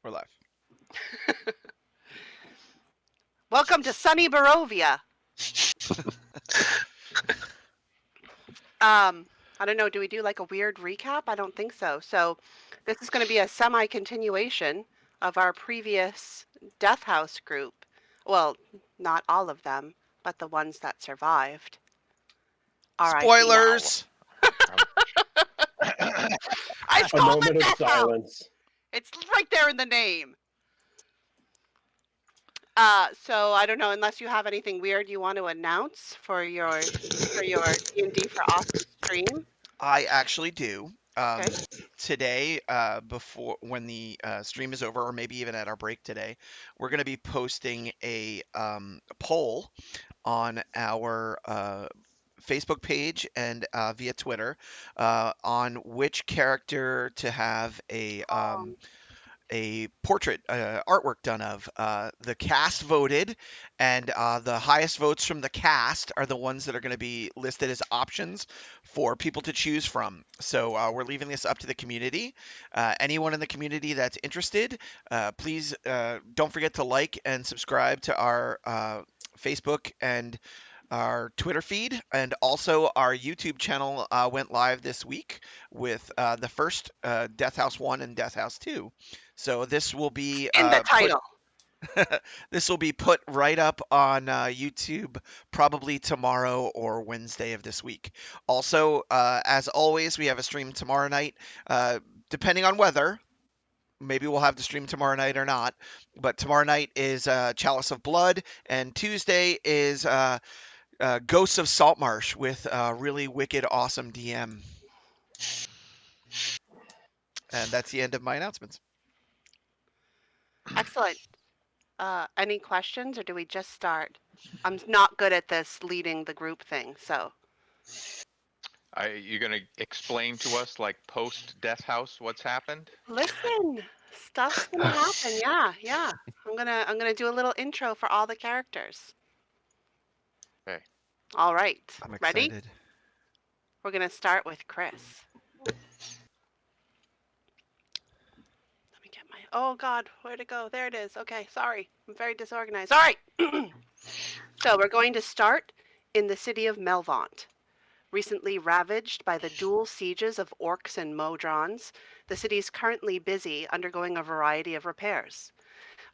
We're live. Welcome to sunny Barovia. I don't know, do we do like a weird recap? I don't think so. So this is going to be a semi-continuation of our previous Death House group. Well, not all of them, but the ones that survived. R.I.P. all. Spoilers. Um, It's A called the moment of Death House. silence. It's right there in the name. So I don't know, unless you have anything weird you want to announce for your D&D for Awesome stream. I actually do. Okay. Today, before when the stream is over, or maybe even at our break today, we're going to be posting a poll on our Facebook page and via Twitter on which character to have a portrait artwork done of. The cast voted, and the highest votes from the cast are the ones that are going to be listed as options for people to choose from. So we're leaving this up to the community. Anyone in the community that's interested, please don't forget to like and subscribe to our Facebook and our Twitter feed, and also our YouTube channel went live this week with the first Death House 1 and Death House 2. So this will be In the put title. this will be put right up on YouTube probably tomorrow or Wednesday of this week. Also, as always, we have a stream tomorrow night, depending on weather. Maybe we'll have the stream tomorrow night or not. But tomorrow night is Chalice of Blood, and Tuesday is Ghosts of Saltmarsh with a really wicked, awesome DM. And that's the end of my announcements. Excellent. Any questions, or do we just start? I'm not good at this leading the group thing, so you're gonna explain to us like post Death House what's happened? listen. Stuff's gonna happen. Yeah, yeah. I'm gonna do a little intro for all the characters. Okay. All right. I'm Ready? excited. We're gonna start with Chris. Let me get my. Oh God, where'd it go? There it is. Okay, sorry. I'm very disorganized. All right. So we're going to start in the city of Melvaunt. Recently ravaged by the dual sieges of orcs and modrons, the city is currently busy undergoing a variety of repairs.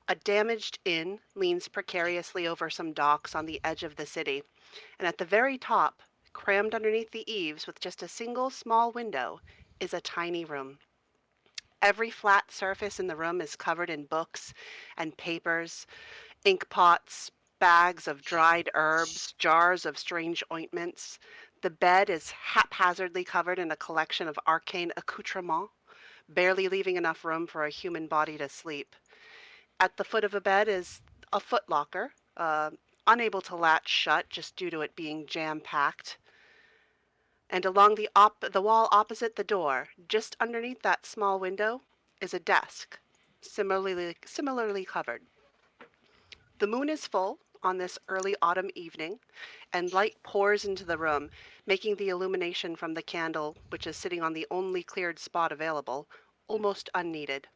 A damaged inn leans precariously over some docks on the edge of the city, and at the very top, crammed underneath the eaves with just a single small window, is a tiny room. Every flat surface in the room is covered in books and papers, ink pots, bags of dried herbs, jars of strange ointments. The bed is haphazardly covered in a collection of arcane accoutrements, barely leaving enough room for a human body to sleep. At the foot of the bed is a footlocker, unable to latch shut just due to it being jam packed. And along the wall opposite the door, just underneath that small window, is a desk, similarly covered. The moon is full on this early autumn evening, and light pours into the room, making the illumination from the candle, which is sitting on the only cleared spot available, almost unneeded.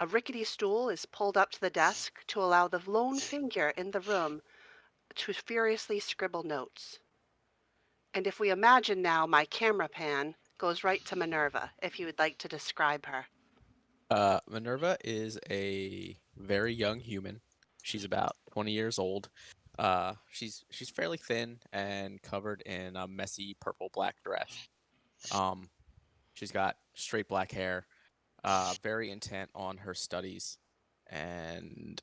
A rickety stool is pulled up to the desk to allow the lone figure in the room to furiously scribble notes. And if we imagine now, my camera pan goes right to Minerva, if you would like to describe her. Minerva is a very young human. She's about 20 years old. She's fairly thin and covered in a messy purple black dress. Um, she's got straight black hair. Very intent on her studies, and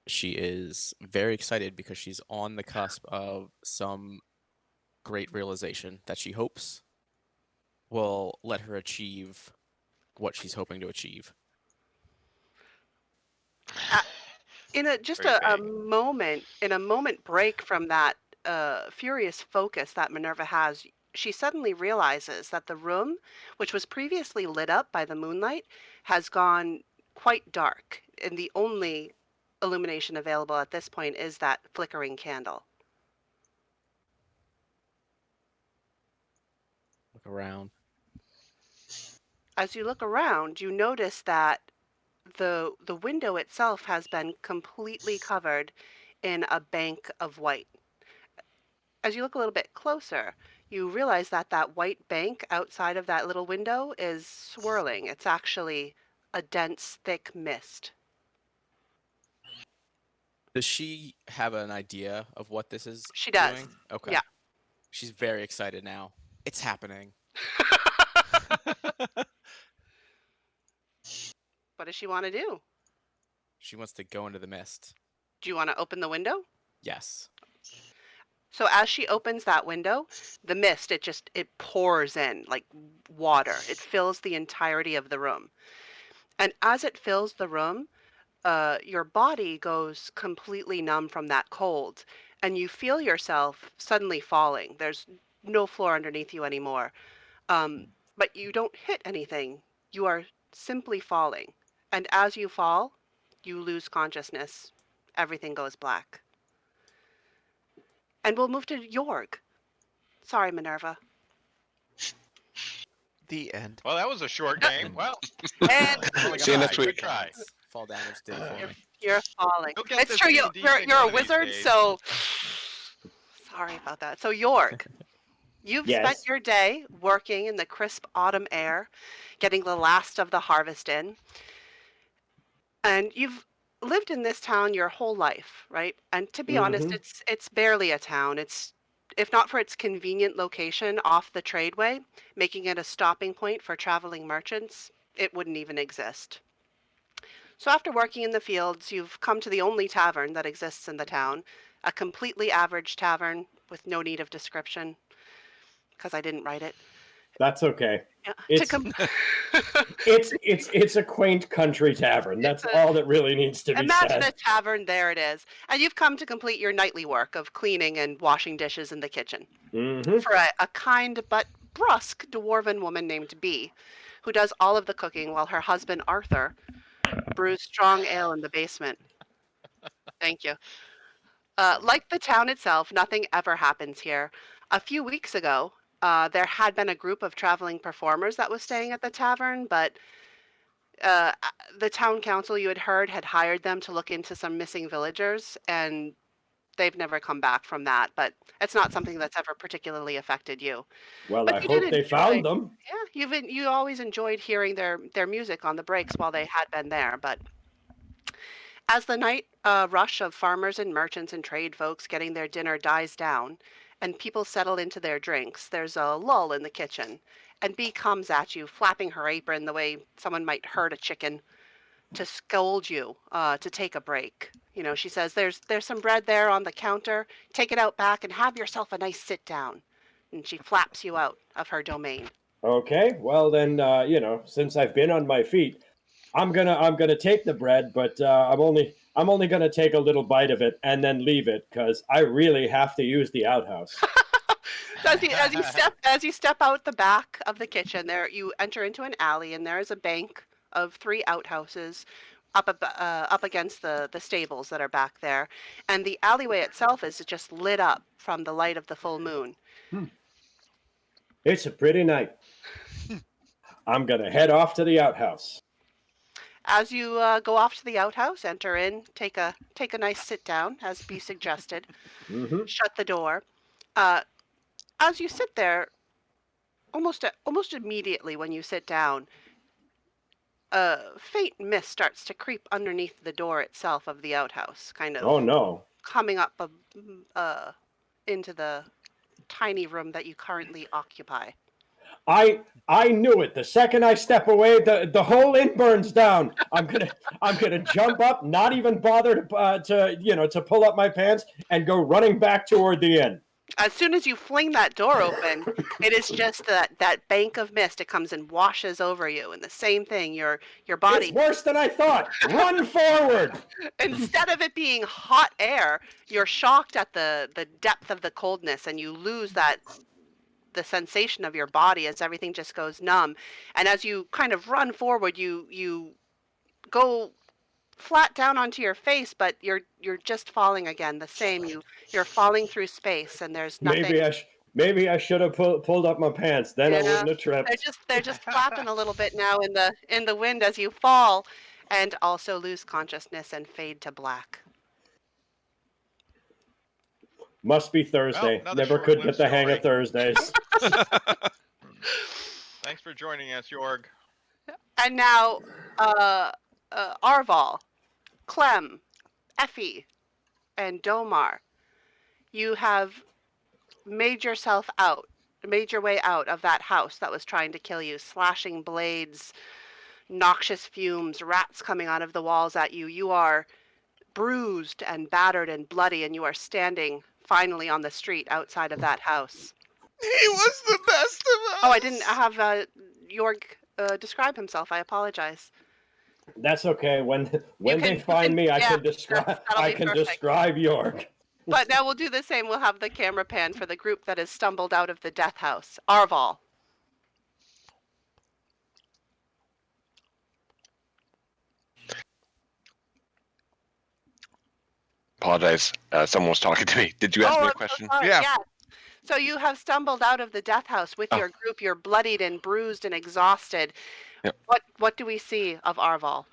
she is very excited because she's on the cusp of some great realization that she hopes will let her achieve what she's hoping to achieve. Uh, in a just Very a vague. moment, in a moment break from that furious focus that Minerva has, she suddenly realizes that the room, which was previously lit up by the moonlight, has gone quite dark, and the only illumination available at this point is that flickering candle. Look around. As you look around, you notice that the window itself has been completely covered in a bank of white. As you look a little bit closer, you realize that that white bank outside of that little window is swirling. It's actually a dense, thick mist. Does she have an idea of what this is She does. doing? Okay. Yeah. She's very excited now. It's happening. What does she want to do? She wants to go into the mist. Do you want to open the window? Yes. So as she opens that window, the mist, it pours in like water. It fills the entirety of the room. And as it fills the room, your body goes completely numb from that cold, and you feel yourself suddenly falling. There's no floor underneath you anymore. Um, but you don't hit anything. You are simply falling. And as you fall, you lose consciousness. Everything goes black. And we'll move to Yorg. Sorry, Minerva. The end. Well, that was a short game. Well, And I only got See you five next week. hit points. Fall damage did it for you're, me. you're falling. You'll get It's this true. D&D You're thing a one of these wizard, days. so sorry about that. So York, you've spent Yes. your day working in the crisp autumn air, getting the last of the harvest in, and you've lived in this town your whole life, right? And to be honest, Mhm. it's barely a town. It's if not for its convenient location off the tradeway, making it a stopping point for traveling merchants, it wouldn't even exist. So after working in the fields, you've come to the only tavern that exists in the town, a completely average tavern with no need of description, because I didn't write it. That's okay. Yeah. It's it's a quaint country tavern. That's all that really needs to be Imagine said. a tavern, there it is. And you've come to complete your nightly work of cleaning and washing dishes in the kitchen Mm-hmm. for a kind but brusque dwarven woman named Bee, who does all of the cooking while her husband Arthur brews strong ale in the basement. Thank you. Like the town itself, nothing ever happens here. A few weeks ago, there had been a group of traveling performers that was staying at the tavern, but the town council you had heard had hired them to look into some missing villagers, and they've never come back from that. But it's not something that's ever particularly affected you. Well, But I you did hope they enjoy, found them. yeah, you always enjoyed hearing their music on the breaks while they had been there. But as the night rush of farmers and merchants and trade folks getting their dinner dies down, and people settle into their drinks, there's a lull in the kitchen, and Bee comes at you, flapping her apron the way someone might herd a chicken, to scold you to take a break. You know, she says, "There's some bread there on the counter. Take it out back and have yourself a nice sit down." And she flaps you out of her domain. Okay. Well, then, since I've been on my feet, I'm gonna take the bread, but I'm only gonna take a little bite of it and then leave it because I really have to use the outhouse. So as you step out the back of the kitchen, there you enter into an alley, and there is a bank of three outhouses up against the stables that are back there, and the alleyway itself is just lit up from the light of the full moon. It's a pretty night. I'm gonna head off to the outhouse. As you go off to the outhouse, enter in, take a nice sit down, as Bee suggested. Mm-hmm. Shut the door. Uh, as you sit there, almost immediately when you sit down, a faint mist starts to creep underneath the door itself of the outhouse, kind of Oh no. coming up into the tiny room that you currently occupy. I knew it. The second I step away, the whole inn burns down. I'm gonna jump up, not even bother to pull up my pants and go running back toward the inn. As soon as you fling that door open, it is just that bank of mist. It comes and washes over you, and the same thing. Your body, It's worse than I thought. Run forward. instead of it being hot air, you're shocked at the depth of the coldness, and you lose the sensation of your body as everything just goes numb. And as you kind of run forward, you go flat down onto your face, but you're just falling again. The same. You're falling through space, and there's nothing. Maybe I should have pulled up my pants. Then I Yeah, wouldn't have tripped. they're just flapping a little bit now in the wind as you fall, and also lose consciousness and fade to black. Must be Thursday. another Never could short-lived get the hang of story. Thursdays. Thanks for joining us, Jorg. And now, Arval, Clem, Effie, and Domar, you have made your way out of that house that was trying to kill you, slashing blades, noxious fumes, rats coming out of the walls at you. You are bruised and battered and bloody, and you are standing finally on the street outside of that house. He was the best of us. Oh, I didn't have Jorg describe himself. I apologize. That's okay. When You they can, find me, I yeah, can describe. that'll I be can perfect. describe York. But now we'll do the same. We'll have the camera pan for the group that has stumbled out of the death house. Arval. Apologize. Someone was talking to me. Did you ask me I'm a question? so sorry. Yeah. Yes. So you have stumbled out of the death house with Oh. your group. You're bloodied and bruised and exhausted. Yep. What do we see of Arval?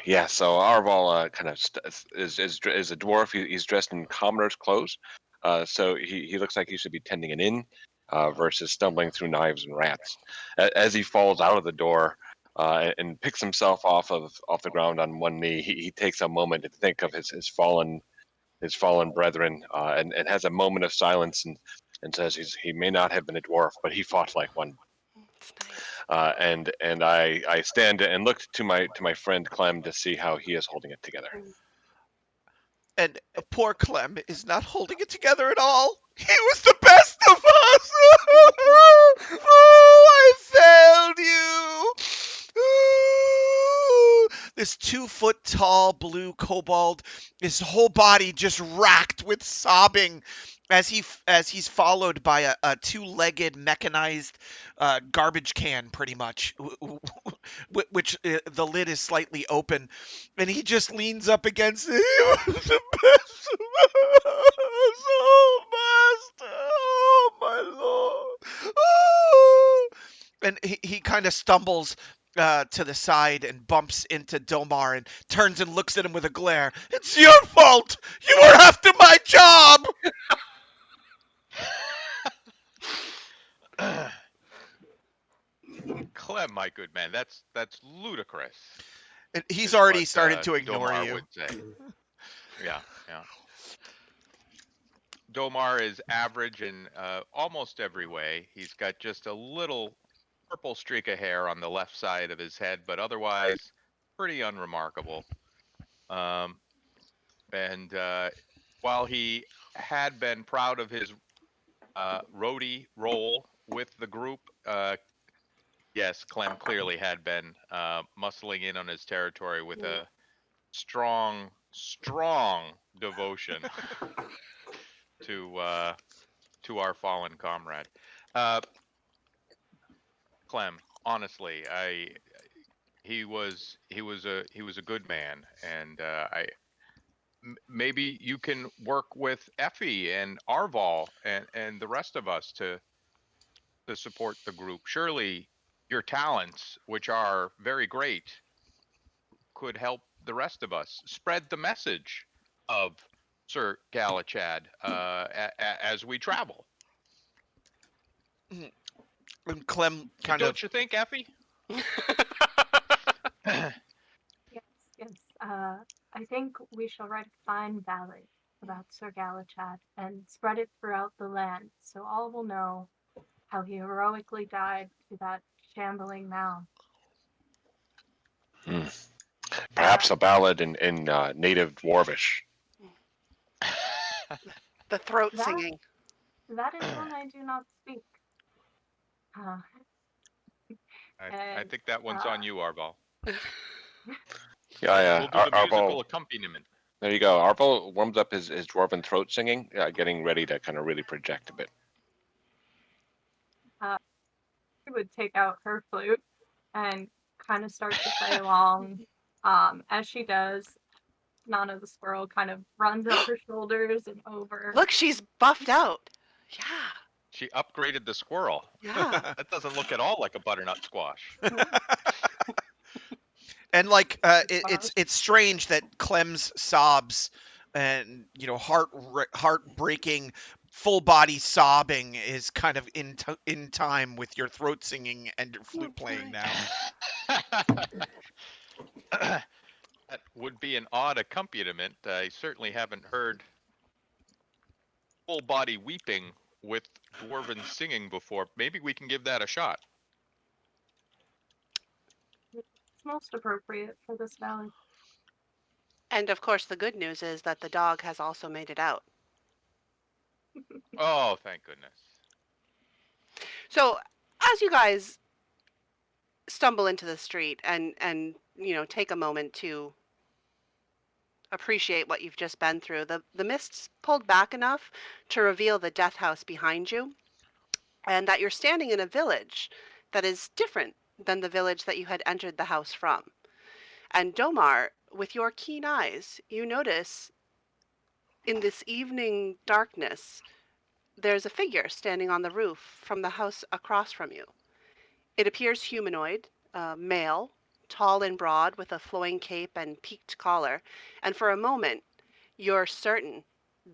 Yeah. So Arval kind of is a dwarf. He's dressed in commoner's clothes. So he looks like he should be tending an inn, versus stumbling through knives and rats. As he falls out of the door, and picks himself off the ground on one knee, he takes a moment to think of his fallen brethren, and has a moment of silence and says he may not have been a dwarf, but he fought like one. It's nice. And I stand and look to my friend Clem to see how he is holding it together. And poor Clem is not holding it together at all. He was the best of us. Oh, I failed you. This 2-foot tall blue kobold, his whole body just racked with sobbing as he's followed by a two-legged mechanized garbage can, pretty much, which the lid is slightly open, and he just leans up against it. He was the best of us. Oh, master. Oh, my lord. Oh. And he kind of stumbles to the side and bumps into Domar and turns and looks at him with a glare. It's your fault. You were after my job. Clem, my good man, that's ludicrous. And he's is already what, started to ignore Domar you. would say. Yeah. Domar is average in almost every way. He's got just a little purple streak of hair on the left side of his head, but otherwise pretty unremarkable. And while he had been proud of his roadie role with the group, yes, Clem clearly had been muscling in on his territory with a strong devotion to our fallen comrade. Clem, honestly, he was a good man, and maybe you can work with Effie and Arval and the rest of us to support the group. Surely your talents, which are very great, could help the rest of us spread the message of Sir Galachad as we travel. And Clem kind Don't of you think, Effie? Yes. I think we shall write a fine ballad about Sir Galachad and spread it throughout the land so all will know how he heroically died to that shambling mound. Perhaps a ballad in native dwarvish. The throat That- singing. That is one I do not speak. I think that one's on you, Arval. Yeah, We'll do the musical Arval. accompaniment. There you go. Arval warms up his dwarven throat singing, getting ready to kind of really project a bit. She would take out her flute and kind of start to play along. As she does, Nana the squirrel kind of runs up her shoulders and over. Look, she's buffed out. Yeah. She upgraded the squirrel. Yeah. That doesn't look at all like a butternut squash. And like As far as it's strange that Clem's sobs and heartbreaking full body sobbing is kind of in time with your throat singing and your flute playing now. That would be an odd accompaniment. I certainly haven't heard full body weeping with dwarven singing before. Maybe we can give that a shot. it's most appropriate for this valley. And of course, the good news is that the dog has also made it out. Oh, thank goodness. So, as you guys stumble into the street and take a moment to appreciate what you've just been through, the mist's pulled back enough to reveal the death house behind you, and that you're standing in a village that is different than the village that you had entered the house from. And Domar, with your keen eyes, you notice in this evening darkness, there's a figure standing on the roof from the house across from you. It appears humanoid, male, tall and broad with a flowing cape and peaked collar, and for a moment you're certain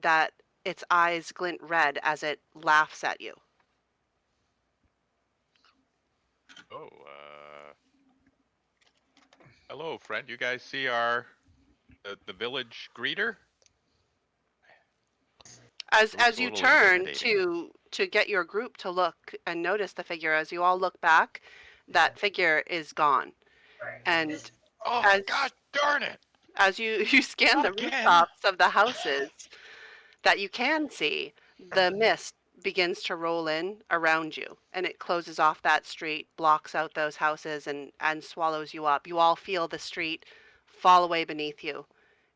that its eyes glint red as it laughs at you. Oh, hello, friend. You guys see the village greeter? As Looks as a you little turn intimidating. to get your group to look and notice the figure, as you all look back, that figure is gone. And Oh, as God darn it! as you scan Not the again! rooftops of the houses that you can see, the mist begins to roll in around you, and it closes off that street, blocks out those houses, and swallows you up. You all feel the street fall away beneath you,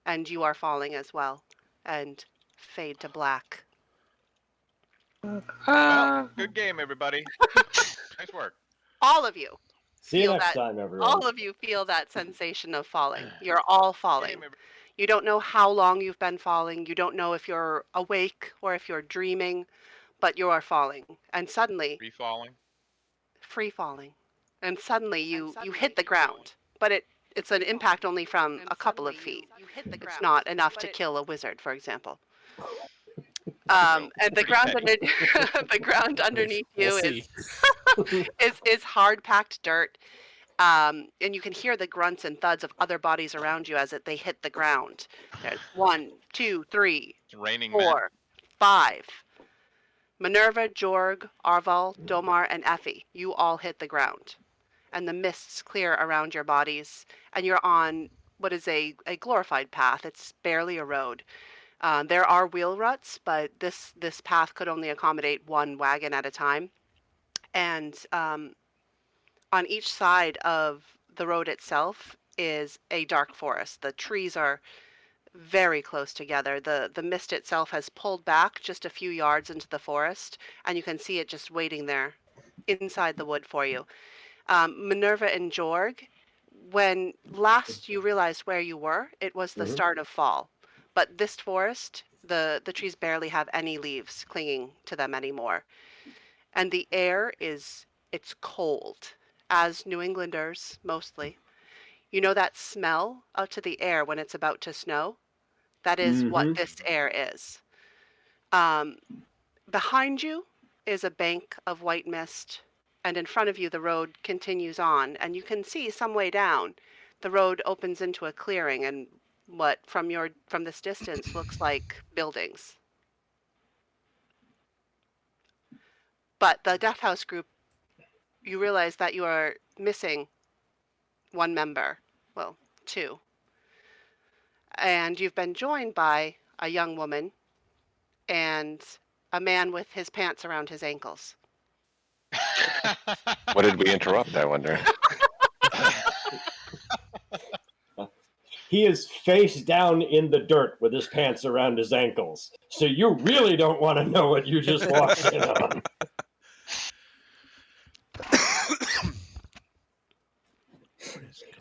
and you are falling as well, and fade to black. Well, good game, everybody. Nice work. All of you See you feel next that. time, everyone. All of you feel that sensation of falling. You're all falling. Game, You don't know how long you've been falling. You don't know if you're awake or if you're dreaming, but you are falling. And suddenly, free falling. free falling. And suddenly you hit the ground. But it's an impact only from a couple of feet. It's not enough to kill a wizard, for example. And the Pretty ground petty. under the ground underneath We'll you see. is hard packed dirt. And you can hear the grunts and thuds of other bodies around you as they hit the ground. There's 1, 2, 3, It's raining men. 4, 5. Minerva, Jorg, Arval, Domar, and Effie, you all hit the ground. And the mists clear around your bodies, and you're on what is a glorified path. It's barely a road. There are wheel ruts, but this path could only accommodate one wagon at a time. And on each side of the road itself is a dark forest. The trees are very close together. The mist itself has pulled back just a few yards into the forest, and you can see it just waiting there inside the wood for you. Minerva and Jorg, when last you realized where you were, it was the start of fall. But this forest, the trees barely have any leaves clinging to them anymore. And the air it's cold, as New Englanders mostly. You know that smell out to the air when it's about to snow? That is what this air is. Um, Behind you is a bank of white mist, and in front of you the road continues on, and you can see some way down. The road opens into a clearing, and what from this distance looks like buildings. But the Death House group, you realize that you are missing one member, well, two, and you've been joined by a young woman and a man with his pants around his ankles. What did we interrupt, I wonder? He is face down in the dirt with his pants around his ankles. So you really don't want to know what you just walked in on.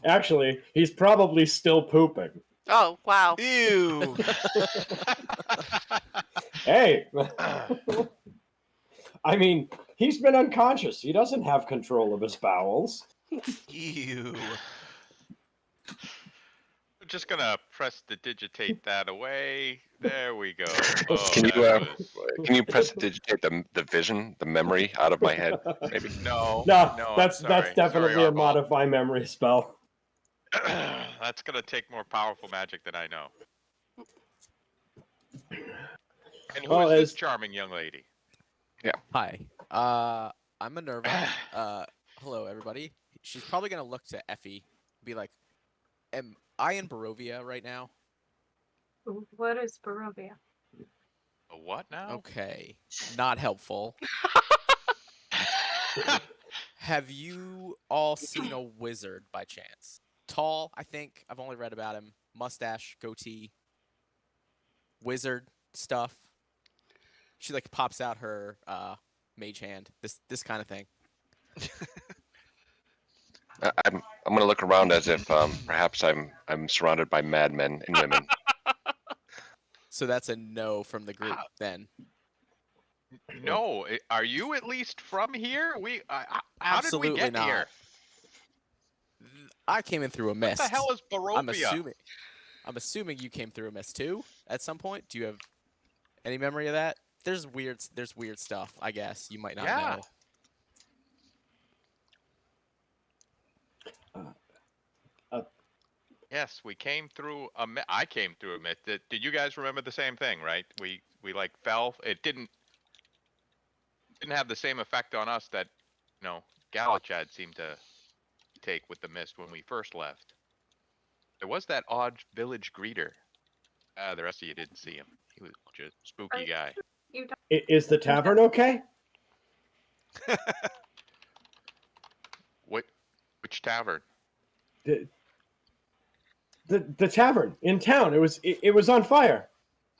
Actually, he's probably still pooping. Oh, wow. Ew. Hey, I mean, he's been unconscious. He doesn't have control of his bowels. Ew. We're just gonna press to digitate that away. There we go. Oh, Can you that was can you press digitate the vision, the memory out of my head, maybe? no, No, no. I'm that's sorry. Sorry, definitely a Arval. modify memory spell. That's gonna take more powerful magic than I know. And who Well, is this as charming young lady? Hi. I'm Minerva. Hello everybody. She's probably gonna look to Effie, be like, "Am I in Barovia right now?" What is Barovia? A what now? Okay, not helpful. Have you all seen a wizard by chance? Tall, I think. I've only read about him. Mustache, goatee, wizard stuff. She like pops out her mage hand. This kind of thing. I'm gonna look around as if perhaps I'm surrounded by madmen and women. So that's a no from the group How- then. No, are you at least from here? How did we Absolutely get not. here? I came in through a What mist. the hell is I'm Barovia? assuming you came through a mist too at some point. Do you have any memory of that? There's weird stuff, I guess. You might not Yeah. know. Yes, we came through I came through a myth. Did you guys remember the same thing, right? We like fell. It didn't have the same effect on us that, you know, Galachad seemed to take with the mist when we first left. There was that odd village greeter. The rest of you didn't see him. He was just a spooky guy. You don't. is the tavern okay? What? Which tavern? The, the tavern in town. It was on fire.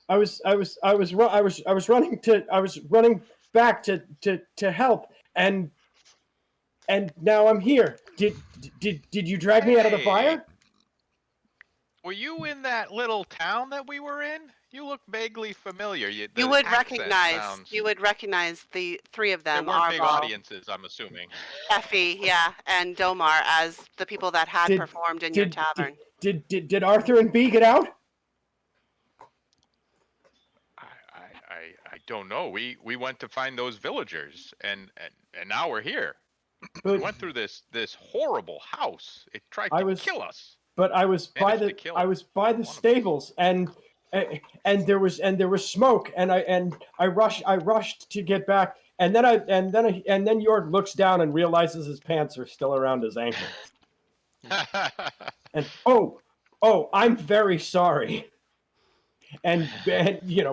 I was running back to help, and now I'm here. Did you drag me out of the Hey, fire? were you in that little town that we were in? You look vaguely familiar. You The would accent recognize. sounds. You would recognize the three of There them: weren't big Arval, audiences, I'm assuming. Effie, yeah, and Domar as the people that had Did performed in your did tavern. did Arthur and B get out? I don't know. We went to find those villagers, and now we're here. We But went through this horrible house. It tried I to was kill us. I was by Managed to the kill I was by the one of us. stables, and there was smoke, and I rushed to get back, and then York looks down and realizes his pants are still around his ankles, and I'm very sorry, and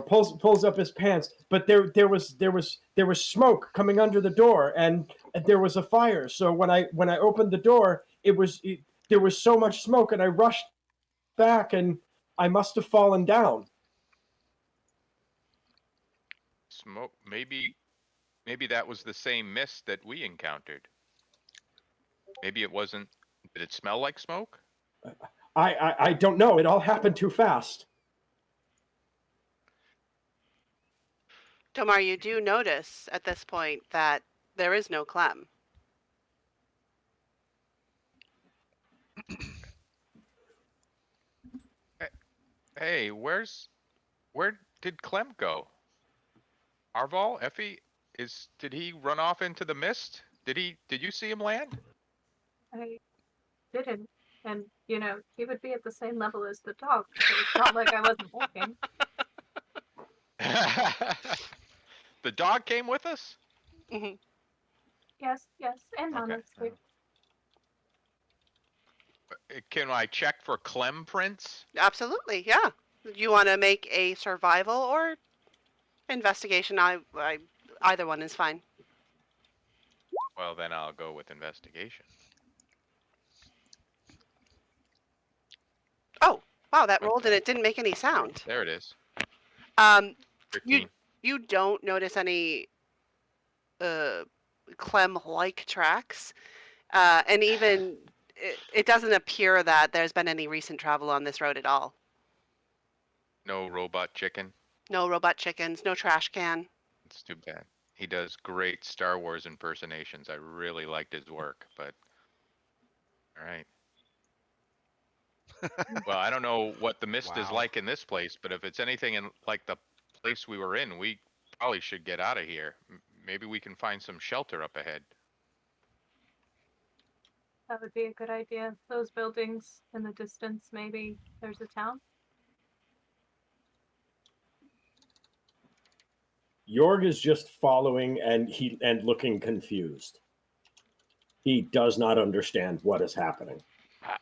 pulls up his pants, but there was smoke coming under the door, and there was a fire. So when I opened the door, there was so much smoke, and I rushed back, and I must have fallen down. Smoke. Maybe that was the same mist that we encountered. Maybe it wasn't. Did it smell like smoke? I don't know. It all happened too fast. Domar, you do notice at this point that there is no Clem. Hey, where did Clem go? Arval, Effie, did he run off into the mist? Did you see him land? I didn't. And, he would be at the same level as the dog, so it's not like I wasn't looking. The dog came with us? Mhm. Yes, and Okay. honestly. Can I check for Clem prints? Absolutely, yeah. You want to make a survival or investigation? Either one is fine. Well, then I'll go with investigation. Oh, wow, that rolled and it didn't make any sound. There it is. Um, 13. you don't notice any Clem-like tracks, and even it doesn't appear that there's been any recent travel on this road at all. No robot chicken. No robot chickens, no trash can. It's too bad. He does great Star Wars impersonations. I really liked his work, but all right. Well, I don't know what the mist is Wow. like in this place, but if it's anything in like the place we were in, we probably should get out of here. Maybe we can find some shelter up ahead. That would be a good idea. Those buildings in the distance, maybe there's a town. Jorg is just following and looking confused. He does not understand what is happening.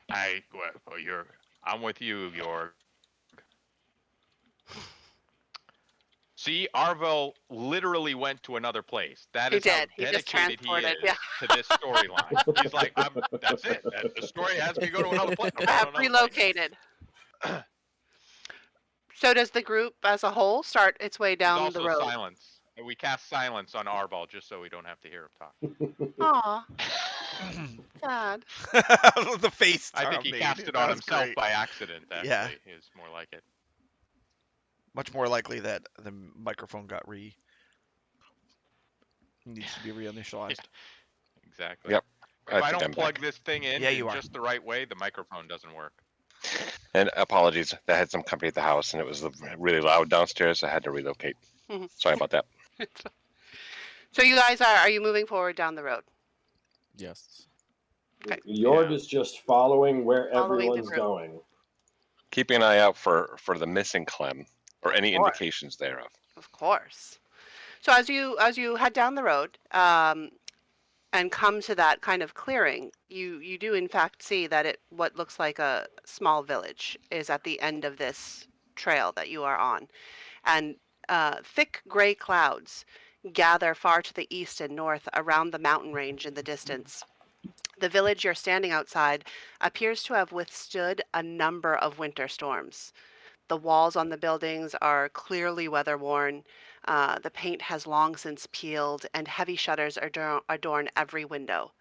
Well, I'm with you, Yorg. See, Arvel literally went to another place. That He is how did. He just dedicated he transported. Yeah. is to this storyline. He's like, that's it. The story has me go to another place. I have relocated. So does the group as a whole start its way There's down the also road? silence. We cast silence on Arval just so we don't have to hear him talk. Aw, sad. The face I think Tom he made. cast it That on was himself great. by accident, actually, Yeah. is more like it. Much more likely that the microphone needs to be reinitialized. Exactly. Yep. If I think don't I'm plug back. this thing in Yeah, you are. just the right way, the microphone doesn't work. And apologies, I had some company at the house, and it was really loud downstairs. I had to relocate. Mhm. Sorry about that. So you guys are you moving forward down the road? Yes. Okay. Jorg Yeah. is just following where Following the everyone's group. going. Keeping an eye out for the missing Clem or any Of course. indications thereof. Of course. So as you head down the road, and come to that kind of clearing, you do in fact see that what looks like a small village is at the end of this trail that you are on, and thick gray clouds gather far to the east and north around the mountain range in the distance. The village you're standing outside appears to have withstood a number of winter storms. The walls on the buildings are clearly weather worn. The paint has long since peeled, and heavy shutters adorn every window.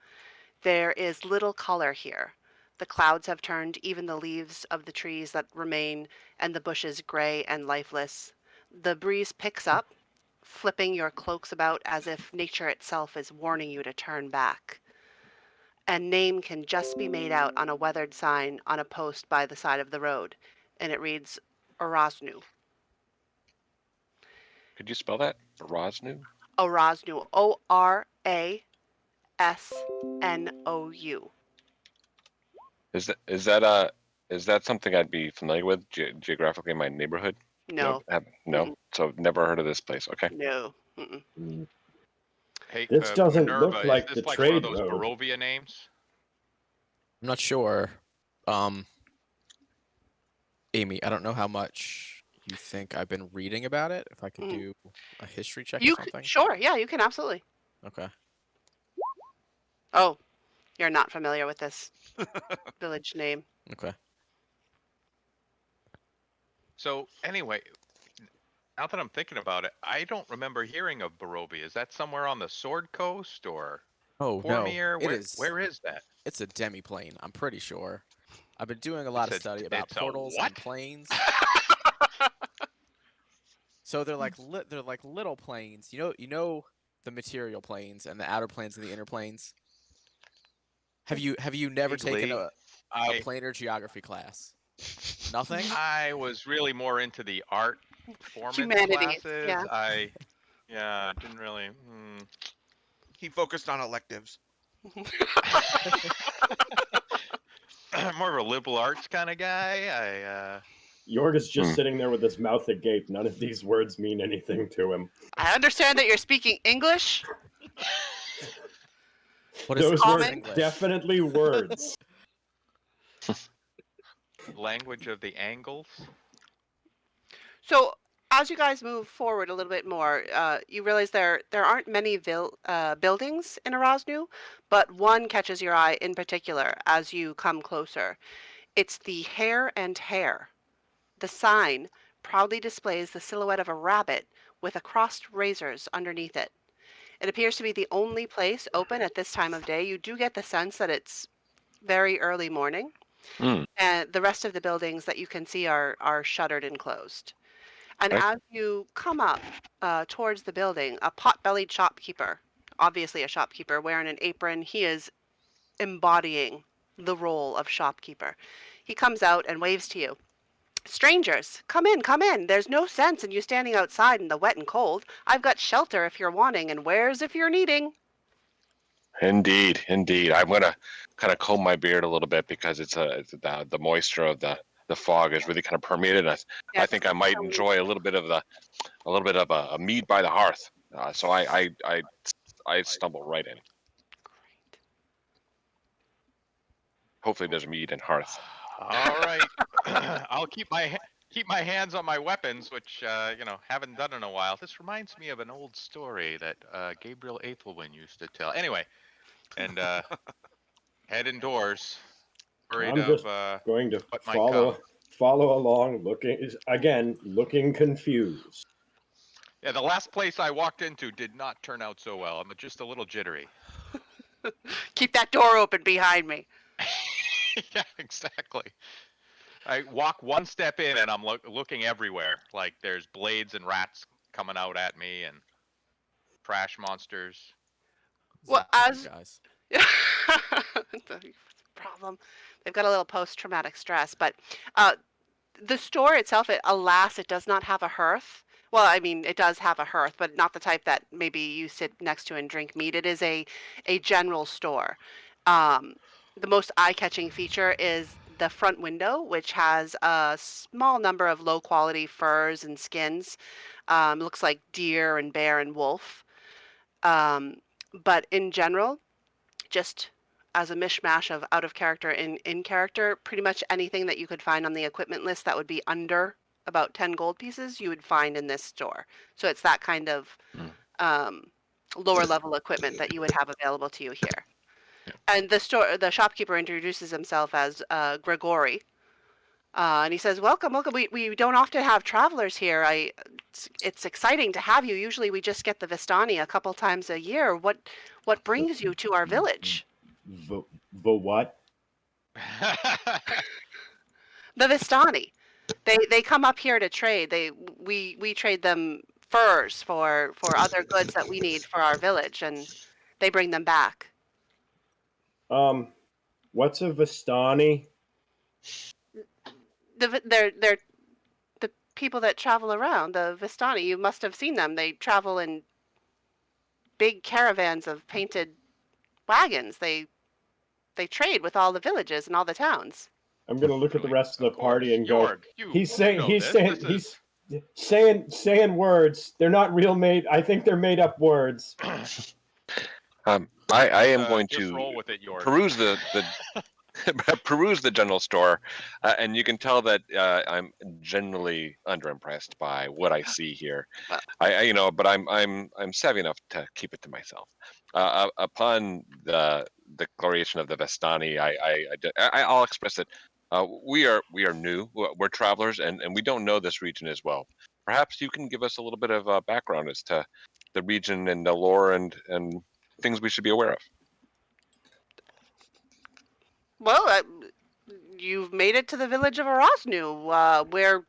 There is little color here. The clouds have turned even the leaves of the trees that remain, and the bushes gray and lifeless. The breeze picks up, flipping your cloaks about as if nature itself is warning you to turn back. A name can just be made out on a weathered sign on a post by the side of the road, and it reads Oroznu. Could you spell that? Rosnu? Oroznu. Orasnou. Is that something I'd be familiar with geographically in my neighborhood? No. No. Mm-mm. So never heard of this place. Okay. No. Mm-mm. Mm. Hey, This doesn't Minerva, look is like this the like one of trade those road. Barovia names? I'm not sure. Amy, I don't know how much you think I've been reading about it. If I could do a history check or something. Sure, yeah, you can absolutely. Okay. Oh, you're not familiar with this village name. Okay. So anyway, now that I'm thinking about it, I don't remember hearing of Barovia. Is that somewhere on the Sword Coast or Oh no, Cormier? it is. Where is that? It's a demiplane. I'm pretty sure. I've been doing a lot of study about it's a portals what? and planes. So they're like little planes. You know the material planes and the outer planes and the inner planes. Have you never taken Vaguely. a planar geography class? Nothing? I was really more into the art performance Humanities, classes. yeah. I didn't really. He focused on electives. More of a liberal arts kind of guy. Jorg is just sitting there with his mouth agape. None of these words mean anything to him. I understand that you're speaking English. What is Those common? were English? definitely words. Language of the angles. So as you guys move forward a little bit more, you realize there aren't many buildings in Erasnu, but one catches your eye in particular as you come closer. It's the Hare and Hare. The sign proudly displays the silhouette of a rabbit with crossed razors underneath it. It appears to be the only place open at this time of day. You do get the sense that it's very early morning, and the rest of the buildings that you can see are shuttered and closed. And Right. as you come up towards the building, a pot-bellied shopkeeper, obviously a shopkeeper wearing an apron, he is embodying the role of shopkeeper. He comes out and waves to you. Strangers, come in, come in. There's no sense in you standing outside in the wet and cold. I've got shelter if you're wanting, and wares if you're needing. Indeed, indeed. I'm gonna kind of comb my beard a little bit because it's the moisture of the fog is really kind of permeated. Yeah, I think I might enjoy a little bit of a mead by the hearth. So I stumble right in. Hopefully, there's mead and hearth. All right. I'll keep my hands on my weapons, which haven't done in a while. This reminds me of an old story that Gabriel Aethelwyn used to tell. Anyway, and head indoors, worried I'm of just going to what might come. follow along, looking confused. Yeah, the last place I walked into did not turn out so well. I'm just a little jittery. Keep that door open behind me. Yeah, exactly. I walk one step in and I'm looking everywhere. Like there's blades and rats coming out at me and trash monsters. Well, Exactly, guys. the problem, they've got a little post-traumatic stress, but the store itself, alas, it does not have a hearth. Well, I mean, it does have a hearth, but not the type that maybe you sit next to and drink meat. It is a general store. Um, the most eye-catching feature is the front window, which has a small number of low-quality furs and skins. Looks like deer and bear and wolf. Um, but in general, just as a mishmash of out of character and in character, pretty much anything that you could find on the equipment list that would be under about 10 gold pieces, you would find in this store. So it's that kind of um, lower level equipment that you would have available to you here. And the shopkeeper introduces himself as Grigori. And he says, "Welcome, welcome. We don't often have travelers here. It's exciting to have you. Usually we just get the Vistani a couple times a year. What brings you to our village?" The what? The Vistani. They come up here to trade. We trade them furs for other goods that we need for our village, and they bring them back. What's a Vistani? They're the people that travel around, the Vistani. You must have seen them. They travel in big caravans of painted wagons. They trade with all the villages and all the towns. I'm gonna look at the rest of the party and go. Jorg, He's saying words. They're not real made. I think they're made up words. I am going just to roll with it, Jorg. peruse the peruse the general store, and you can tell that I'm generally underimpressed by what I see here. But I'm savvy enough to keep it to myself. Upon the declaration of the Vestani, I'll express that we are new. We're travelers, and we don't know this region as well. Perhaps you can give us a little bit of background as to the region and the lore and things we should be aware of. Well, you've made it to the village of Arosnu, where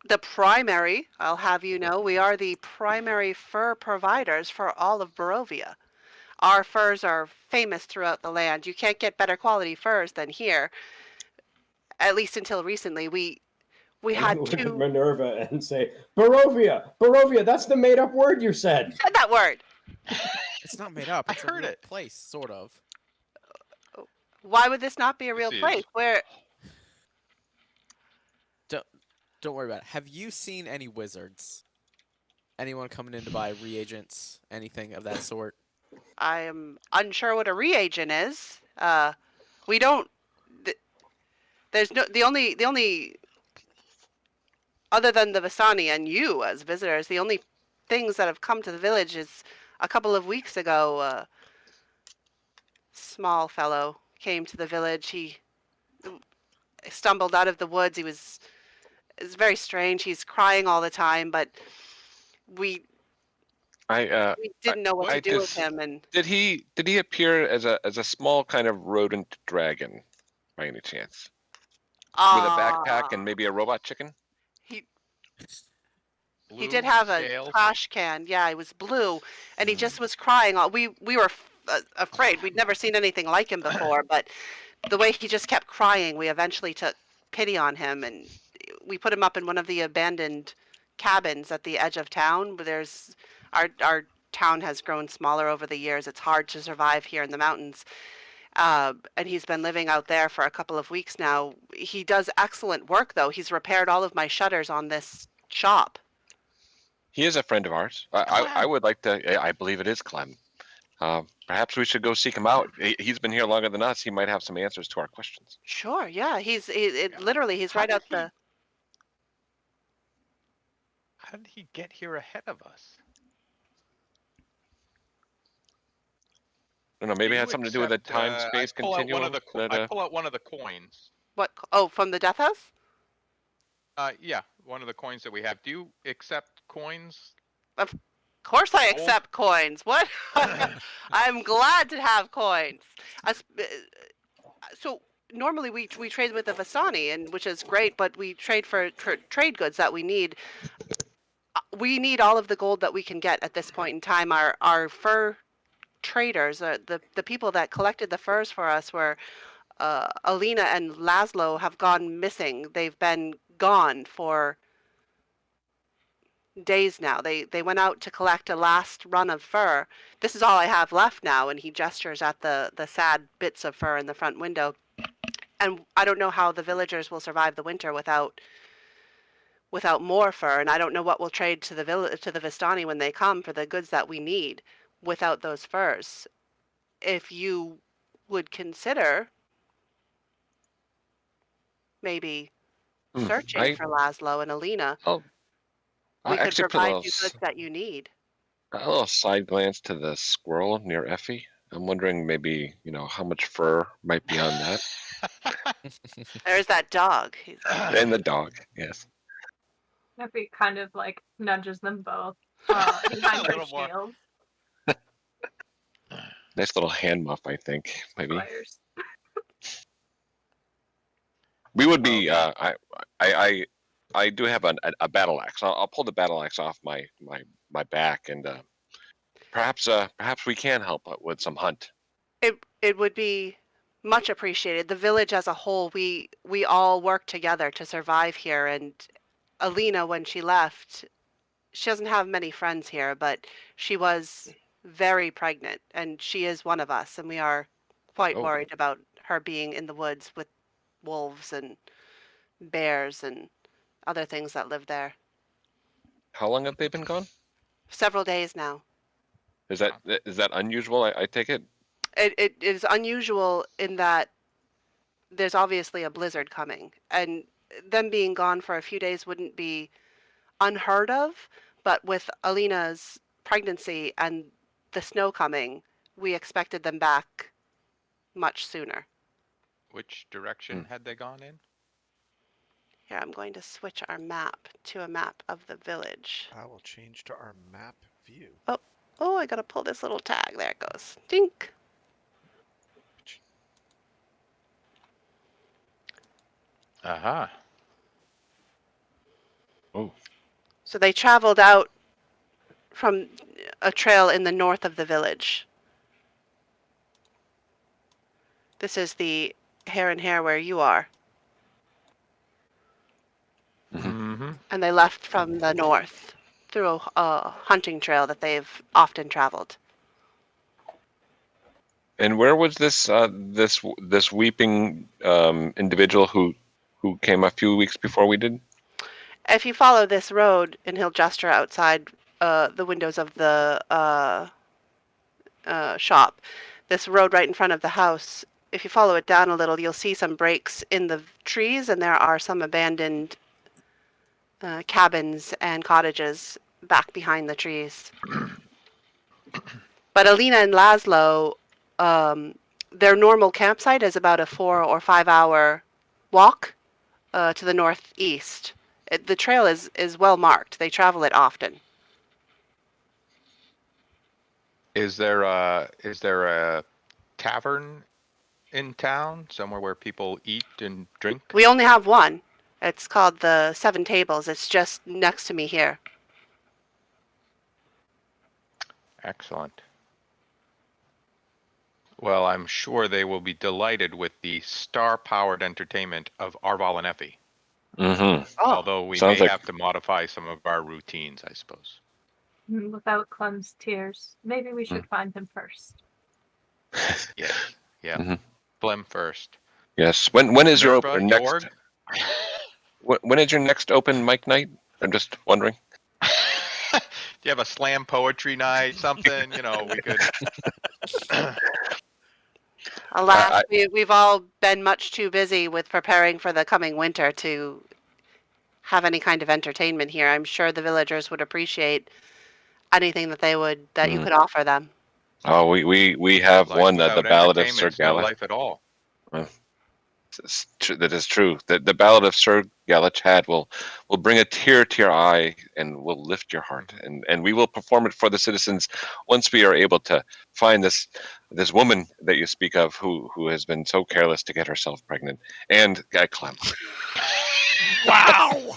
the primary, I'll have you know, we are the primary fur providers for all of Barovia. Our furs are famous throughout the land. You can't get better quality furs than here. At least until recently, we had look at two. Minerva and say, Barovia. That's the made-up word you said. Said that word. It's not made up. I It's a heard real it. place, sort of. Why would this not be a real This is- place? Where Don't worry about it. Have you seen any wizards? Anyone coming in to buy reagents? Anything of that sort? I am unsure what a reagent is. We don't. There's no the only other than the Vasani and you as visitors, the only things that have come to the village is a couple of weeks ago. A small fellow came to the village. He stumbled out of the woods. It's very strange. He's crying all the time, but we didn't know what to do with him. And did he appear as a small kind of rodent dragon by any chance, with a backpack and maybe a robot chicken? He did have a trash can. Yeah, it was blue, and he just was crying. We were afraid. We'd never seen anything like him before, but the way he just kept crying, we eventually took pity on him, and we put him up in one of the abandoned cabins at the edge of town. There's our town has grown smaller over the years. It's hard to survive here in the mountains. And he's been living out there for a couple of weeks now. He does excellent work, though. He's repaired all of my shutters on this shop. He is a friend of ours. I would like to. I believe it is Clem. Perhaps we should go seek him out. He's been here longer than us. He might have some answers to our questions. Sure, yeah. Literally, he's right out the. How did he get here ahead of us? I don't know. Maybe it had something to do with the time I space pull out continuum. I pull out one of the coins. What? Oh, from the death house? Yeah, one of the coins that we have. Do you accept coins? Of course I Oh. accept coins. What? I'm glad to have coins. So normally we trade with the Vistani, and which is great, but we trade for trade goods that we need. We need all of the gold that we can get at this point in time. Our fur traders, the people that collected the furs for us were Alina and Laszlo have gone missing. They've been gone for days now. They went out to collect a last run of fur. This is all I have left now, and he gestures at the sad bits of fur in the front window. And I don't know how the villagers will survive the winter without more fur, and I don't know what we'll trade to the Vistani when they come for the goods that we need without those furs. If you would consider maybe searching for Laszlo and Alina, we could provide you goods that you need. A little side glance to the squirrel near Effie. I'm wondering maybe, how much fur might be on that. There's that dog. And the dog, yes. Effie kind of like nudges them both behind their shields. Nice little hand muff, I think, maybe. Players. We would be. I do have a battle axe. I'll pull the battle axe off my back, and perhaps we can help with some hunt. It would be much appreciated. The village as a whole, we all work together to survive here. And Alina, when she left, she doesn't have many friends here, but she was very pregnant, and she is one of us, and we are quite worried about her being in the woods with wolves and bears and other things that live there. How long have they been gone? Several days now. Is that unusual? I take it. It is unusual in that there's obviously a blizzard coming, and them being gone for a few days wouldn't be unheard of, but with Alina's pregnancy and the snow coming, we expected them back much sooner. Which direction had they gone in? Here, I'm going to switch our map to a map of the village. I will change to our map view. Oh, I gotta pull this little tag. There it goes. Dink. Aha. Oh. So they traveled out from a trail in the north of the village. This is the Hare and Hare where you are. Mm-hmm. And they left from the north through a hunting trail that they've often traveled. And where was this this weeping individual who came a few weeks before we did? If you follow this road, and he'll gesture outside the windows of the shop, this road right in front of the house, if you follow it down a little, you'll see some breaks in the trees, and there are some abandoned cabins and cottages back behind the trees. But Alina and Laszlo, their normal campsite is about a 4 or 5 hour walk to the northeast. The trail is well marked. They travel it often. Is there a tavern in town, somewhere where people eat and drink? We only have one. It's called the Seven Tables. It's just next to me here. Excellent. Well, I'm sure they will be delighted with the star-powered entertainment of Arval and Effie. Mm-hmm. Oh, Although we Sounds may like have to modify some of our routines, I suppose. Without Clem's tears, maybe we should find him first. Yes. Yeah. Mhm. Phlegm first. Yes. When is your Minerva, next? Jorg? When is your next open mic night? I'm just wondering. Do you have a slam poetry night? Something, we could. alas, I, we've all been much too busy with preparing for the coming winter to have any kind of entertainment here. I'm sure the villagers would appreciate anything that you Mm. could offer them. oh, we have Life one, the without Ballad of Sir entertainment's no Galahad. life at all. That is true. The Ballad of Sir Galahad will bring a tear to your eye and will lift your heart, and we will perform it for the citizens once we are able to find this woman that you speak of who has been so careless to get herself pregnant and Clem. Wow.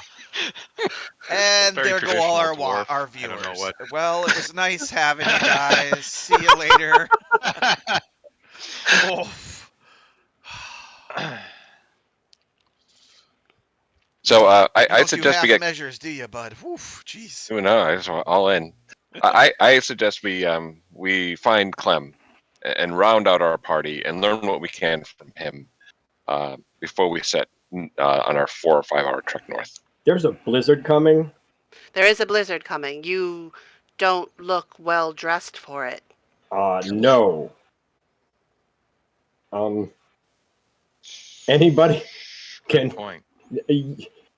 And Very there go all traditional dwarf. our I don't know viewers. what. Well, it was nice having you guys. See you later. Oh. So You I don't do suggest we half get. measures, do you, bud? Oof, jeez. No, I just want all in. I suggest we find Clem and round out our party and learn what we can from him before we set on our 4 or 5 hour trek north. There's a blizzard coming. There is a blizzard coming. You don't look well dressed for it. No. Anybody Good can point.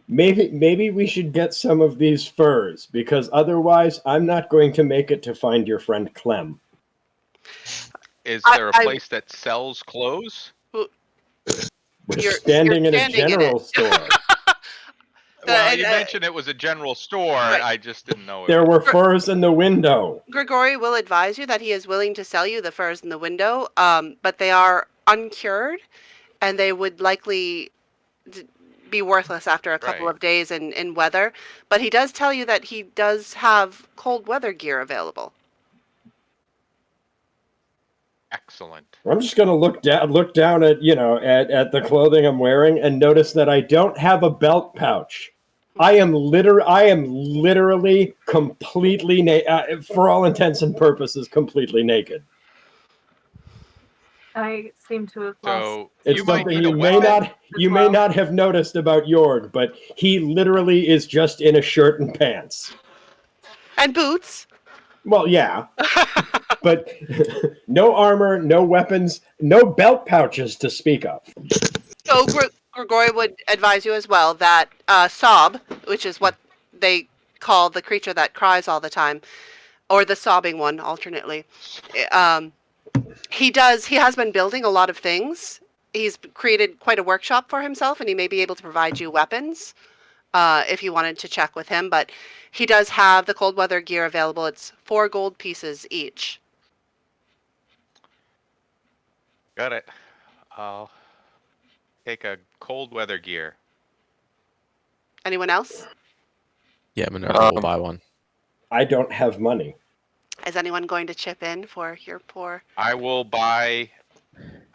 maybe we should get some of these furs because otherwise I'm not going to make it to find your friend Clem. Is I- there a I- place that sells clothes? We're You're standing in a standing in general it. store. Well, And, you mentioned it was a general store. Right. I just didn't know if There were furs in the window. Grigori will advise you that he is willing to sell you the furs in the window, but they are uncured, and they would likely be worthless after a couple Right. of days in weather. But he does tell you that he does have cold weather gear available. excellent. I'm just gonna look down at at the clothing I'm wearing and notice that I don't have a belt pouch. I am literally completely for all intents and purposes completely naked. I seem to have lost. So It's you might something need a you may weapon. not have noticed about Jorg, but he literally is just in a shirt and pants. And boots. Well, yeah, but no armor, no weapons, no belt pouches to speak of. So Grigori would advise you as well that Sob, which is what they call the creature that cries all the time, or the sobbing one alternately, he has been building a lot of things. He's created quite a workshop for himself, and he may be able to provide you weapons if you wanted to check with him. But he does have the cold weather gear available. It's 4 gold pieces each. Got it. I'll take a cold weather gear. Anyone else? Yeah, Minerva will buy one. I don't have money. Is anyone going to chip in for your poor? I will buy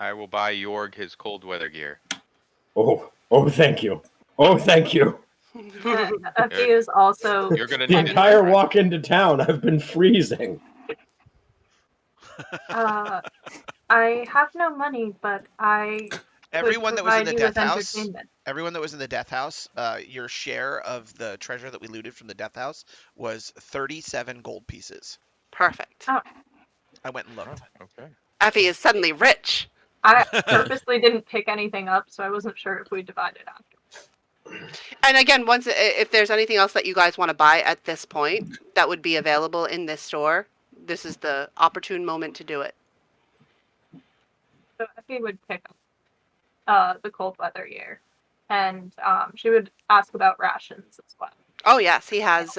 Jorg his cold weather gear. Oh, thank you. Oh, thank you. Effie is also. You're gonna The need it. entire my friend. walk into town, I've been freezing. I have no money, but I Everyone that was in provide the you death with house, entertainment. your share of the treasure that we looted from the death house was 37 gold pieces. Perfect. Oh. I went and looked. Okay. Effie is suddenly rich. I purposely didn't pick anything up, so I wasn't sure if we divided after. And again, if there's anything else that you guys want to buy at this point that would be available in this store, this is the opportune moment to do it. So Effie would pick up the cold weather gear, and she would ask about rations as well. Oh yes, he has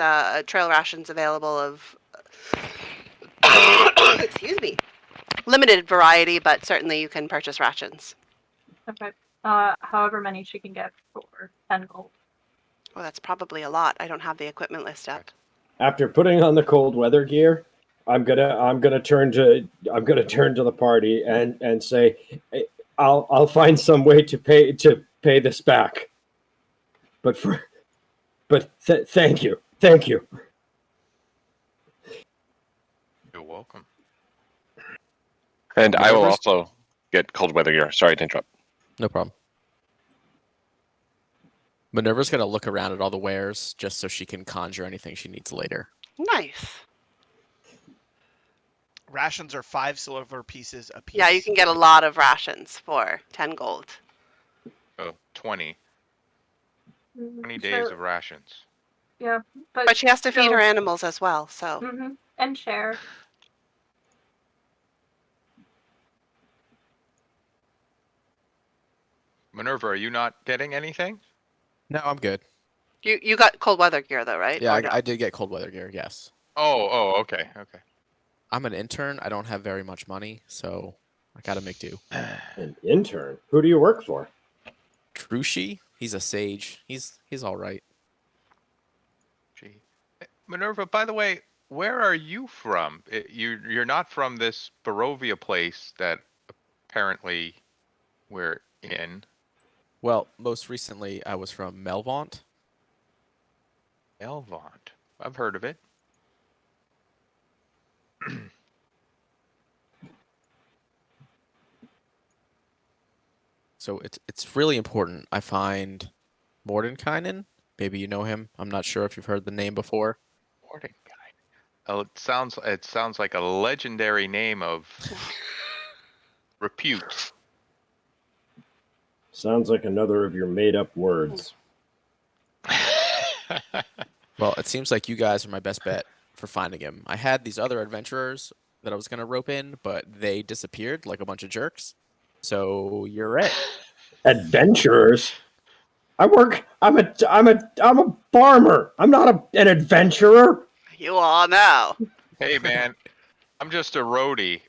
trail rations available of excuse me, limited variety, but certainly you can purchase rations. Okay. However many she can get for 10 gold. Well, that's probably a lot. I don't have the equipment list up. After putting on the cold weather gear, I'm gonna turn to the party and say, I'll find some way to pay this back. But thank you, thank you. You're welcome. And I will Minerva's- also get cold weather gear. Sorry to interrupt. No problem. Minerva's gonna look around at all the wares just so she can conjure anything she needs later. Nice. Rations are 5 silver pieces a piece. Yeah, you can get a lot of rations for 10 gold. Oh, 20 Mm, days so, of rations. yeah, But she has to feed still- her animals as well, so. and share. Minerva, are you not getting anything? No, I'm good. You got cold weather gear though, right? Yeah, Or no? I did get cold weather gear. Yes. Oh, okay. I'm an intern. I don't have very much money, so I gotta make do. An intern? Who do you work for? Trushi, he's a sage. He's all right. Gee. Minerva, by the way, where are you from? You're not from this Barovia place that apparently we're in. Well, most recently I was from Melvaunt. Elvont. I've heard of it. So it's really important. I find Mordenkainen. Maybe you know him. I'm not sure if you've heard the name before. Mordecai. Oh, it sounds like a legendary name of repute. Sounds like another of your made up words. Well, it seems like you guys are my best bet for finding him. I had these other adventurers that I was gonna rope in, but they disappeared like a bunch of jerks. So you're it. Adventurers? I'm a farmer. I'm not an adventurer. You all know. Hey man, I'm just a roadie.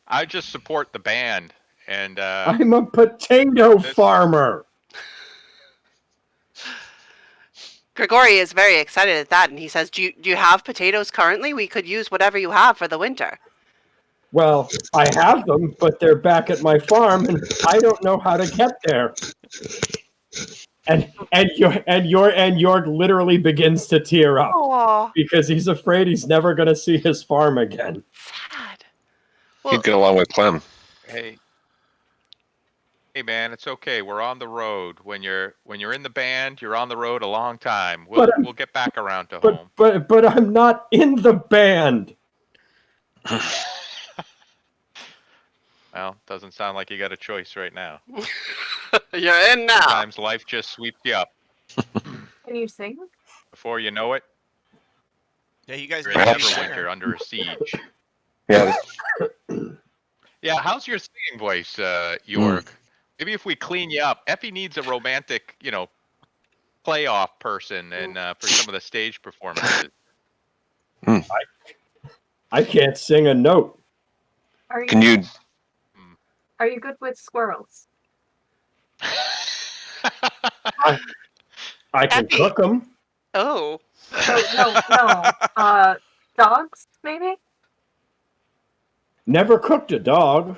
I just support the band, and I'm a potato farmer. Grigori is very excited at that, and he says, do you have potatoes currently? We could use whatever you have for the winter. Well, I have them, but they're back at my farm, and I don't know how to get there. And York literally begins to tear up Aw, because he's afraid he's never going to see his farm again. sad. He'd Well, get along with Clem. hey man, it's okay. We're on the road. When you're in the band, you're on the road a long time. We'll get back around to home. But I'm not in the band. Well, doesn't sound like you got a choice right now. you're in now. Sometimes life just sweeps you up. Can you sing? Before you know it, Yeah, you guys you're need in to be Neverwinter there. under a siege. Yeah, Yeah, how's your singing voice, York? Maybe if we clean you up. Effie needs a romantic, playoff person and for some of the stage performances. I can't sing a note. Are can you? Are you good with squirrels? I can Effie. cook them. Oh. No. Dogs, maybe? Never cooked a dog.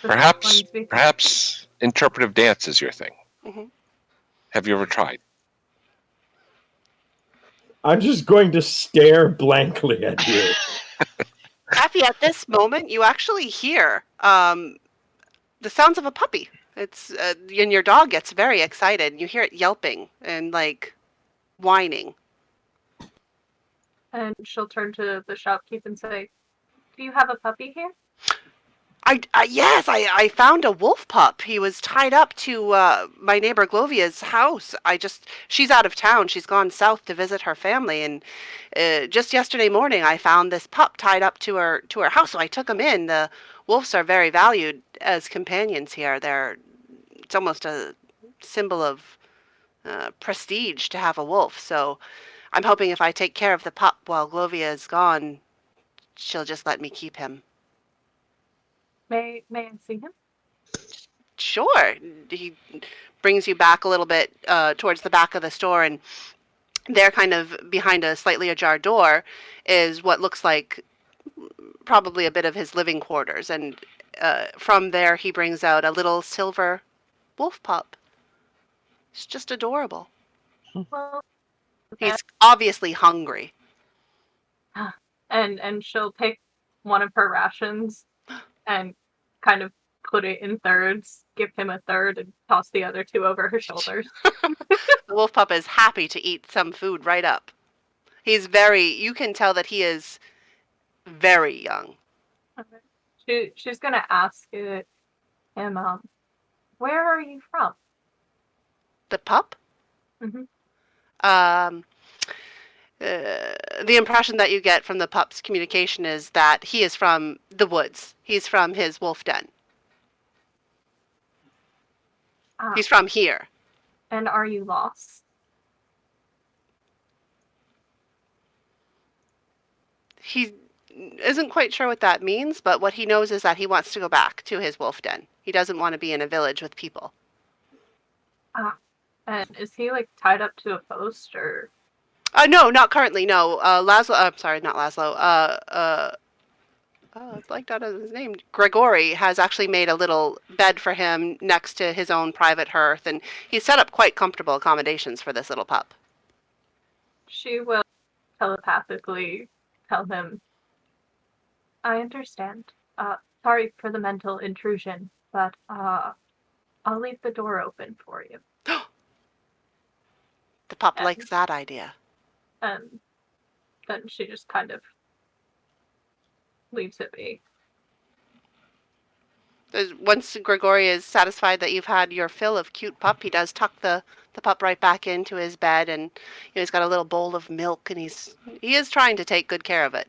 Perhaps interpretive dance is your thing. Mhm. Have you ever tried? I'm just going to stare blankly at you. Effie, at this moment, you actually hear the sounds of a puppy. It's and your dog gets very excited. You hear it yelping and like whining. And she'll turn to the shopkeep and say, "Do you have a puppy here?" Yes, I found a wolf pup. He was tied up to my neighbor Glovia's house. She's out of town. She's gone south to visit her family, and just yesterday morning I found this pup tied up to her house. So I took him in. The wolves are very valued as companions here. It's almost a symbol of prestige to have a wolf. So I'm hoping if I take care of the pup while Glovia is gone, she'll just let me keep him. May I see him? Sure. He brings you back a little bit towards the back of the store, and there, kind of behind a slightly ajar door, is what looks like probably a bit of his living quarters. And from there, he brings out a little silver wolf pup. It's just adorable. Well, He's obviously hungry. and she'll take one of her rations and kind of put it in thirds, give him a third, and toss the other two over her shoulders. The wolf pup is happy to eat some food right up. You can tell that he is very young. She's gonna ask him, where are you from? The pup? Mm-hmm. Um, the impression that you get from the pup's communication is that he is from the woods. He's from his wolf den. He's from here. And are you lost? He isn't quite sure what that means, but what he knows is that he wants to go back to his wolf den. He doesn't want to be in a village with people. And is he like tied up to a post or? No, not currently. No, Laszlo. I'm sorry, not Laszlo. I blanked out of his name. Gregory has actually made a little bed for him next to his own private hearth, and he's set up quite comfortable accommodations for this little pup. She will telepathically tell him, I understand. Sorry for the mental intrusion, but I'll leave the door open for you. The pup likes that idea. And then she just kind of leaves it be. Once Gregory is satisfied that you've had your fill of cute pup, he does tuck the pup right back into his bed, and he's got a little bowl of milk, and he is trying to take good care of it.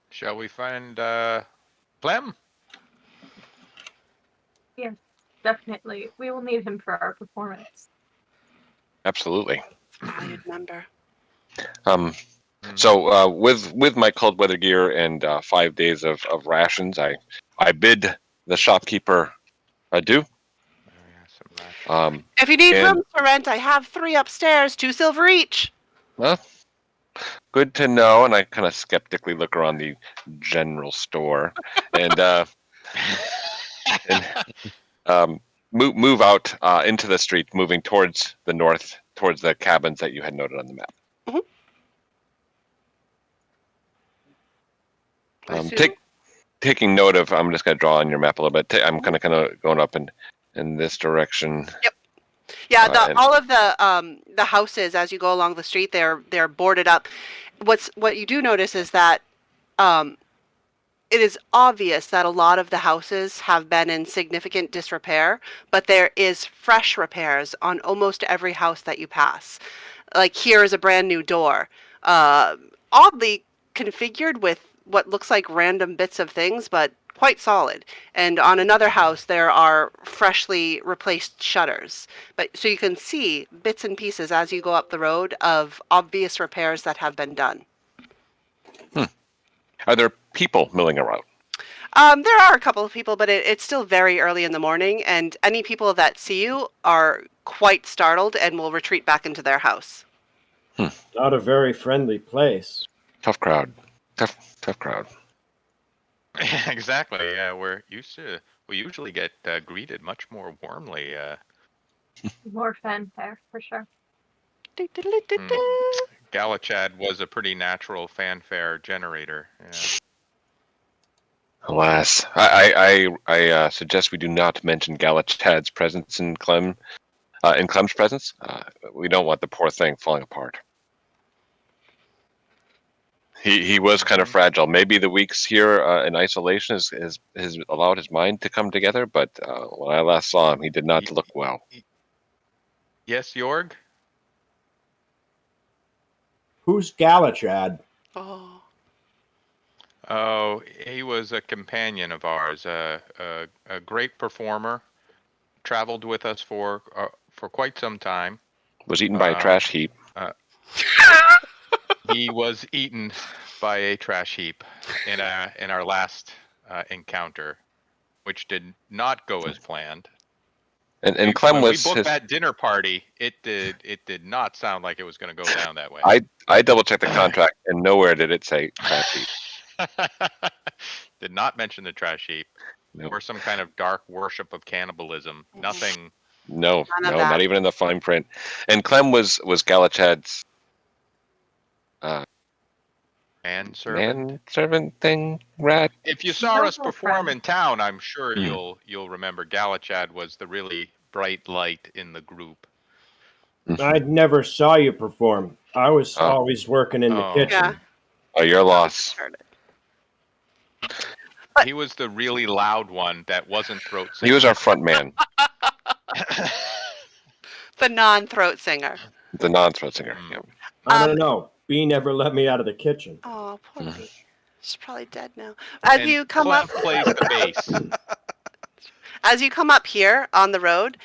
Shall we find Clem? Yes, definitely. We will need him for our performance. Absolutely. Valued member. So with my cold weather gear and 5 days of rations, I bid the shopkeeper adieu. If you need and- rooms for rent, I have 3 upstairs, 2 silver each. Well, good to know. And I kind of skeptically look around the general store and move out into the street, moving towards the north, towards the cabins that you had noted on the map. Taking note of, I'm just going to draw on your map a little bit. I'm kind of going up in this direction. Yep. Yeah, all of the houses as you go along the street, they're boarded up. What you do notice is that it is obvious that a lot of the houses have been in significant disrepair, but there is fresh repairs on almost every house that you pass. Like here is a brand new door, oddly configured with what looks like random bits of things, but quite solid. And on another house, there are freshly replaced shutters. But so you can see bits and pieces as you go up the road of obvious repairs that have been done. Are there people milling around? There are a couple of people, but it's still very early in the morning, and any people that see you are quite startled and will retreat back into their house. Not a very friendly place. Tough crowd. Tough crowd. Exactly. Yeah, we usually get greeted much more warmly. More fanfare, for sure. Galachad was a pretty natural fanfare generator. Yeah. Alas, I suggest we do not mention Galachad's presence in Clem's presence. We don't want the poor thing falling apart. He was kind of fragile. Maybe the weeks here in isolation has allowed his mind to come together, but when I last saw him, he did not look well. Yes, Jorg? Who's Galachad? Oh, he was a companion of ours, a great performer. Traveled with us for quite some time. Was eaten by a trash heap. He was eaten by a trash heap in our last encounter. which did not go as planned. And Clem When we was booked his. that dinner party, it did not sound like it was going to go down that way. I double checked the contract, and nowhere did it say trash heap. Did not mention the trash heap No, or some kind of dark worship of cannibalism. Nothing. no, None of that. not even in the fine print. And Clem was Galachad's Manservant. manservant thing, rat. If you saw us Noble perform friend. in town, I'm sure Hmm. you'll remember Galachad was the really bright light in the group. I never saw you perform. I was Oh. always working in the Oh. kitchen. Yeah. Oh, your loss. Heard it. He was the really loud one that wasn't throat singing. He was our front man, The non-throat singer. the non-throat singer. Mm. Yeah. I don't know. B never let me out of the kitchen. Oh, poor Mm. Bee. She's probably dead now. As And you come Clem up, plays the bass. as you come up here on the road,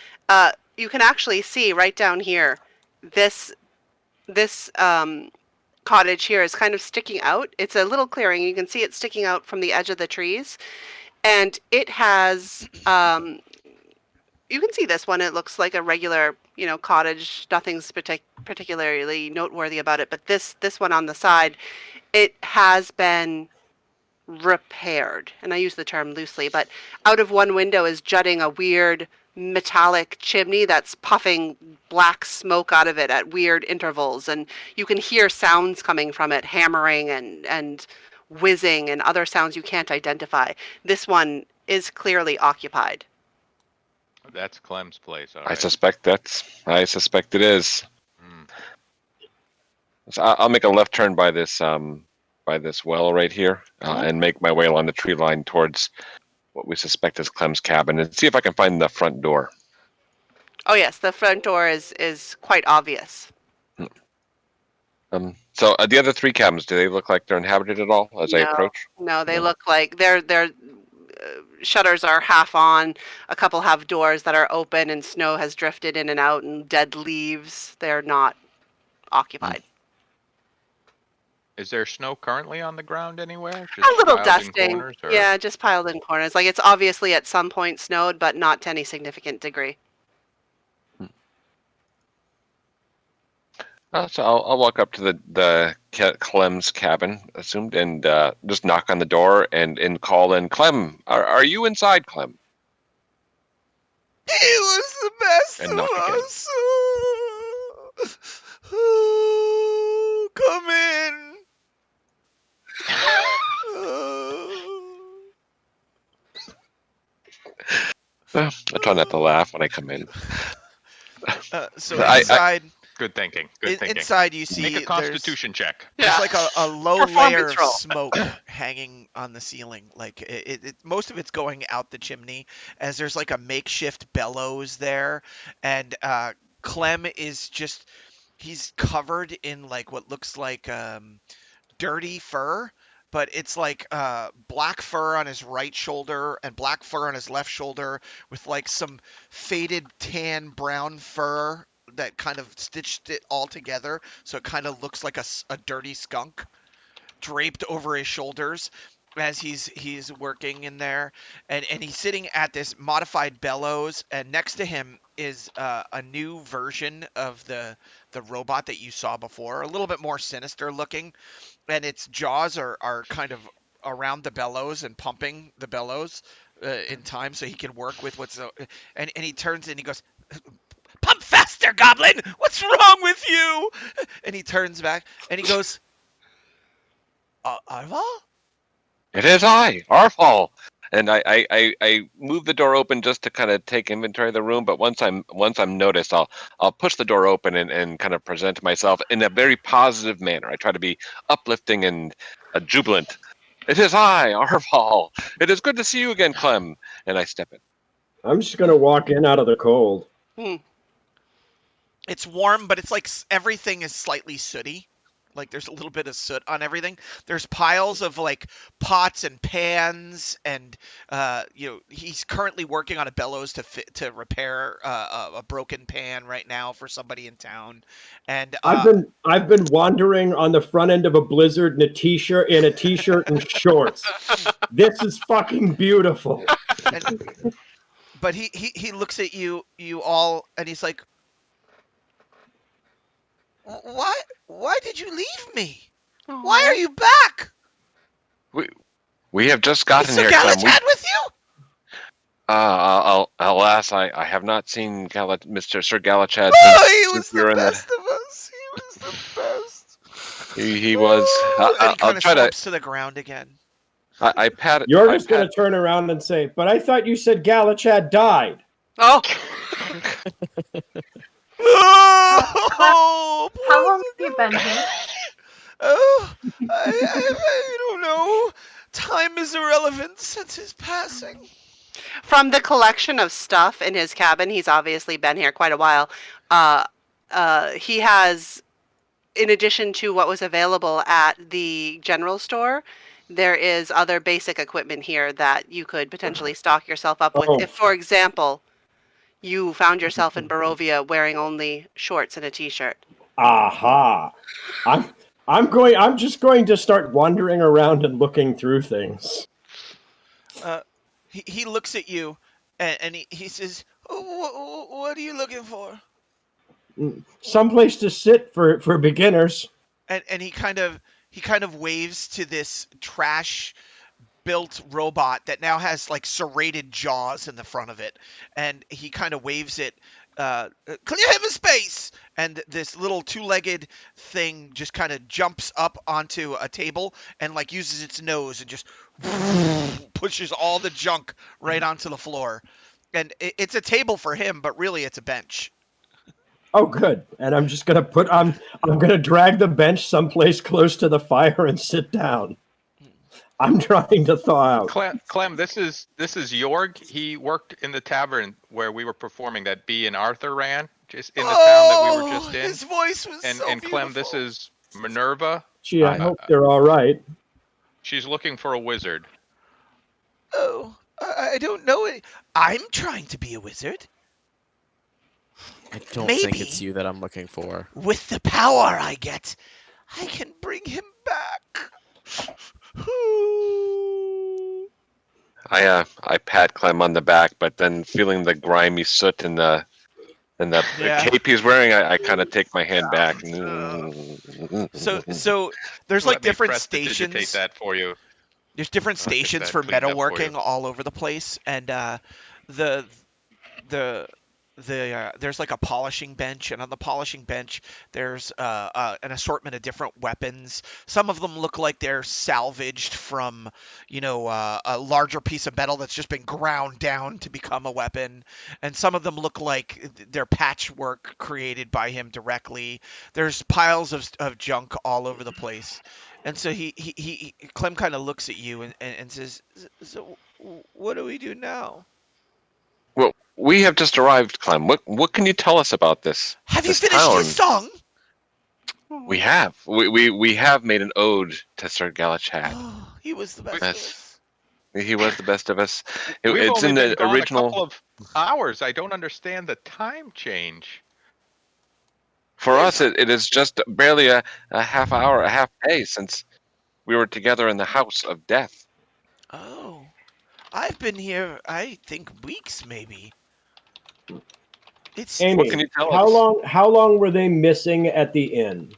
you can actually see right down here. This cottage here is kind of sticking out. It's a little clearing. You can see it sticking out from the edge of the trees, and it has. You can see this one. It looks like a regular, cottage. Nothing's particularly noteworthy about it. But this one on the side, it has been repaired, and I use the term loosely, but out of one window is jutting a weird metallic chimney that's puffing black smoke out of it at weird intervals, and you can hear sounds coming from it, hammering and whizzing and other sounds you can't identify. This one is clearly occupied. That's Clem's place. All I right. suspect it is. Mm. So I'll make a left turn by this well right here, Mhm. and make my way along the tree line towards what we suspect is Clem's cabin, and see if I can find the front door. Oh yes, the front door is quite obvious. So the other three cabins, do they look like they're inhabited at all as I No, approach? no, they No. look like their shutters are half on. A couple have doors that are open, and snow has drifted in and out, and dead leaves. They're not occupied. Is there snow currently on the ground anywhere? A little piled in dusting. corners, or? Yeah, just piled in corners. Like it's obviously at some point snowed, but not to any significant degree. So I'll walk up to the Clem's cabin, assumed, and just knock on the door and call in Clem. Are you inside, Clem? He was the best And of knock again. us. Come in. I try not to laugh when I come in. So I- inside, Good thinking. Good thinking. inside you see Make a there's Constitution check. there's like a low layer Performance of roll. smoke hanging on the ceiling. Like most of it's going out the chimney, as there's like a makeshift bellows there, and Clem is just he's covered in like what looks like dirty fur, but it's like black fur on his right shoulder and black fur on his left shoulder with like some faded tan brown fur that kind of stitched it all together, so it kind of looks like a dirty skunk draped over his shoulders as he's working in there, and he's sitting at this modified bellows, and next to him is a new version of the robot that you saw before, a little bit more sinister looking, and its jaws are kind of around the bellows and pumping the bellows in time so he can work with what's and he turns and he goes, pump faster, goblin, what's wrong with you? And he turns back and he goes, Arval? It is I, Arfal. And I move the door open just to kind of take inventory of the room. But once I'm noticed, I'll push the door open and kind of present myself in a very positive manner. I try to be uplifting and jubilant. It is I, Arfal. It is good to see you again, Clem. And I step in. I'm just gonna walk in out of the cold. Hmm. It's warm, but it's like everything is slightly sooty. Like there's a little bit of soot on everything. There's piles of like pots and pans, and he's currently working on a bellows to repair a broken pan right now for somebody in town. And I've been wandering on the front end of a blizzard in a t-shirt and shorts. This is fucking beautiful. and but he looks at you all, and he's like, why did you leave me? Why are Aw. you back? We have just Is gotten Sir here, Clem. Galahad with you? Alas, I have not seen Mr. Sir Galachad Oh, he since was we the were in the. best of us. He was the best. He was. And he I'll kind of try to. slumps to the ground again. I pat. You're I just going pat. to turn around and say, but I thought you said Galachad died. Oh, Oh, How poor long Sir have you been Galahad. here? Oh, I don't know. Time is irrelevant since his passing. from the collection of stuff in his cabin, he's obviously been here quite a while. Uh, he has, in addition to what was available at the general store, there is other basic equipment here that you could potentially stock yourself up with. Oh, If, for example, you found yourself in Barovia wearing only shorts and a t-shirt. aha. I'm just going to start wandering around and looking through things. Uh, he looks at you, and he says, what are you looking for? Someplace to sit for beginners. And he kind of waves to this trash built robot that now has like serrated jaws in the front of it, and he kind of waves it, clear him a space, and this little two-legged thing just kind of jumps up onto a table and like uses its nose and just pushes all the junk right onto the floor. And it's a table for him, but really it's a bench. Oh, good. And I'm just gonna I'm gonna drag the bench someplace close to the fire and sit down. I'm trying to thaw out. Clem, this is Jorg. He worked in the tavern where we were performing that B and Arthur ran, just in the town that we were Oh, just in. his voice was so And Clem, this beautiful. is Minerva. Gee, I hope they're all right. She's looking for a wizard. Oh, I don't know it. I'm trying to be a wizard. I don't think it's Maybe you that I'm looking for. with the power I get, I can bring him back. I pat Clem on the back, but then feeling the grimy soot and the Yeah. cape he's wearing, I kind of take my hand back. So there's like Let me different press to digitate stations. that for you. There's different I'll get stations that for cleaned up for you. metalworking all over the place, and the the there's like a polishing bench, and on the polishing bench there's an assortment of different weapons. Some of them look like they're salvaged from a larger piece of metal that's just been ground down to become a weapon, and some of them look like they're patchwork created by him directly. There's piles of junk all over the place. And so Clem kind of looks at you and says, so what do we do now? Well, we have just arrived, Clem. What can you tell us about this Have you this finished town? his song? We have. We have made an ode to Sir Galachad. Oh, he was the best of That's us. He was the best of us. We've It's only in been the gone a original. couple of hours. I don't understand the time change. For us, it is just barely a half hour, a half day since we were together in the house of death. Oh, I've been here, I think weeks maybe. It's What can Amy, you tell us? how long were they missing at the inn?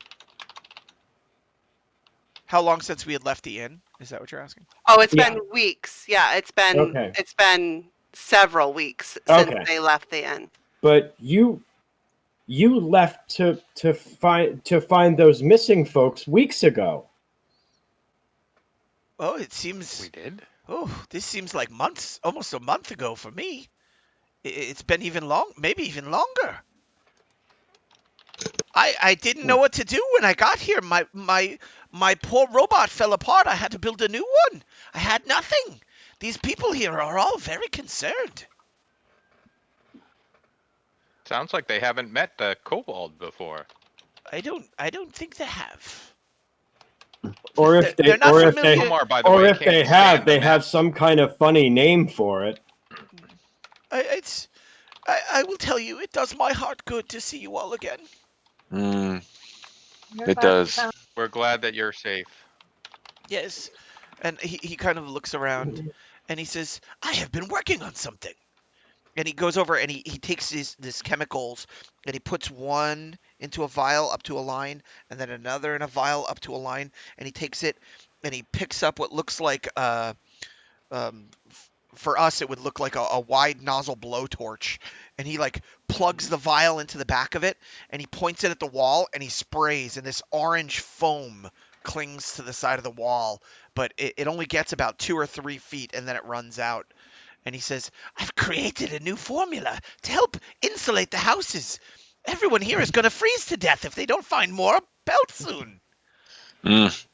how long since we had left the inn? Is that what you're asking? Oh, it's Yeah. been weeks. Yeah, Okay. it's been several weeks since Okay. they left the inn. But you left to find those missing folks weeks ago. Oh, it seems. We did. Oh, this seems like months, almost a month ago for me. It's been even maybe even longer. I didn't know what to do when I got here. My poor robot fell apart. I had to build a new one. I had nothing. These people here are all very concerned. Sounds like they haven't met the kobold before. I don't think they have. Or They're, if they, they're not familiar. Omar, by the or way, if can't stand the they have mess. some kind of funny name for it. It's I will tell you, it does my heart good to see you all again. Mm, We're it glad you does. found. We're glad that you're safe. Yes. And he kind of looks around and he says, I have been working on something. And he goes over and he takes these chemicals and he puts one into a vial up to a line and then another in a vial up to a line and he takes it and he picks up what looks like for us it would look like a wide nozzle blowtorch and he like plugs the vial into the back of it and he points it at the wall and he sprays and this orange foam clings to the side of the wall but it only gets about 2 or 3 feet and then it runs out and he says, I've created a new formula to help insulate the houses. Everyone here is going to freeze to death if they don't find more belts soon. Mm.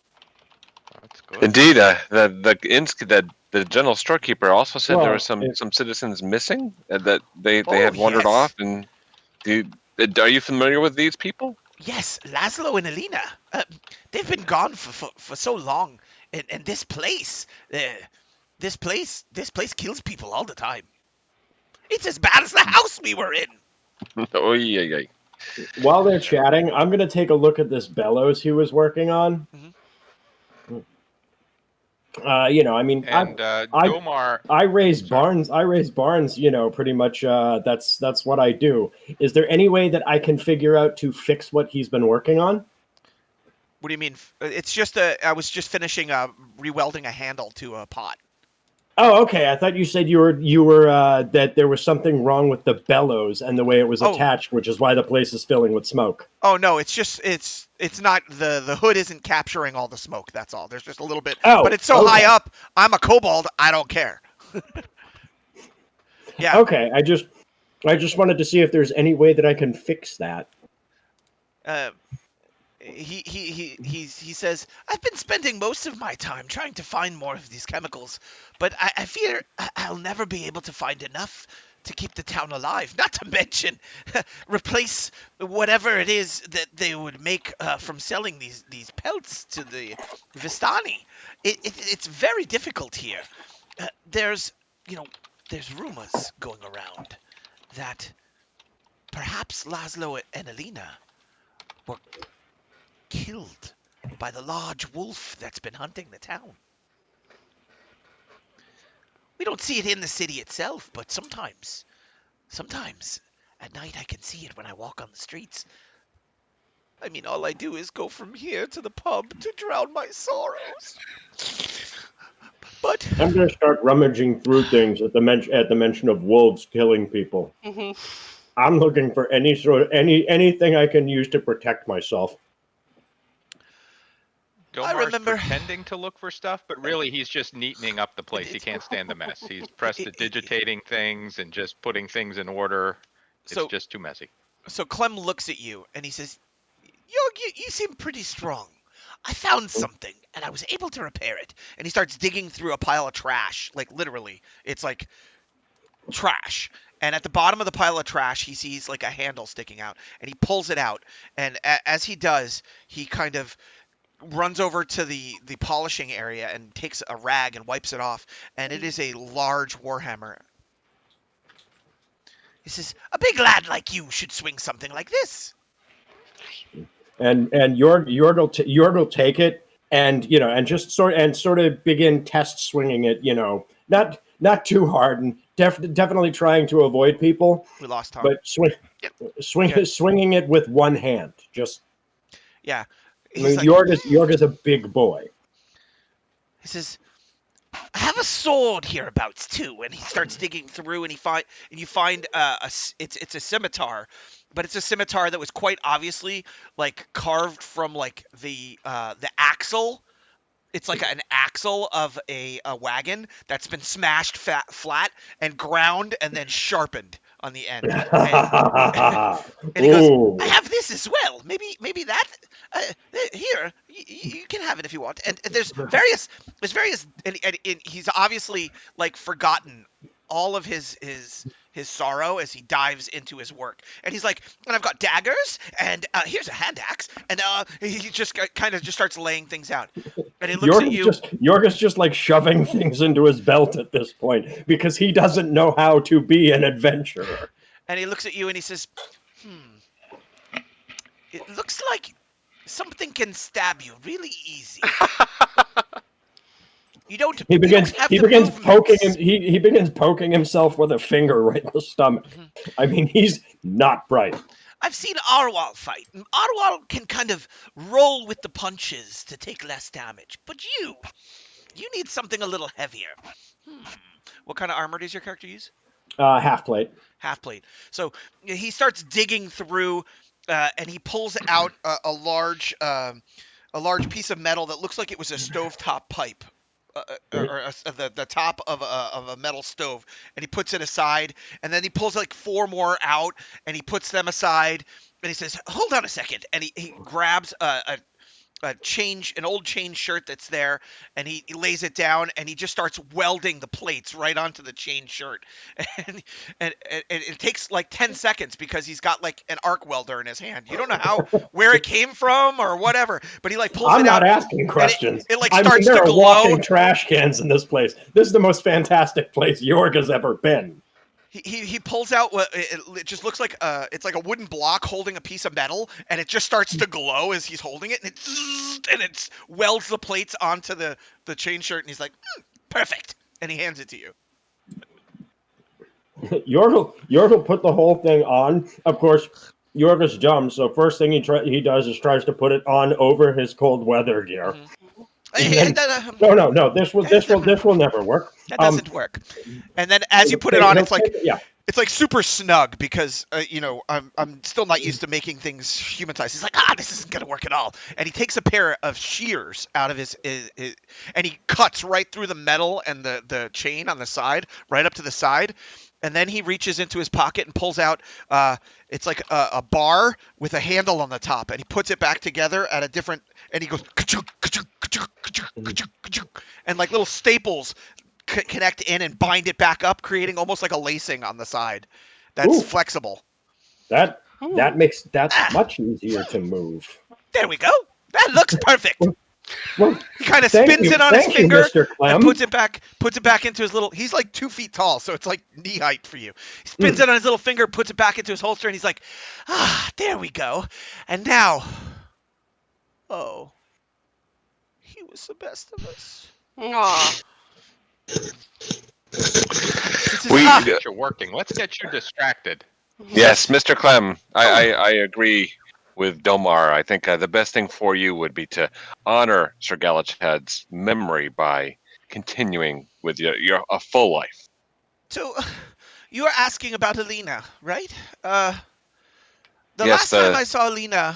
That's good. Indeed, the general storekeeper also said there were Well, some citizens missing, that they Oh, had wandered off. yes. And are you familiar with these people? Yes, Laszlo and Alina. They've been gone for so long. And this place kills people all the time. It's as bad as the house we were in. Oh yeah, yeah. while they're chatting, I'm gonna take a look at this bellows he was working on. Mhm. I mean, And I Domar, I raise sorry. barns. I raise barns. Pretty much. That's what I do. Is there any way that I can figure out to fix what he's been working on? What do you mean? It's just I was just finishing rewelding a handle to a pot. Oh, okay. I thought you said you were that there was something wrong with the bellows and the way it was Oh, attached, which is why the place is filling with smoke. Oh no, it's just it's not the hood isn't capturing all the smoke. That's all. There's just a little bit, but Oh, it's so high okay. up. I'm a kobold. I don't care. Yeah. Okay. I just wanted to see if there's any way that I can fix that. Uh, he says I've been spending most of my time trying to find more of these chemicals, but I fear I'll never be able to find enough to keep the town alive. Not to mention replace whatever it is that they would make from selling these pelts to the Vistani. It's very difficult here. There's you know there's rumors going around that perhaps Laszlo and Alina were killed by the large wolf that's been hunting the town. We don't see it in the city itself, but sometimes at night I can see it when I walk on the streets. I mean, all I do is go from here to the pub to drown my sorrows. But I'm gonna start rummaging through things at the mention of wolves killing people. Hmm. I'm looking for anything I can use to protect myself. I Domar's remember pretending to look for stuff, but really he's just neatening up the place. He it's, can't stand the mess. He's prestidigitating things and just putting things in order. It's so just too messy. so Clem looks at you and he says, you seem pretty strong. I found something and I was able to repair it. And he starts digging through a pile of trash, like literally. It's like trash. And at the bottom of the pile of trash, he sees like a handle sticking out, and he pulls it out. And as he does, he kind of runs over to the polishing area and takes a rag and wipes it off. And it is a large warhammer. He says, "A big lad like you should swing something like this." And Yord will take it and just sort of begin test swinging it. Not too hard and definitely trying to avoid people, We lost Tom. but Yep. Okay. swinging it with one hand. Just Yeah. I He's mean, like, Yord is a big boy. he says, I have a sword hereabouts too, and he starts digging through, and you find it's a scimitar, but it's a scimitar that was quite obviously like carved from like the axle. It's like an axle of a wagon that's been smashed flat and ground and then sharpened on the end. And and he goes, I Ooh. have this as well. Maybe that here you can have it if you want. And there's various and he's obviously like forgotten all of his sorrow as he dives into his work. And he's like, and I've got daggers, and here's a hand axe, and he just kind of just starts laying things out. And he looks at you, York is just like shoving things into his belt at this point because he doesn't know how to be an adventurer. and he looks at you, and he says, "It looks like something can stab you really easy. You don't He begins have he the begins poking him movements." he begins poking himself with a finger right in the stomach. I mean, he's not bright. I've seen Arwal fight. Arwal can kind of roll with the punches to take less damage, but you need something a little heavier. What kind of armor does your character use? Half plate. Half plate. So he starts digging through, and he pulls out a large piece of metal that looks like it was a stovetop pipe. The top of a metal stove, and he puts it aside, and then he pulls like four more out, and he puts them aside, and he says, "Hold on a second," and he grabs an old chain shirt that's there, and he lays it down, and he just starts welding the plates right onto the chain shirt, and it takes like 10 seconds because he's got like an arc welder in his hand. You don't know where it came from or whatever, but he like pulls I'm it out. not asking questions. It like I mean, starts there to are glow. walking trash cans in this place. This is the most fantastic place York has ever been. He pulls out what it just looks like it's like a wooden block holding a piece of metal, and it just starts to glow as he's holding it, and it welds the plates onto the chain shirt, and he's like, perfect, and he hands it to you. York will put the whole thing on. Of course, York is dumb, so first thing he does is tries to put it on over his cold weather gear. No. This will never work. That doesn't work. And then as you put it on, it's like yeah. It's like super snug because I'm still not used to making things human sized. He's like, this isn't gonna work at all. And he takes a pair of shears out of his and he cuts right through the metal and the chain on the side, right up to the side. And then he reaches into his pocket and pulls out it's like a bar with a handle on the top, and he puts it back together at a different, and he goes ka-chunk, ka-chunk, ka-chunk, ka-chunk, ka-chunk, ka-chunk, and like little staples connect in and bind it back up, creating almost like a lacing on the side that's flexible. That's much easier to move. There we go. That looks perfect. Well, he kind of spins it on his finger Mr. Clem. and puts it back into his little. He's like 2 feet tall, so it's like knee height for you. He spins it on his little finger, puts it back into his holster, and he's like, there we go. And now, he was the best of us. Aw. Get you working. Let's get you distracted. Yes, Mr. Clem, I agree with Domar. I think the best thing for you would be to honor Sir Galahad's memory by continuing with a full life. So, you are asking about Alina, right? The Yes, last time I saw Alina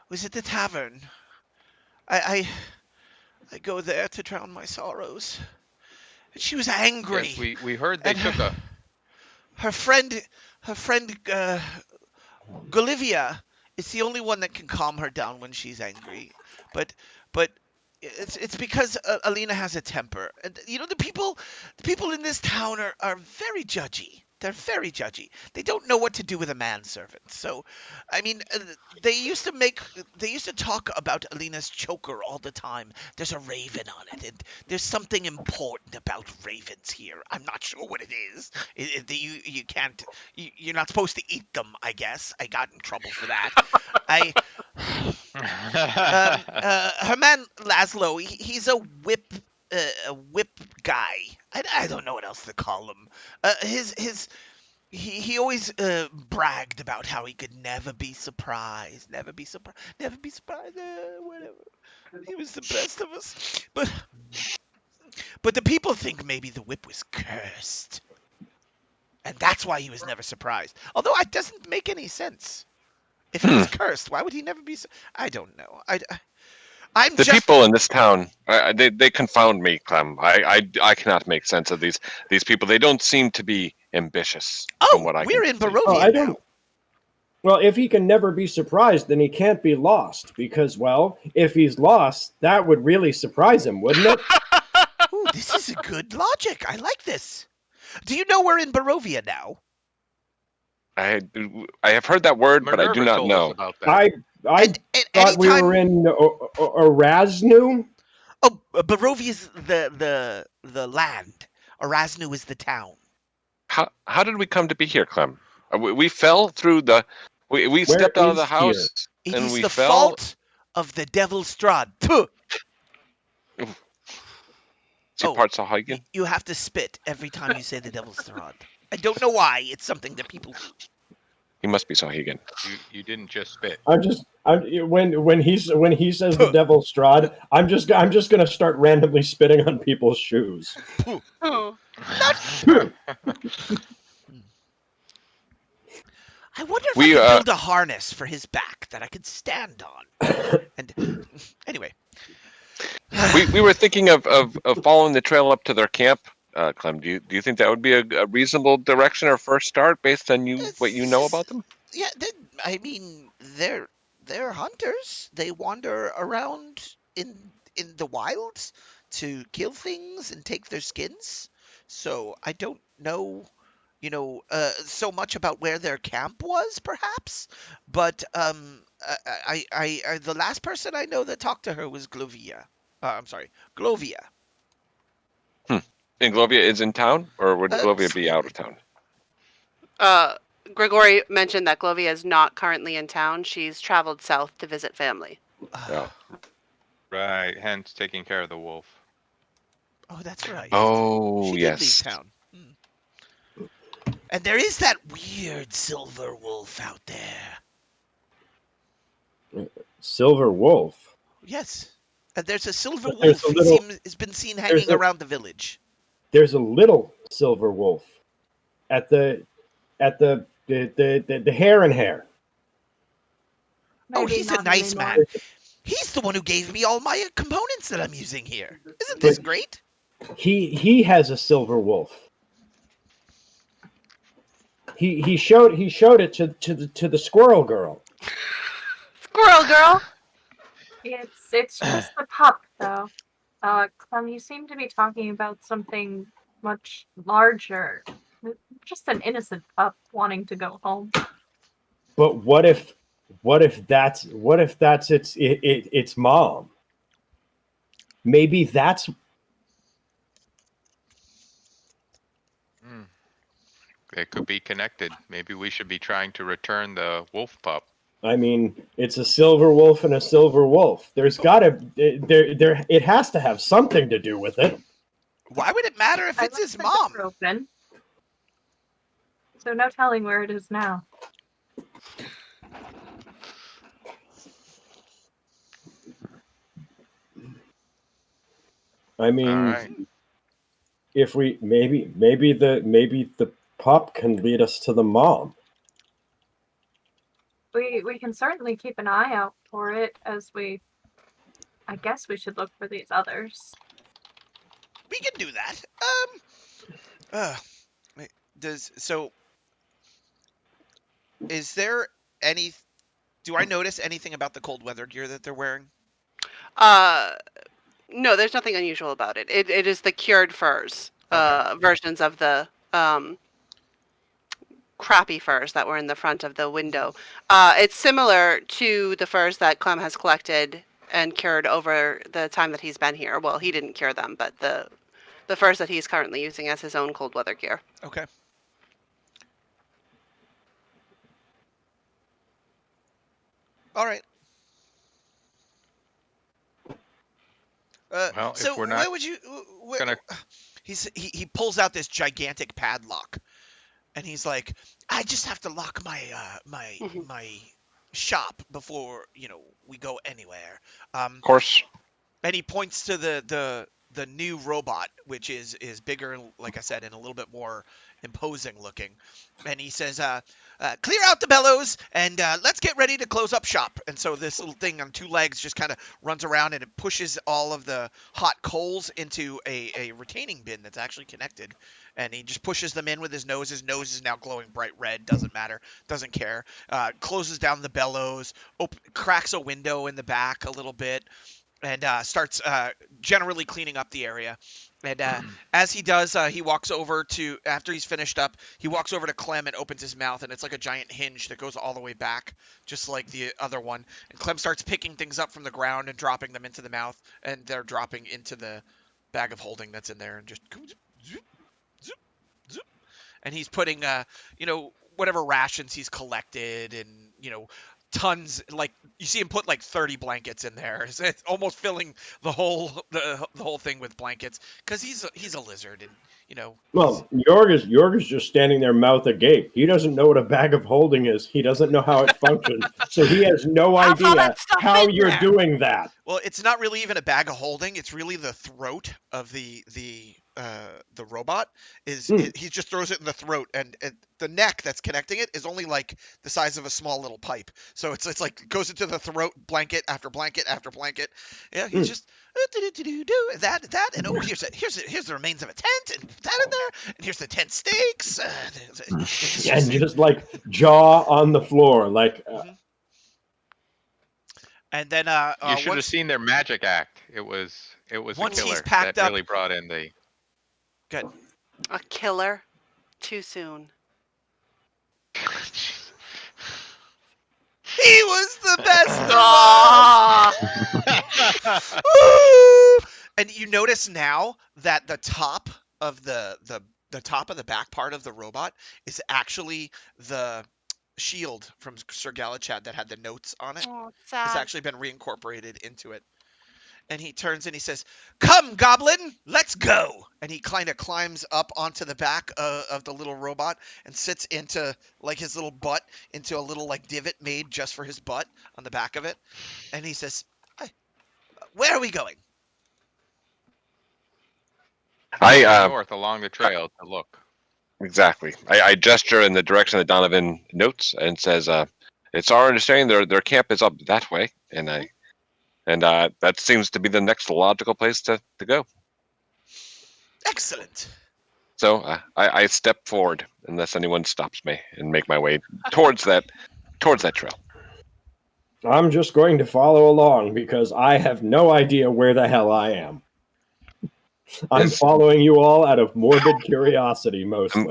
was at the tavern. I go there to drown my sorrows. She was angry. Yes, we heard they took her friend Golivia is the only one that can calm her down when she's angry. But it's because Alina has a temper. And the people in this town are very judgy. They're very judgy. They don't know what to do with a manservant. So, I mean, they used to talk about Alina's choker all the time. There's a raven on it, and there's something important about ravens here. I'm not sure what it is. You can't. You're not supposed to eat them. I guess I got in trouble for that. Her man Laszlo, he's a whip guy. I don't know what else to call him. He always bragged about how he could never be surprised, whatever. He was the best of us. But the people think maybe the whip was cursed, and that's why he was never surprised. Although it doesn't make any sense. If it was cursed, why would he never be? I don't know. People in this town, they confound me, Clem. I cannot make sense of these people. They don't seem to be ambitious. From what we're in Barovia now. Well, if he can never be surprised, then he can't be lost. Because, well, if he's lost, that would really surprise him, wouldn't it? Ooh, this is a good logic. I like this. Do you know we're in Barovia now? I have heard that word, but I do Minerva not told us know. about that. I And thought we were anytime. in Erasnu. Oh, Barovia's the land. Erasnu is the town. How did we come to be here, Clem? We fell through the. We Where stepped out of is the here? house It and is we the fell. fault of the Devil's Strahd. Tuh! See Oh, parts of Huygen? you have to spit every time you say the Devil's Strahd. I don't know why. It's something that people do. He must be Sahuagin. You didn't just spit. When he says the Puh, Devil's Strahd, I'm just gonna start randomly spitting on people's shoes. puh. Oh. Not. I wonder if I we could build a harness for his back that I could stand on. And anyway, we were thinking of following the trail up to their camp. Clem, do you think that would be a reasonable direction or first start based on what you know it's about them? yeah. I mean, they're hunters. They wander around in the wilds to kill things and take their skins. So I don't know, so much about where their camp was, perhaps. But the last person I know that talked to her was Glovia. I'm sorry, Glovia. Hmm. And Glovia is in town, or would Uh, Glovia be out of town? Uh, Grigori mentioned that Glovia is not currently in town. She's traveled south to visit family. Yeah. Right, hence taking care of the wolf. Oh, that's right. Oh She did leave yes. town. And there is that weird silver wolf out there. Silver Wolf. Yes. And there's a silver But there's wolf. a little. Has been seen There's hanging a around the village. there's a little silver wolf at the Hare and Hare. Oh, Maybe he's a not nice anymore. man. He's the one who gave me all my components that I'm using here. Isn't this But great? he has a silver wolf. He showed it to the squirrel girl. Squirrel girl. It's just a pup, though. Clem, you seem to be talking about something much larger. Just an innocent pup wanting to go home. But what if that's its mom? Maybe that's. Hmm. It could be connected. Maybe we should be trying to return the wolf pup. I mean, it's a silver wolf and a silver wolf. There's gotta there. It has to have something to do with it. Why would it matter if I it's left his the mom? door open, so no telling where it is now. I All mean, right. if we maybe the pup can lead us to the mom. We can certainly keep an eye out for it as we. I guess we should look for these others. We can do that. Uh, does so? Is there any? Do I notice anything about the cold weather gear that they're wearing? Uh, no, there's nothing unusual about it. It is the cured furs, Okay. versions of the crappy furs that were in the front of the window. It's similar to the furs that Clem has collected and cured over the time that he's been here. Well, he didn't cure them, but the furs that he's currently using as his own cold weather gear. Okay. All right. Well, if So we're not where would you? gonna, He pulls out this gigantic padlock, and he's like, "I just have to lock my shop before we go anywhere." Of course. And he points to the new robot, which is bigger, like I said, and a little bit more imposing looking. And he says, "Clear out the bellows, and let's get ready to close up shop." And so this little thing on two legs just kind of runs around, and it pushes all of the hot coals into a retaining bin that's actually connected. And he just pushes them in with his nose. His nose is now glowing bright red. Doesn't matter. Doesn't care. Closes down the bellows. Cracks a window in the back a little bit, and starts generally cleaning up the area. And as he does, he walks over to, after he's finished up, he walks over to Clem and opens his mouth, and it's like a giant hinge that goes all the way back, just like the other one. And Clem starts picking things up from the ground and dropping them into the mouth, and they're dropping into the bag of holding that's in there, and just zoop, zoop, zoop. And he's putting, whatever rations he's collected, and tons, like you see him put like 30 blankets in there. It's almost filling the whole thing with blankets because he's a lizard, and Well, Jorg is just standing there, mouth agape. He doesn't know what a bag of holding is. He doesn't know how it functions, so he has no How's all idea that stuff how in you're there? doing that. well, it's not really even a bag of holding. It's really the throat of the robot. Hmm. He just throws it in the throat, and the neck that's connecting it is only like the size of a small little pipe. So it's like goes into the throat, blanket after blanket after blanket. Yeah, he's Hmm. just that, and oh, here's the remains of a tent, and that in there, and here's the tent stakes. It's And just just like jaw on the floor, like mhm. And then You should have once seen their magic act. It was a once he's killer packed that up, really brought in the. good. A killer? Too soon. He was the best of Ah! Woo! And you notice now that the top of the top of the back part of the robot is actually the shield from Sir Galachad that had the notes on it. Oh, Has sad. actually been reincorporated into it. And he turns and he says, "Come, Goblin, let's go." And he kind of climbs up onto the back of the little robot and sits into like his little butt into a little like divot made just for his butt on the back of it. And he says, "Where are we going?" I North along the trail to look. exactly. I gesture in the direction that Donovan notes and says, "It's our understanding their camp is up that way," and that seems to be the next logical place to go. Excellent. So I step forward unless anyone stops me and make my way towards that trail. I'm just going to follow along because I have no idea where the hell I am. I'm Yes. following you all out of morbid curiosity, mostly.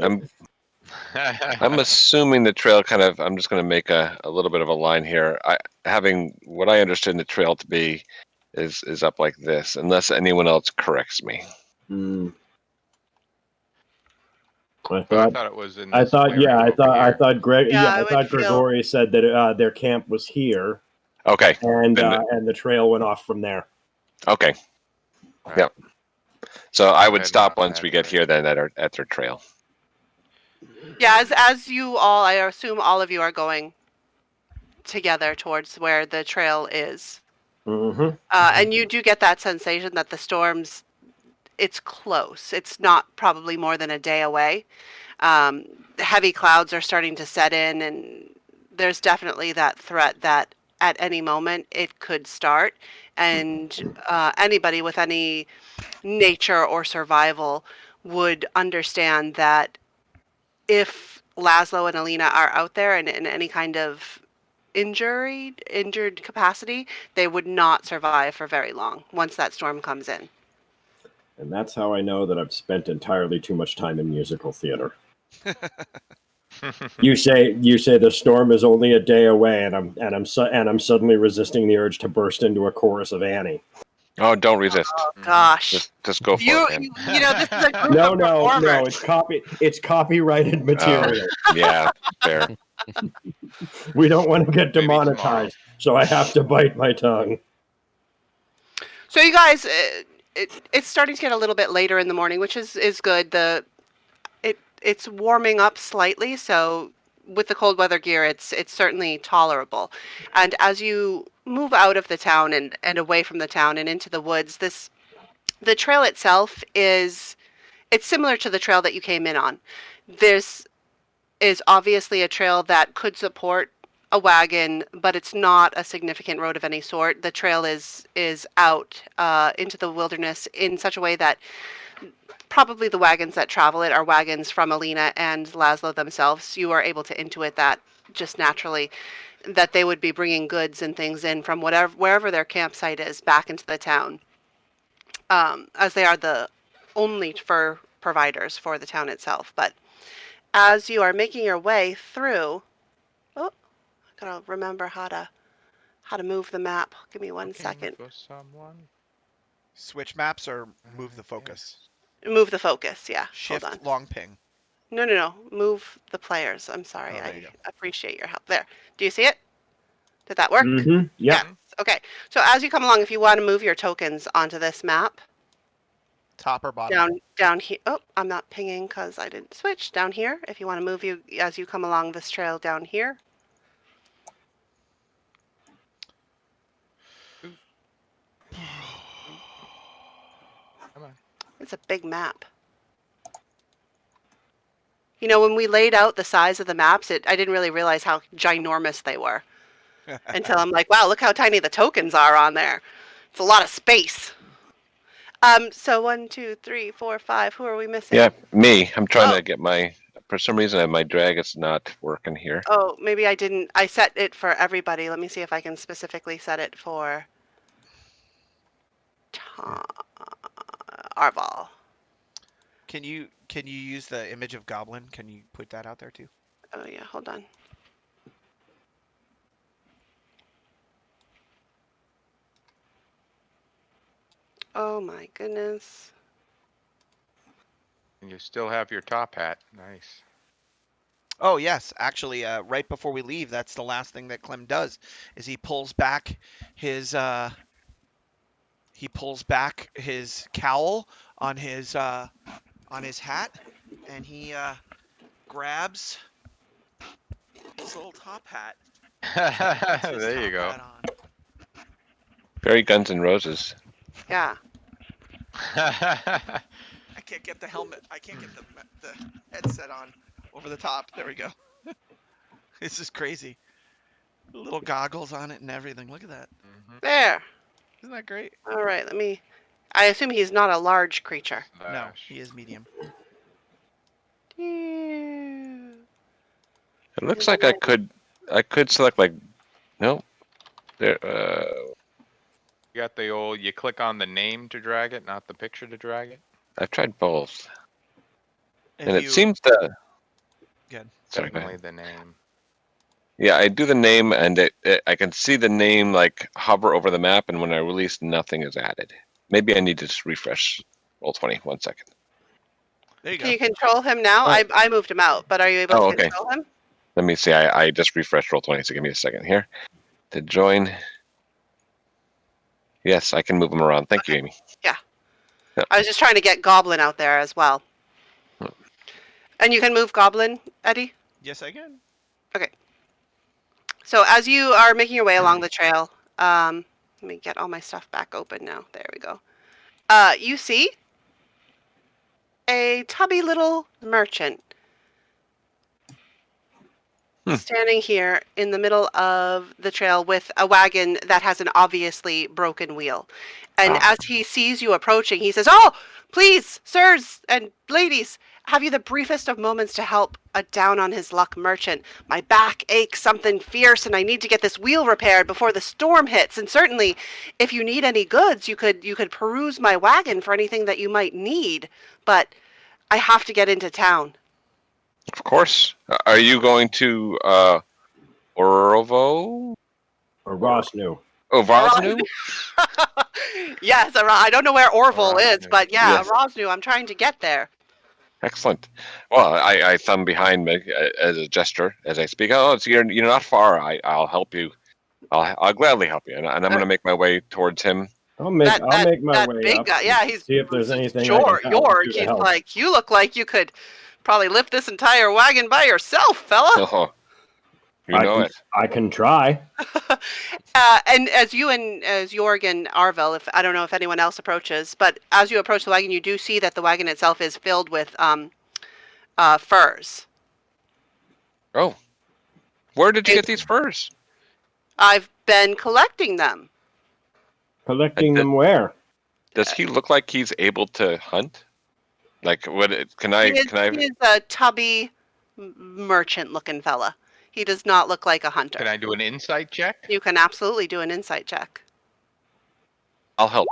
I'm assuming the trail kind of. I'm just going to make a little bit of a line here. Having what I understood the trail to be is up like this, unless anyone else corrects me. Hmm. I I thought, thought it was in I this thought, yeah, area over I here. thought Yeah, I I would thought feel. Gregory said that their camp was here, Okay. and Then the trail went off from there. okay. Right. Yep. So I We're would heading stop off once that we get area. here then at their trail. Yeah, as you all, I assume all of you are going together towards where the trail is. Mm-hmm. And you do get that sensation that the storm's, it's close. It's not probably more than a day away. Um, Heavy clouds are starting to set in, and there's definitely that threat that at any moment it could start. And anybody with any nature or survival would understand that if Laszlo and Alina are out there and in any kind of injured capacity, they would not survive for very long once that storm comes in. And that's how I know that I've spent entirely too much time in musical theater. You say the storm is only a day away, and I'm suddenly resisting the urge to burst into a chorus of Annie. Oh, don't resist. Gosh. Just go for You, it, man. you know, this is a group No, of no, performers. it's copyrighted material. Yeah, fair. We don't want to get Maybe tomorrow. demonetized, so I have to bite my tongue. So you guys, it's starting to get a little bit later in the morning, which is good. It's warming up slightly, so with the cold weather gear, it's certainly tolerable. And as you move out of the town and away from the town and into the woods, the trail itself it's similar to the trail that you came in on. This is obviously a trail that could support a wagon, but it's not a significant road of any sort. The trail is out into the wilderness in such a way that probably the wagons that travel it are wagons from Alina and Laszlo themselves. You are able to intuit that just naturally, that they would be bringing goods and things in from wherever their campsite is back into the town, as they are the only for providers for the town itself. But as you are making your way through, oh, I gotta remember how to move the map. Give me one Looking second. for someone. Switch maps or move the focus? Move the focus. Yeah, hold on. Shift long ping. No. Move the players. I'm sorry. Oh, there you I go. appreciate your help. There. Do you see it? Did that work? Mm-hmm. Yep. Yes. Okay. So as you come along, if you want to move your tokens onto this map, Top or bottom? down here. Oh, I'm not pinging because I didn't switch. Down here, if you want to move you as you come along this trail down here. Come on. It's a big map. You know, when we laid out the size of the maps, I didn't really realize how ginormous they were until I'm like, wow, look how tiny the tokens are on there. It's a lot of space. So 1, 2, 3, 4, 5. Who are we missing? Yeah, me. I'm trying Oh. to get my. For some reason, my drag is not working here. Oh, maybe I didn't. I set it for everybody. Let me see if I can specifically set it for Arval. Can you use the image of Goblin? Can you put that out there too? Oh yeah, hold on. Oh my goodness. And you still have your top hat. Nice. Oh yes, actually, right before we leave, that's the last thing that Clem does, is he pulls back his cowl on his hat, and he grabs his little top hat, puts his There you top go. hat on. Very Guns N' Roses. Yeah. I can't get the helmet. I can't get the headset on over the top. There we go. This is crazy. Little goggles on it and everything. Look at that. Mhm. There. Isn't that great? All right, let me. I assume he's not a large creature. No, Slash. he is medium. Yeah. It looks like I could select like no. There You got the old, you click on the name to drag it, not the picture to drag it. I've tried both. If And it you seems to good. sorry, go Definitely ahead. the name. Yeah, I do the name and I can see the name like hover over the map and when I release nothing is added. Maybe I need to just refresh roll 20. 1 second. There you Can go. you control him now? Oh. I moved him out, but are you able Oh, to okay. control him? Let me see. I just refreshed roll 20, so give me a second here. To join. Yes, I can move them around. Thank you, Amy. I was just trying to get Goblin out there as well. Hmm. And you can move Goblin, Eddie? Yes, I can. So as you are making your way along the trail, let me get all my stuff back open now. There we go. You see a tubby little merchant standing here in the middle of the trail with a wagon that has an obviously broken wheel. And as he sees you approaching, he says, "Oh, please, sirs and ladies, have you the briefest of moments to help a down on his luck merchant? My back aches something fierce, and I need to get this wheel repaired before the storm hits. And certainly, if you need any goods, you could peruse my wagon for anything that you might need. But I have to get into town." Of course. Are you going to Orovo? Or Ross knew. Oh, Vosnu? Yes, I don't know where Orville is, Rosnu. but yeah, Yes. Rosnu, I'm trying to get there. Excellent. Well, I thumb behind me as a gesture as I speak. Oh, so you're not far. I'll help you. I'll gladly help you, and I'm going to make my way towards him. I'll make my That way big up. guy, and yeah, he's see if there's anything I can short. York, do to he's help. like, you look like you could probably lift this entire wagon by yourself, fella. Oh, you know it. I can try. And as Jorg and Arvel, if I don't know if anyone else approaches, but as you approach the wagon, you do see that the wagon itself is filled with furs. Oh, where did you get these furs? I've been collecting them. Collecting them where? Does he look like he's able to hunt? Like, what? Can I? He is a tubby merchant-looking fella. He does not look like a hunter. Can I do an insight check? You can absolutely do an insight check. I'll help.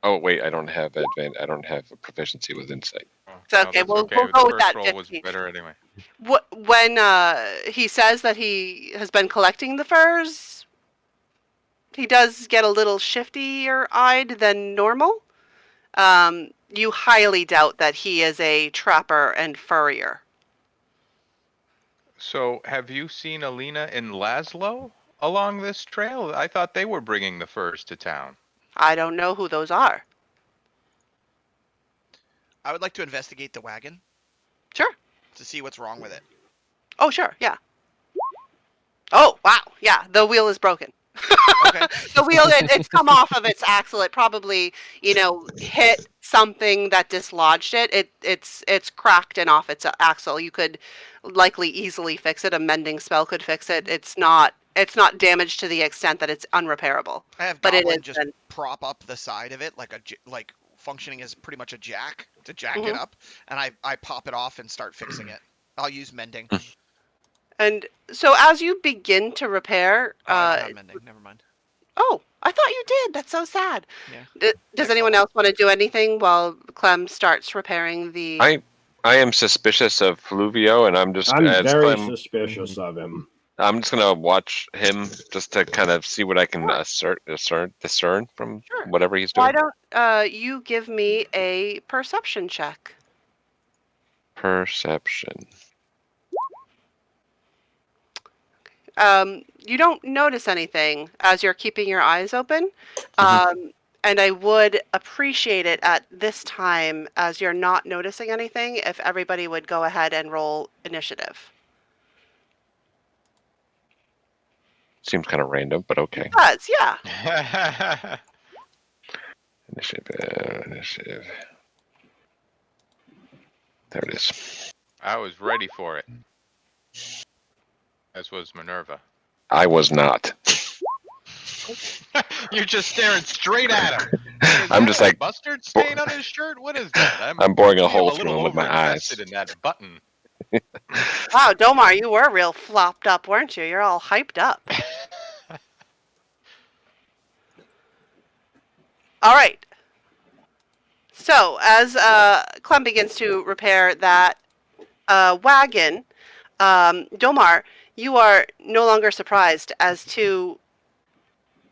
Oh wait, I don't have I don't have a proficiency with insight. Oh, So no, okay, that's we'll okay. go The with first that roll was 15. better anyway. When he says that he has been collecting the furs, he does get a little shiftier eyed than normal. You highly doubt that he is a trapper and furrier. So, have you seen Alina and Laszlo along this trail? I thought they were bringing the furs to town. I don't know who those are. I would like to investigate the wagon Sure. to see what's wrong with it. Oh, sure. Yeah. Oh, wow. Yeah, the wheel is broken. Okay. The wheel, it's come off of its axle. It probably, hit something that dislodged it. It's cracked and off its axle. You could likely easily fix it. A mending spell could fix it. It's not damaged to the extent that it's unrepairable. I have But it is Goblin just then. prop up the side of it like functioning as pretty much a jack to jack it Mhm. up, and I pop it off and start fixing it. I'll use mending. And so as you begin to repair, Oh, I don't have mending. Never mind. oh, I thought you did. That's so sad. Yeah. Does Next anyone level. else want to do anything while Clem starts repairing the? I am suspicious of Fluvio, and I'm just I'm as very Clem. suspicious of him. I'm just gonna watch him just to kind of see what I can Sure. discern from Sure. whatever he's Why doing. don't you give me a perception check? Perception. You don't notice anything as you're keeping your eyes open. Mhm. And I would appreciate it at this time, as you're not noticing anything, if everybody would go ahead and roll initiative. Seems kind of random, but okay. It does, yeah. Initiative. There it is. I was ready for it. As was Minerva. I was not. You're just staring straight at him. Is I'm that just a like mustard stain on his shirt? What is that? I'm boring a See him hole a through little him with my eyes. over-invested in that button. Wow, Domar, you were real flopped up, weren't you? You're all hyped up. All right. So as Clem begins to repair that wagon, Domar, you are no longer surprised as two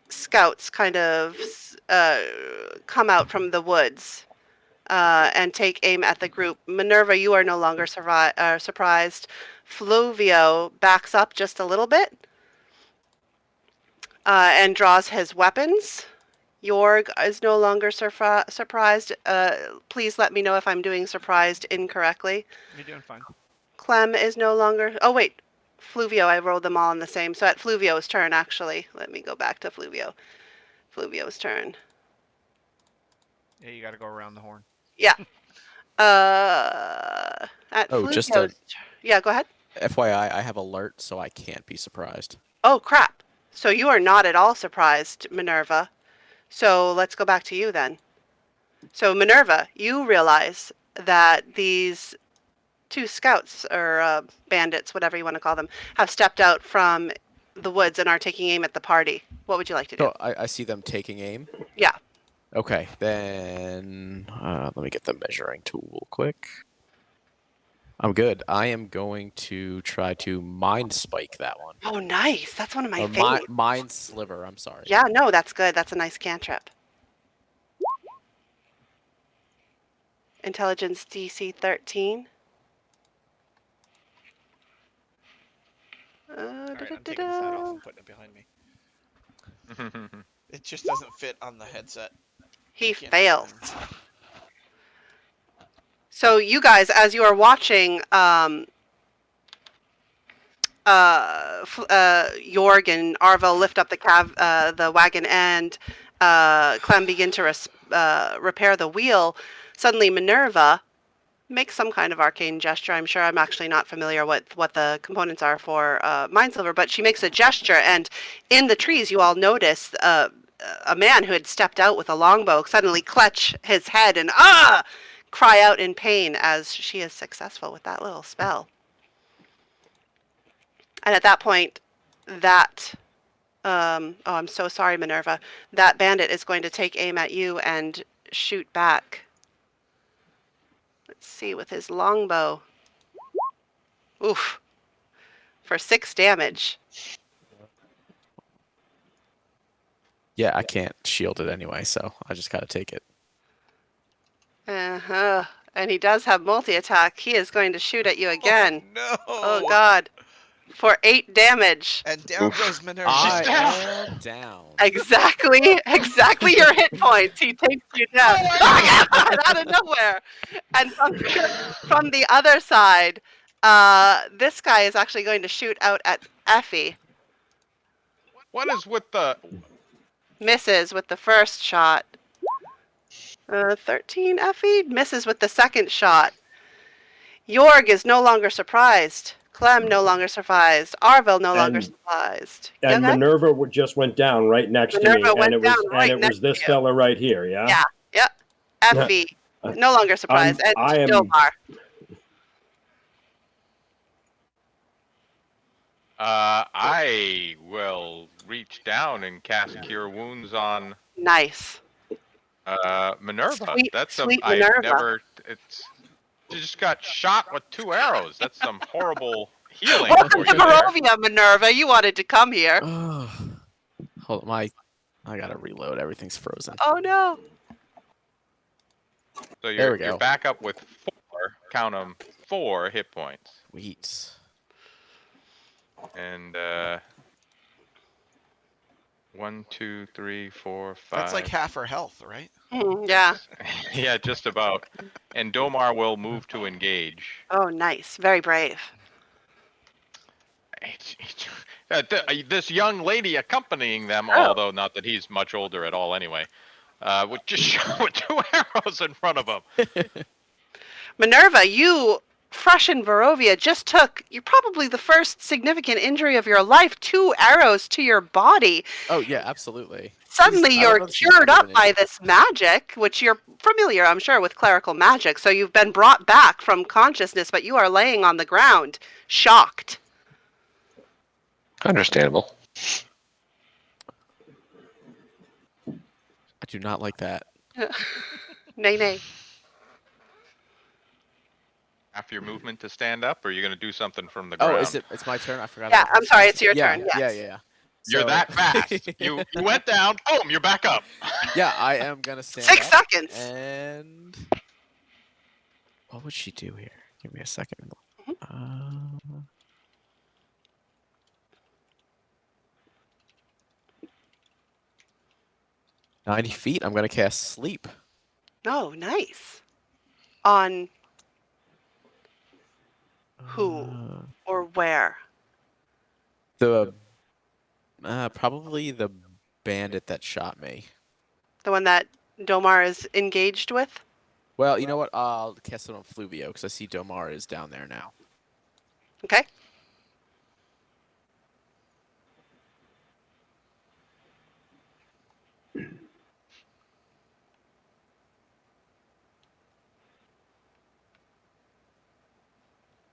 scouts kind of come out from the woods and take aim at the group. Minerva, you are no longer surprised. Fluvio backs up just a little bit and draws his weapons. Jorg is no longer surprised. Please let me know if I'm doing surprised incorrectly. You're doing fine. Clem is no longer. Oh, wait. Fluvio, I rolled them all in the same. So at Fluvio's turn, actually. Let me go back to Fluvio. Fluvio's turn. Yeah, you got to go around the horn. Yeah. At Oh, just a Yeah, go ahead. FYI, I have alert, so I can't be surprised. Oh, crap. So you are not at all surprised, Minerva. So let's go back to you then. So, Minerva, you realize that these two scouts, or bandits, whatever you want to call them, have stepped out from the woods and are taking aim at the party. What would you like to do? So I see them taking aim. Yeah. Okay, then let me get the measuring tool quick. I'm good. I am going to try to mind spike that one. Oh, nice. That's one of my Or favorites. mind sliver. I'm sorry. Yeah, no, that's good. That's a nice cantrip. Intelligence DC 13. All right, I'm taking this hat off and putting it behind me. It just doesn't fit on the headset. He Can't fails. find it. So you guys, as you are watching Jorg and Arvel lift up the wagon and Clem begin to repair the wheel, suddenly Minerva makes some kind of arcane gesture. I'm sure I'm actually not familiar with what the components are for Mind Silver, but she makes a gesture, and in the trees you all notice a man who had stepped out with a longbow suddenly clutch his head and cry out in pain as she is successful with that little spell. And at that point, I'm so sorry, Minerva. That bandit is going to take aim at you and shoot back. Let's see, with his longbow. Oof. For 6 damage. Yeah, I can't shield it anyway, so I just gotta take it. Uh-huh. And he does have multi-attack. He is going to shoot at you again. Oh, Oh no. god. For 8 damage. And down Oof. goes Minerva. I down. am down. Exactly your hit points. He takes you down. Oh my Oh my god, out of nowhere. And from the other side, this guy is actually going to shoot out at Effie. What is with the? Misses with the first shot. 13 Effie misses with the second shot. Jorg is no longer surprised. Clem no longer surprised. Arvel no longer And- surprised. And Okay? Minerva just went down right next to me, Minerva went and it was down right next this to you. fella right here. Yeah. Yeah. Yep. Effie no longer surprised. And I am- Domar. I will reach down and cast Cure Wounds on Nice. Minerva. Sweet- That's sweet I've Minerva. never. It's she just got shot with 2 arrows. That's some horrible healing Welcome for to you there. Barovia, Minerva. You wanted to come here. Hold on, I gotta reload. Everything's frozen. Oh no. So There you're we go. you're back up with 4. Count them 4 hit points. Sweet. And 1, 2, 3, 4, 5. That's like half her health, right? Yeah. Yeah, just about. And Domar will move to engage. Oh, nice. Very brave. This young lady accompanying them, Oh. although not that he's much older at all anyway, would just shoot with 2 arrows in front of him. Minerva, you, fresh in Barovia, just took, you're probably the first significant injury of your life. 2 arrows to your body. Oh yeah, absolutely. Suddenly I don't know you're if she's cured ever up been by injured. this magic, which you're familiar, I'm sure, with clerical magic. So you've been brought back from consciousness, but you are laying on the ground, shocked. Understandable. I do not like that. Nay, nay. After your movement to stand up, or are you going to do something from the Oh, ground? it's my turn? I forgot. Yeah, about I'm this. sorry, it's your Yeah, turn. Yeah, Yes. yeah, yeah. You're So- that fast. You went down, boom, you're back up. Yeah, I am gonna stand 6 up. seconds. And what would she do here? Give me a second. Mm-hmm. 90 feet. I'm gonna cast sleep. Oh, nice. On who or where? The probably the bandit that shot me. The one that Domar is engaged with? Well, you know what? I'll cast it on Fluvio because I see Domar is down there now. Okay.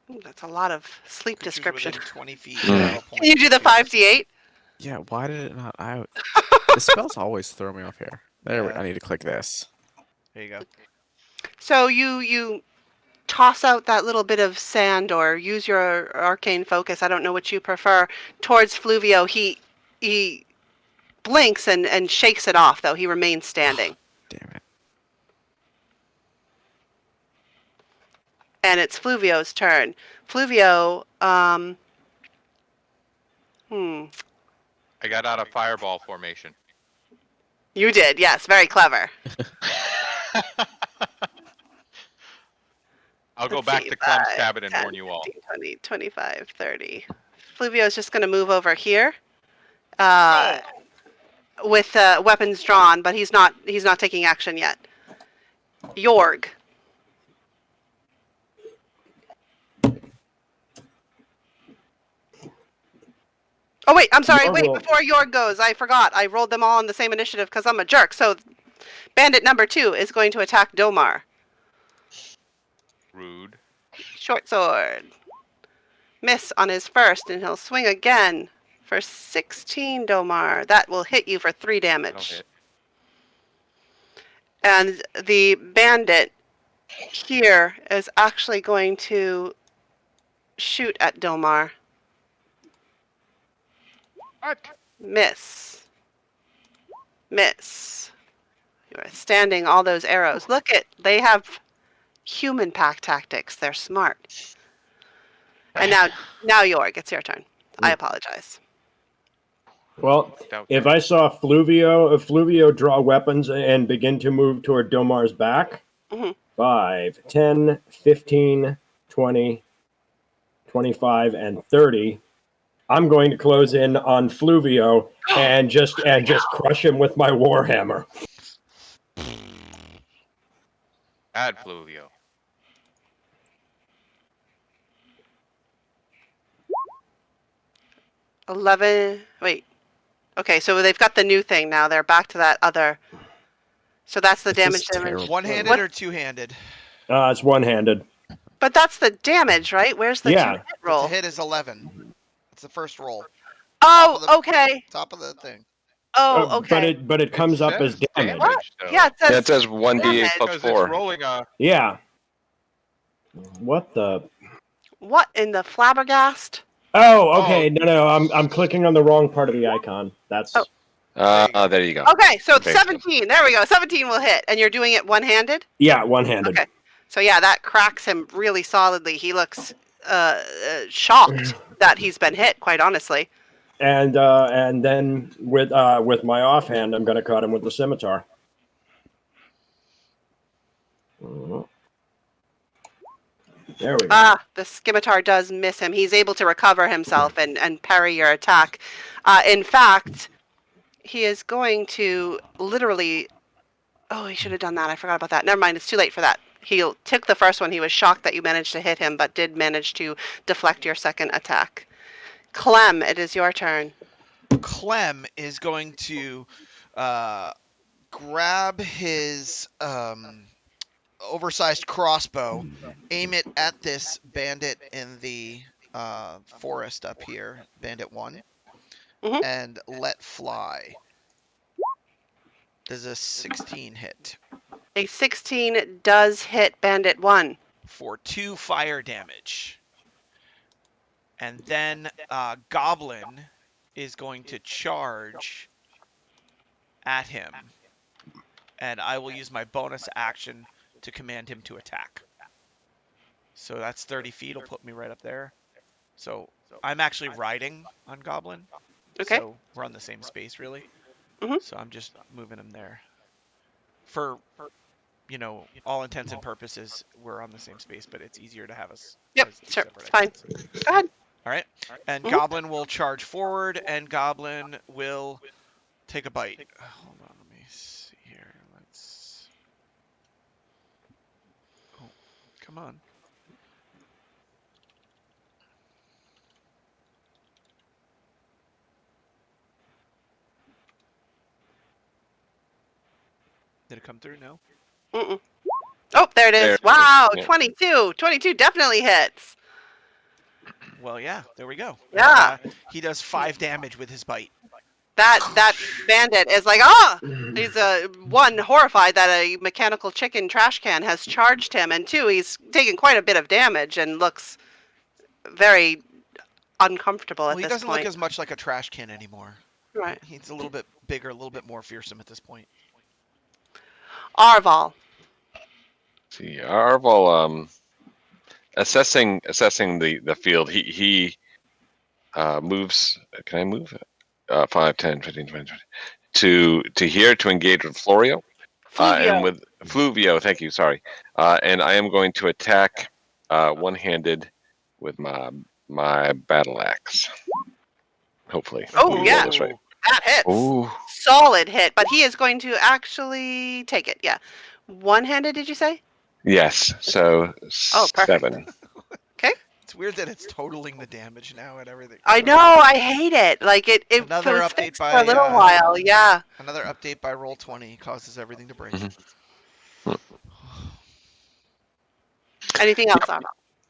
Ooh, that's a lot of sleep Creatures description. within 20 feet. Mm. draw a point Can you do the of pierce. 5d8? Yeah, why did it not? The spells always throw me off here. Yeah. I need to click this. There you go. So you toss out that little bit of sand or use your arcane focus, I don't know what you prefer, towards Fluvio. He blinks and shakes it off, though. He remains standing. Damn it. And it's Fluvio's turn. Fluvio, I got out of fireball formation. you did, yes, very clever. I'll go Let's back see, to Clem's 5, cabin and 10, warn you all. 15, 20, 25, 30. Fluvio's just going to move over here with weapons drawn, but he's not taking action yet. Jorg. Oh, wait, I'm sorry. Jorg Wait, will- before Jorg goes, I forgot. I rolled them all on the same initiative because I'm a jerk. So bandit number 2 is going to attack Domar. Rude. Short sword. Miss on his first, and he'll swing again for 16, Domar. That will hit you for 3 That'll damage. hit. And the bandit here is actually going to shoot at Domar. What? Miss. Miss. You're standing all those arrows. Look at, they have human pack tactics. They're smart. And now Yorg, it's your turn. I apologize. Well, Doubt if that. I saw Fluvio draw weapons and begin to move toward Domar's back, Mhm. 5, 10, 15, 20, 25, and 30, I'm going to close in on Fluvio and just crush him with my warhammer. Add Fluvio. Wait. Okay, so they've got the new thing now. They're back to that other. So that's the This is damage. terrible. One-handed What? or two-handed? It's one-handed. But that's the damage, right? Where's the Yeah. two-hit The roll? hit is 11. It's the first roll. Oh, top of okay. Top of the thing. Oh, okay. But it comes up as says damage. What? though. Yeah, it says, Yeah, it says 1d8 damage. plus Because 4. it's rolling a. Yeah. What the? What in the flabbergast? Oh, okay. No, I'm clicking on the wrong part of the icon. That's. Oh. There you go. Okay, so it's Okay. 17. There we go. 17 will hit, and you're doing it one-handed. Yeah, one-handed. Okay. So yeah, that cracks him really solidly. He looks shocked that he's been hit. Quite honestly. And then with my offhand, I'm going to cut him with the scimitar. There we go. The scimitar does miss him. He's able to recover himself and parry your attack. In fact, he is going to literally. Oh, he should have done that. I forgot about that. Never mind. It's too late for that. He took the first one. He was shocked that you managed to hit him, but did manage to deflect your second attack. Clem, it is your turn. Clem is going to grab his oversized crossbow, aim it at this bandit in the forest up here, Bandit 1, Mhm. and let fly. Does a 16 hit A 16 does hit Bandit 1. for 2 fire damage. And then Goblin is going to charge at him. And I will use my bonus action to command him to attack. So that's 30 feet. It'll put me right up there. So I'm actually riding on Goblin. Okay. So we're on the same space, really. Mhm. So I'm just moving him there. For all intents and purposes, we're on the same space, but it's easier to have us. Yep, as two sure. separate It's fine. icons. Go ahead. All right. And Mhm. Goblin will charge forward, and Goblin will take a bite. Hold on, let me see here. Let's. Oh, come on. Did it come through? No. Mm-mm. Oh, there it is. There it is, Wow, yeah. 22. 22 definitely hits. Well, yeah. There we go. Yeah. And, he does 5 damage with his bite. That bandit is like, ah! He's one, horrified that a mechanical chicken trash can has charged him, and two, he's taken quite a bit of damage and looks very uncomfortable Well, at he this doesn't point. look as much like a trash can anymore. Right. He's a little bit bigger, a little bit more fearsome at this point. Arval. See, Arval, assessing the field, he moves. Can I move? 5, 10, 15, 20, 20. To here to engage with Florio. And with Fluvio, thank you, sorry. And I am going to attack one-handed with my battle axe. Hopefully. Oh, Let me yeah. roll this right. That hits. Ooh. Solid hit, but he is going to actually take it. Yeah. One-handed, did you say? Yes. So Oh, perfect. 7. Okay. It's weird that it's totaling the damage now and everything. I know. I hate it. Like it Another was update fixed by, for a little while. Yeah. Another update by Roll20 causes everything to break. Anything else, Arval?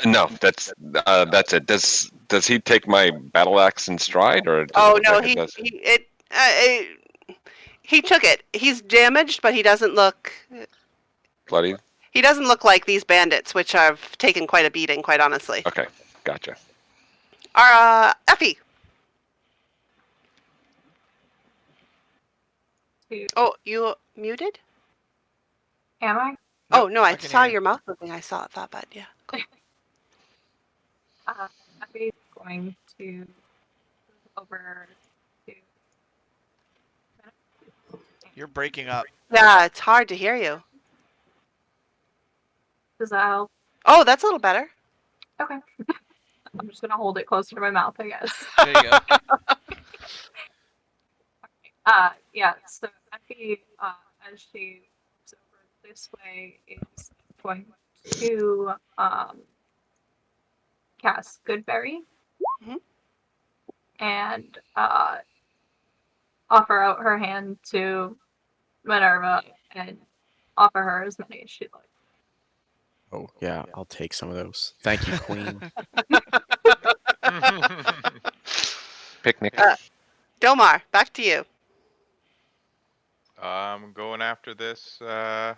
No, that's it. Does he take my battle axe in stride, or does Oh it look no, like it does? He took it. He's damaged, but he doesn't look. Bloodied. He doesn't look like these bandits, which have taken quite a beating, quite honestly. Okay, gotcha. Effie. Oh, you muted? Am I? Oh Nope, no, I can saw hear you. your mouth moving. I thought, but yeah. Effie's going to move over to. You're breaking up. Yeah, it's hard to hear you. Does that help? Oh, that's a little better. Okay. I'm just gonna hold it closer to my mouth, I guess. There you go. Yeah. So Effie, as she moves over this way, is going to cast Goodberry Mhm. and offer out her hand to Minerva and offer her as many as she'd like. Oh yeah, I'll take some of those. Thank you, Queen. Picnic. Domar, back to you. I'm going after this Bandit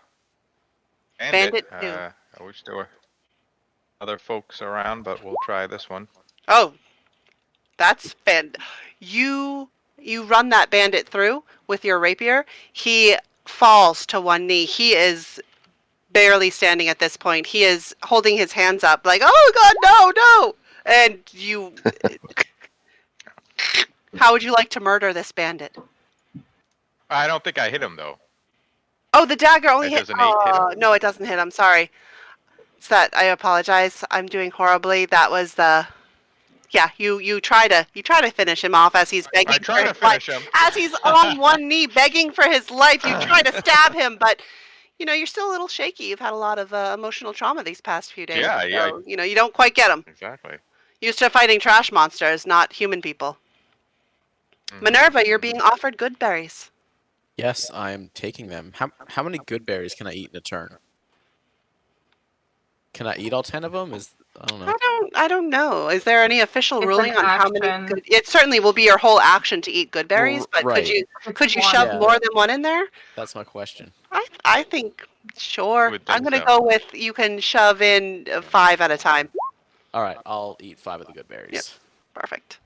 two. I wish there were other folks around, but we'll try this one. Oh, that's you run that bandit through with your rapier. He falls to one knee. He is barely standing at this point. He is holding his hands up like, "Oh God, no, no!" And you. How would you like to murder this bandit? I don't think I hit him though. Oh, the dagger only hit. Does an 8 hit him? Oh, no, it doesn't hit. I'm sorry. It's that I apologize. I'm doing horribly. That was the. Yeah, you try to finish him off as he's begging I for try to his life. finish him. As he's on one knee begging for his life, you try to stab him, but you're still a little shaky. You've had a lot of emotional trauma these past few days. Yeah, yeah. So, you don't quite get him. Exactly. Used to fighting trash monsters, not human people. Mhm. Minerva, you're being offered good berries. Yes, I'm taking them. How many good berries can I eat in a turn? Can I eat all 10 of them? I don't know. I don't know. Is there any official It's ruling an on how many action. good? It certainly will be your whole action to eat good berries, but right. could you It's shove one. more than one in there? That's my question. I think sure. Would I'm think gonna so. go with you can shove in 5 at a time. All right, I'll eat 5 of the good berries. Yep. Perfect.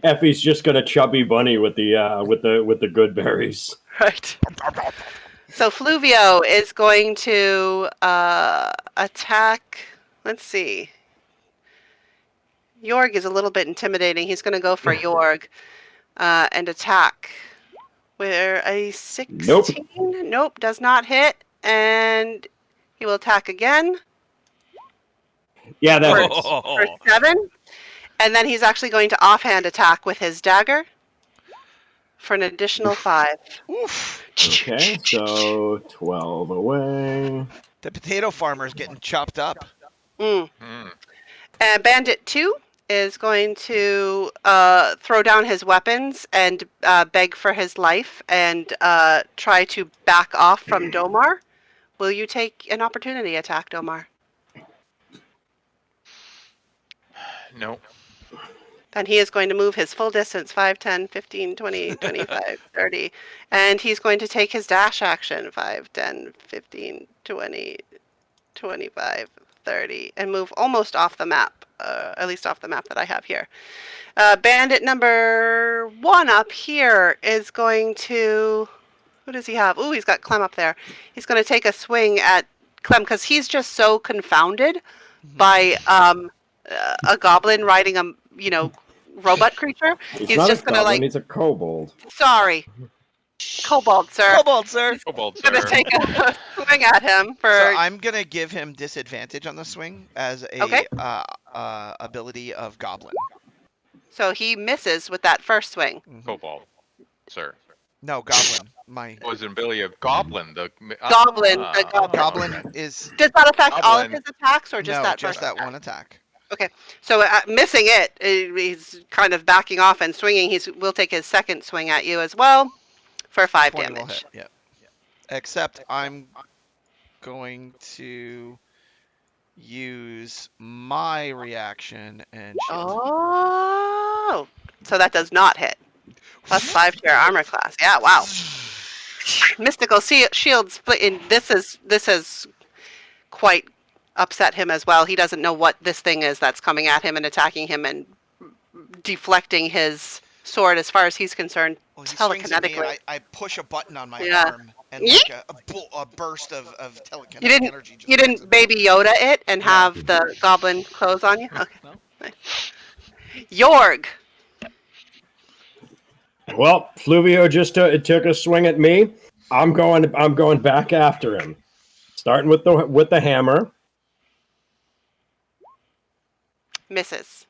Effie's just gonna chubby bunny with the good berries. Right. So Fluvio is going to attack. Let's see. Jorg is a little bit intimidating. He's going to go for Jorg and attack. Where a 16? Nope, does not hit. And he will attack again Yeah, that for, hits. for 7. And then he's actually going to offhand attack with his dagger for an additional 5. Oof. Okay, so 12 away. The potato farmer's getting chopped up. Mm. Mm. And Bandit 2 is going to throw down his weapons and beg for his life and try to back off from Domar. Will you take an opportunity attack, Domar? No. Then he is going to move his full distance 5, 10, 15, 20, 25, 30. And he's going to take his dash action 5, 10, 15, 20, 25, 30, and move almost off the map, at least off the map that I have here. Bandit number 1 up here is going to. Who does he have? Ooh, he's got Clem up there. He's going to take a swing at Clem because he's just so confounded by a goblin riding a robot creature. He's He's not just a gonna goblin, he's a kobold. Sorry, kobold, sir. Kobold, sir. Kobold, Gonna sir. take a swing at him for. So I'm gonna give him disadvantage on the swing as a Okay. ability of goblin. So he misses with that first swing. Kobold, sir. No, goblin. My Was an ability of Goblin. Goblin, the goblin. goblin okay. is Does that affect all of Goblin. his attacks or just no, that just first? that one attack. So missing it, he's kind of backing off and swinging. We'll take his second swing at you as well for 5 20 will damage. hit. Yep. Except I'm going to use my reaction and shield. Oh, so that does not hit. +5 to your armor class. Yeah, wow. Mystical shields. This has quite upset him as well. He doesn't know what this thing is that's coming at him and attacking him and deflecting his sword as far as he's concerned Well, he swings at me, and telekinetically. I push a button on my Yeah. arm, and Yeet! like a burst of telekinetic You didn't energy just you walks didn't up. baby Yoda it and No. have the goblin clothes on you? Okay. No. Nice. Yorg. Well, Fluvio just took a swing at me. I'm going back after him, starting with the hammer. Misses.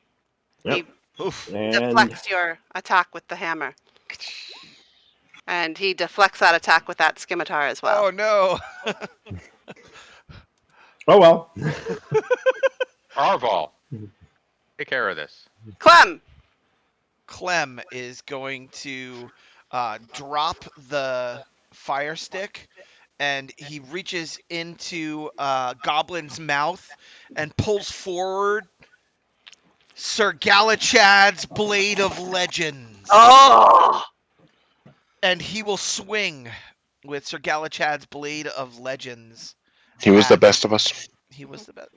Yep. He Oof. And deflects your attack with the hammer. And he deflects that attack with that scimitar as well. Oh no. oh well. Arval, take care of this. Clem. Clem is going to drop the fire stick, and he reaches into Goblin's mouth and pulls forward Sir Galachad's Blade of Legends. Oh! And he will swing with Sir Galachad's Blade of Legends. He was the at- best of us. He was the best.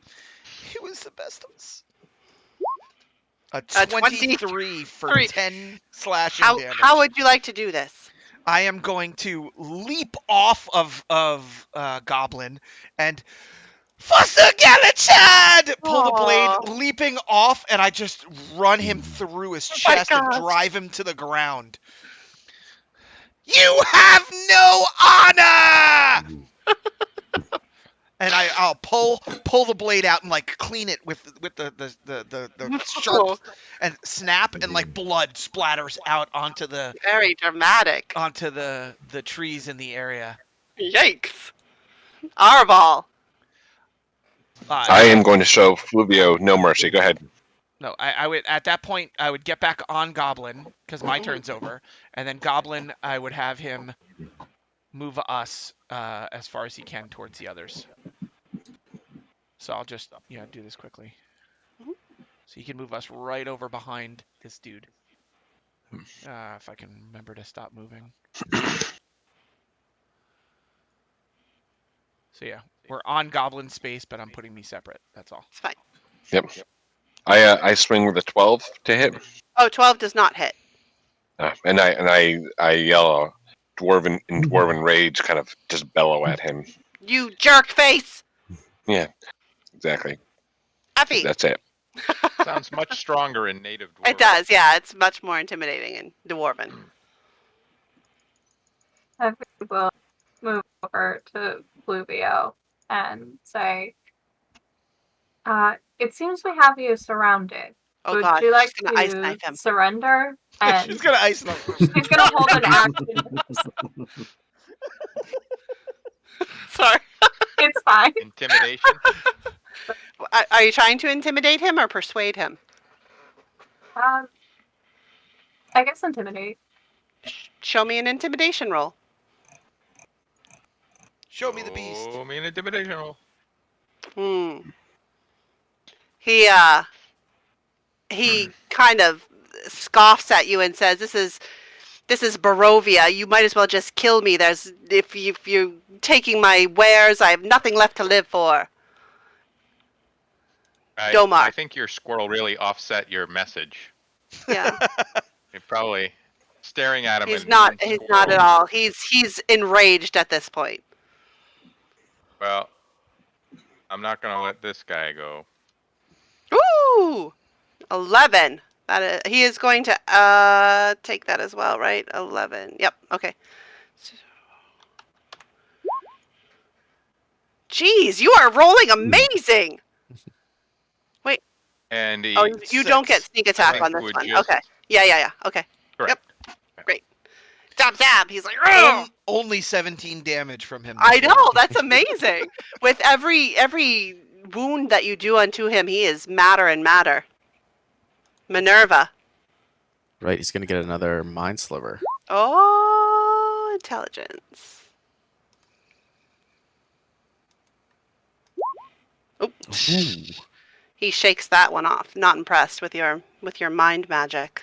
He was the best of us. A A 23 for 23. 10 slashing damage. How would you like to do this? I am going to leap off of Goblin and Foster Galachad! Pull the blade, Aw. leaping off, and I just run him through his Oh my chest and gosh. drive him to the ground. You have no honor! And I'll pull the blade out and like clean it with the sharp and snap, and like blood splatters out onto the Very dramatic. trees in the area. Yikes. Arval. I am going to show Fluvio no mercy. Go ahead. No, I would at that point I would get back on Goblin because my turn's over, and then Goblin I would have him move us as far as he can towards the others. So I'll just do this quickly. Mhm. So he can move us right over behind this dude. If I can remember to stop moving. So yeah, we're on Goblin space, but I'm putting me separate. That's all. It's fine. Yep. I swing with a 12 to hit, Oh, 12 does not hit. and I yell dwarven rage, kind of just bellow at him. You jerk face. Yeah, exactly. Effie. That's it. Sounds much stronger in native dwarf. It does, yeah. It's much more intimidating in Dwarven. Effie will move over to Fluvio and say, it seems we have you surrounded. Oh Would god, you like she's gonna ice to knife him. surrender? And She's gonna ice him. she's gonna hold an action. Sorry. It's fine. Intimidation. Are you trying to intimidate him or persuade him? I guess intimidate. Show me an intimidation roll. Show me the beast. Oh, me an intimidation roll. He kind of scoffs at you and says, "This is Barovia. You might as well just kill me. If you're taking my wares, I have nothing left to live for." Domar. I think your squirrel really offset your message. Yeah. You're probably staring at him. He's and not being he's not at squirrel. all. He's enraged at this point. Well, I'm not gonna let this guy go. Ooh! 11. He is going to take that as well, right? 11. Yep. Okay. Jeez, you are rolling amazing. And he, Oh, you don't get Six. sneak attack think on this would one. just- Okay. Yeah. Okay. correct. Great. Stab. He's like, "Ugh!" Only 17 damage from him. I this know. round. That's amazing. With every wound that you do unto him, he is madder and madder. Minerva. Right, he's gonna get another mind sliver. Oh, intelligence. Oh. Ooh. He shakes that one off. Not impressed with your mind magic.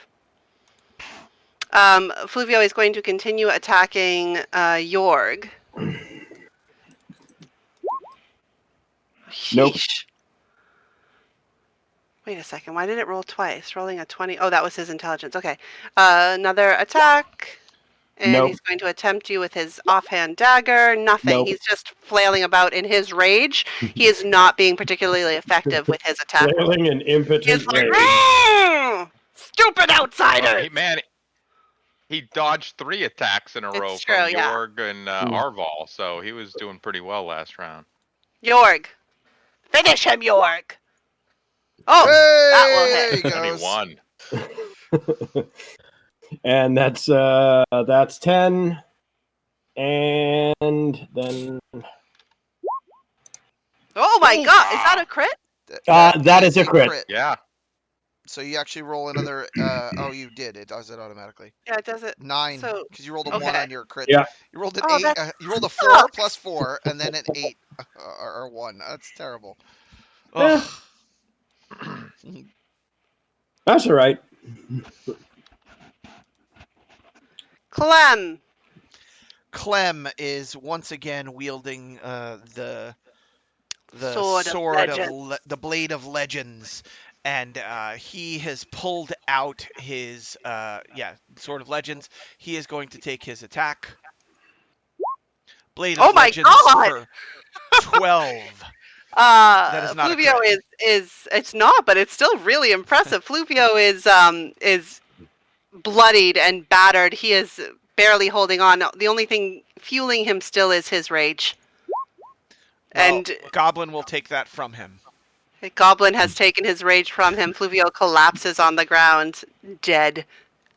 Fluvio is going to continue attacking Jorg. Nope. Sheesh. Wait a second. Why did it roll twice? Rolling a 20. Oh, that was his intelligence. Okay. Another attack. And Nope. he's going to attempt you with his offhand dagger. Nothing. Nope. He's just flailing about in his rage. He is not being particularly effective with his attack roll. Flailing in He's impotent like, rage. "Mm, stupid outsider. Hey, man, he dodged 3 attacks in a row It's true, from yeah. Jorg and Arval, so he was doing pretty well last round. Jorg. Finish him, Jorg. Oh, that will Hey, hit. he And he goes. won. And that's 10. And then Oh my god, is that a crit? that is a crit. Yeah. So you actually roll another. Oh, you did. It does it automatically. Yeah, it does it. 9, So, because you rolled a 1 okay. on your crit. Yeah. You rolled an Oh, 8. that You rolled a 4 sucks. plus 4, and then an 8 or 1. That's terrible. Yeah. Ugh. That's all right. Clem. Clem is once again wielding the Sword of Legends. the blade of legends, and he has pulled out his sword of legends. He is going to take his attack. Blade of Oh my legends god! for 12. That is not a Fluvio crit. is it's not, but it's still really impressive. Fluvio is bloodied and battered. He is barely holding on. The only thing fueling him still is his rage. Well, And Goblin will take that from him. the Goblin has taken his rage from him. Fluvio collapses on the ground, dead,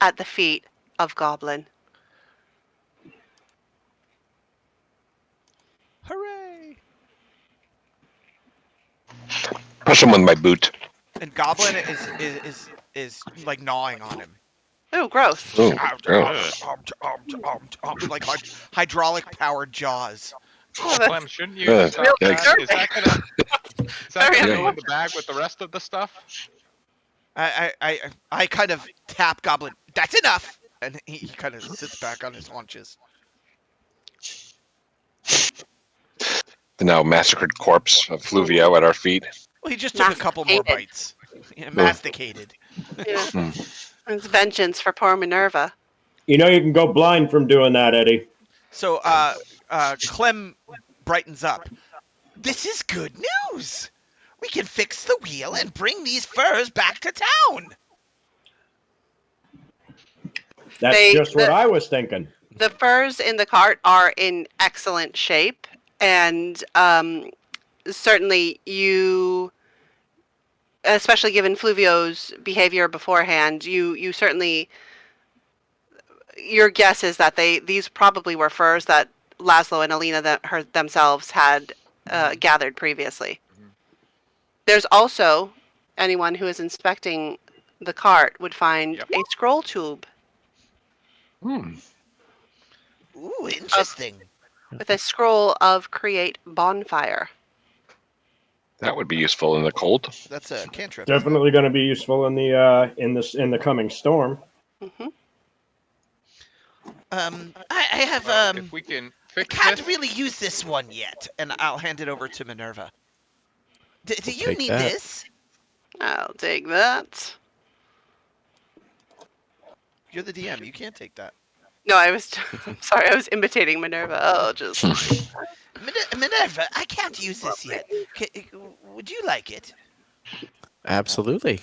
at the feet of Goblin. Hooray! Push him with my boot. And Goblin is like gnawing on him. Oh, gross. Ooh, Like hydraulic powered jaws. Oh, that's Clem, shouldn't you Real stop that? disturbing. Is that gonna Very go annoying. in the bag with the rest of the stuff? I kind of tap Goblin. That's enough. And he kind of sits back on his haunches. The now massacred corpse of Fluvio at our feet. Well, he just took a couple more Masticated. bites. Yeah, masticated. Yeah. Hmm. It's vengeance for poor Minerva. You know you can go blind from doing that, Eddie. So Clem brightens up. This is good news. We can fix the wheel and bring these furs back to town. That's just what I was thinking. The furs in the cart are in excellent shape, and certainly you, especially given Fluvio's behavior beforehand, you certainly, your guess is that these probably were furs that Laszlo and Alina themselves had gathered previously. Mhm. There's also, anyone who is inspecting the cart would find Yep. a scroll tube Hmm. Ooh, interesting. with a scroll of create bonfire. That would be useful in the cold. That's a cantrip. isn't it? Definitely going to be useful in the coming storm. Hmm. I have Well, if we can I fix can't this, really use this one yet, and I'll hand it over to Minerva. Do you Take need that. this? I'll take that. You're the DM. You can't take that. No, I'm sorry, I was imitating Minerva. Oh, just Minerva, I can't use this yet. Would you like it? Absolutely.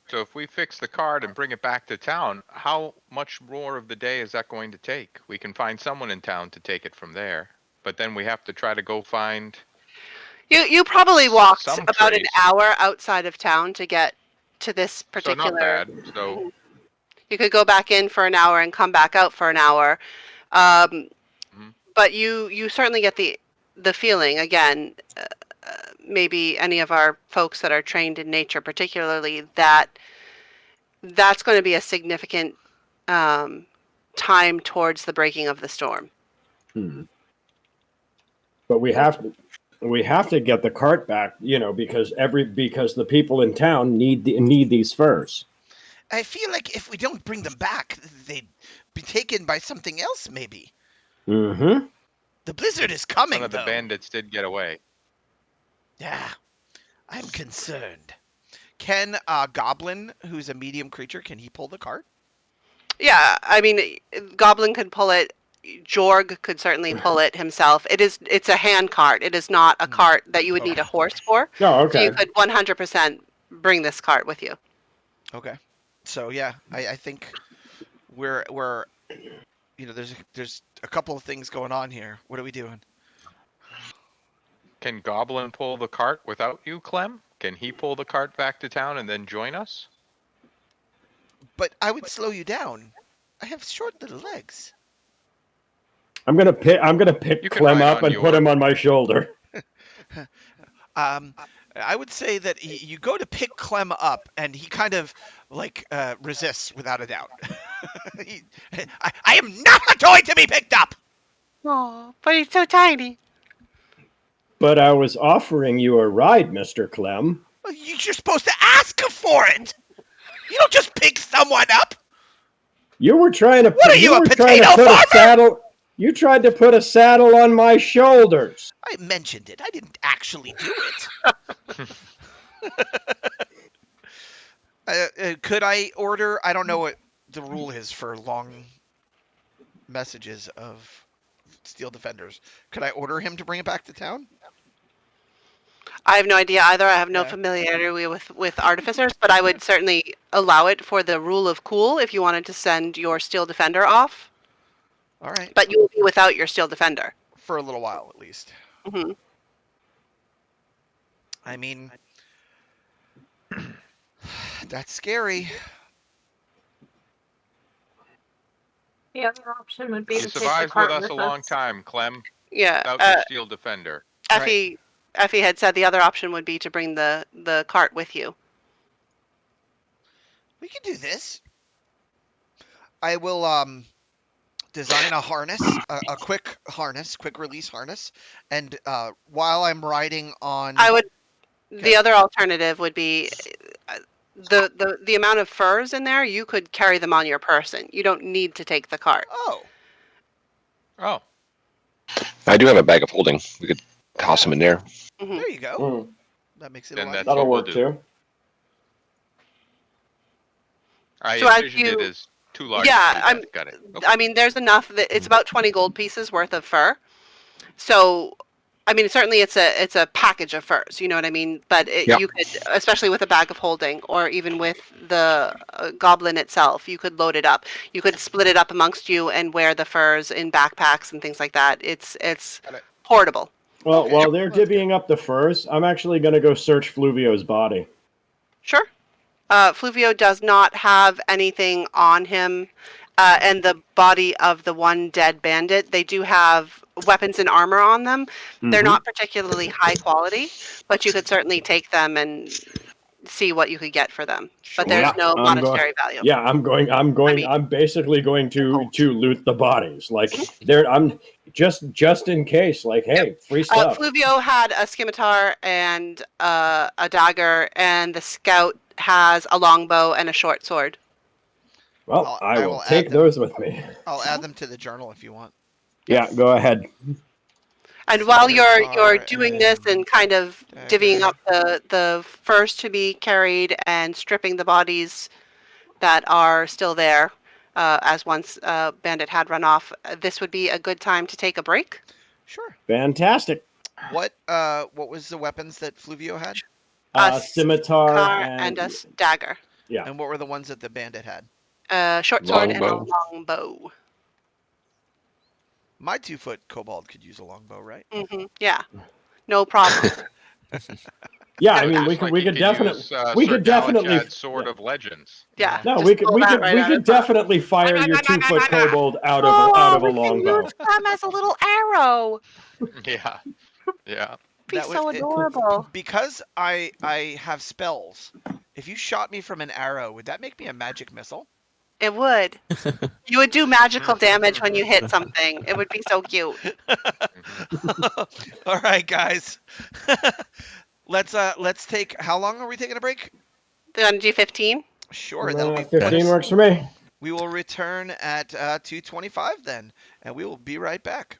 so if we fix the card and bring it back to town, how much more of the day is that going to take? We can find someone in town to take it from there, but then we have to try to go find. you probably walked Some about an trace. hour outside of town to get to this So particular. not bad. So You could go back in for an hour and come back out for an hour, um, Mhm. but you certainly get the feeling again. Maybe any of our folks that are trained in nature, particularly, that's going to be a significant time towards the breaking of the storm. But we have We have to get the cart back, because the people in town need these furs. I feel like if we don't bring them back, they'd be taken by something else, maybe. Mm-hmm. The blizzard is One coming, of the though. bandits did get away. Yeah, I'm concerned. Can Goblin, who's a medium creature, can he pull the cart? Yeah, I mean, Goblin could pull it. Jorg could certainly pull it himself. It's a hand cart. It is not a Hmm. cart that you would need a Okay. horse for. Oh, So you okay. could 100% bring this cart with you. Okay. So yeah, I think we're there's a couple of things going on here. What are we doing? Can Goblin pull the cart without you, Clem? Can he pull the cart back to town and then join us? But I would slow you down. I have short little legs. I'm gonna pick You can Clem ride up on and put York. him on my shoulder. Um, I would say that you go to pick Clem up, and he kind of like resists without a doubt. He- I am not a toy to be picked up. Oh, but he's so tiny. But I was offering you a ride, Mr. Clem. You're supposed to ask for it. You don't just pick someone up. You were trying to What are you, a put potato a farmer? saddle. You tried to put a saddle on my shoulders. I mentioned it. I didn't actually do it. Could I order? I don't know what the rule is for long messages of Steel Defenders. Could I order him to bring it back to town? I have no idea either. I have no Okay. familiarity with artificers, but I would certainly allow it for the rule of cool if you wanted to send your steel defender off. All right. But you will be without your steel defender. For a little while, at least. Hmm. I mean, that's scary. The other option would be You to take the survived with cart us with a long us. time, Clem, Yeah. without your steel defender. Effie had said the other option would be to bring the cart with you. We can do this. I will design a harness, a quick harness, quick release harness, and while I'm riding on, I would. Okay. The other alternative would be the amount of furs in there. You could carry them on your person. You don't need to take the cart. oh, Oh, I do have a bag of holding. We could toss them in there. Hmm. there you go. Mm, That makes it a then lot that's easier. that'll what we'll work do. too. I So as envisioned it you- as too large Yeah, to do I'm- that. Got it. Okay. I mean, there's enough that it's about 20 gold pieces worth of fur. So, I mean, certainly it's a package of furs. You know what I mean? But Yep. you could, especially with a bag of holding, or even with the goblin itself, you could load it up. You could split it up amongst you and wear the furs in backpacks and things like that. It's Got it. portable. Well, Okay. while they're Well, that's good. divvying up the furs, I'm actually going to go search Fluvio's body. Sure. Fluvio does not have anything on him, and the body of the one dead bandit. They do have weapons and armor on them. They're Mhm. not particularly high quality, but you could certainly take them and see what you could get for them. But there's Yeah, no I'm monetary value. Yeah, I'm mean- I'm basically going to loot the bodies. Like Mm-hmm. I'm just in case. Like, hey, free stuff. Fluvio had a scimitar and a dagger, and the scout has a longbow and a short sword. Well, I I will will add take them. those with me. I'll add them to the journal if you want. Yeah, go ahead. And while you're Scimitar doing this and kind of divvying up the furs to be carried and stripping the bodies that are still there, as once Bandit had run off, this would be a good time to take a break. Sure. Fantastic. What was the weapons that Fluvio had? A Scimitar Car and and a dagger, yeah. And what were the ones that the bandit had? a short sword and a Longbow. long bow. My 2-foot kobold could use a longbow, right? Yeah, no problem. Yeah, I Sounds mean, Just like we you could can definitely use, we Sir could definitely Galahad's Sword yeah. of Legends. Yeah. No, just we could pull we that could right we out could of the- definitely fire your 2-foot kobold out of a we longbow. can use them as a little arrow. Yeah. Yeah. Be That so would- it- adorable. Because I have spells. If you shot me from an arrow, would that make me a magic missile? It would. You would do magical damage when you hit something. It would be so cute. Mhm. All right, guys. Let's take. How long are we taking a break? Do you want to do 15? Sure, that'll be 15 best. works for me. We will return at 2:25 then, and we will be right back.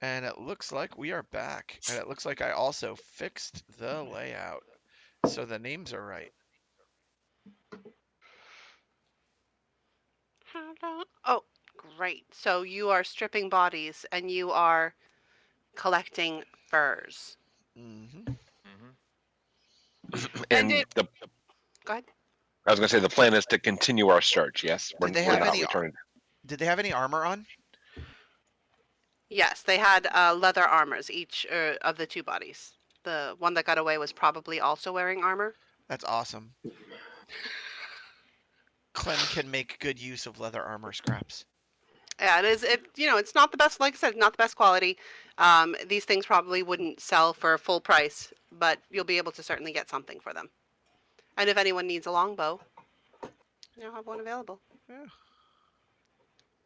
And it looks like we are back. And it looks like I also fixed the layout. So the names are right. Oh, great. So you are stripping bodies and you are collecting furs. Hmm. And And the go ahead. I was going to say the plan is to continue our search. Yes, Did they we're have Yes. not any? returning. Did they have any armor on? Yes, they had leather armors, each of the two bodies. The one that got away was probably also wearing armor. That's awesome. Clem can make good use of leather armor scraps. Yeah, it is. It's not the best. Like I said, not the best quality. These things probably wouldn't sell for full price, but you'll be able to certainly get something for them. And if anyone needs a longbow, you'll have one available. Yeah.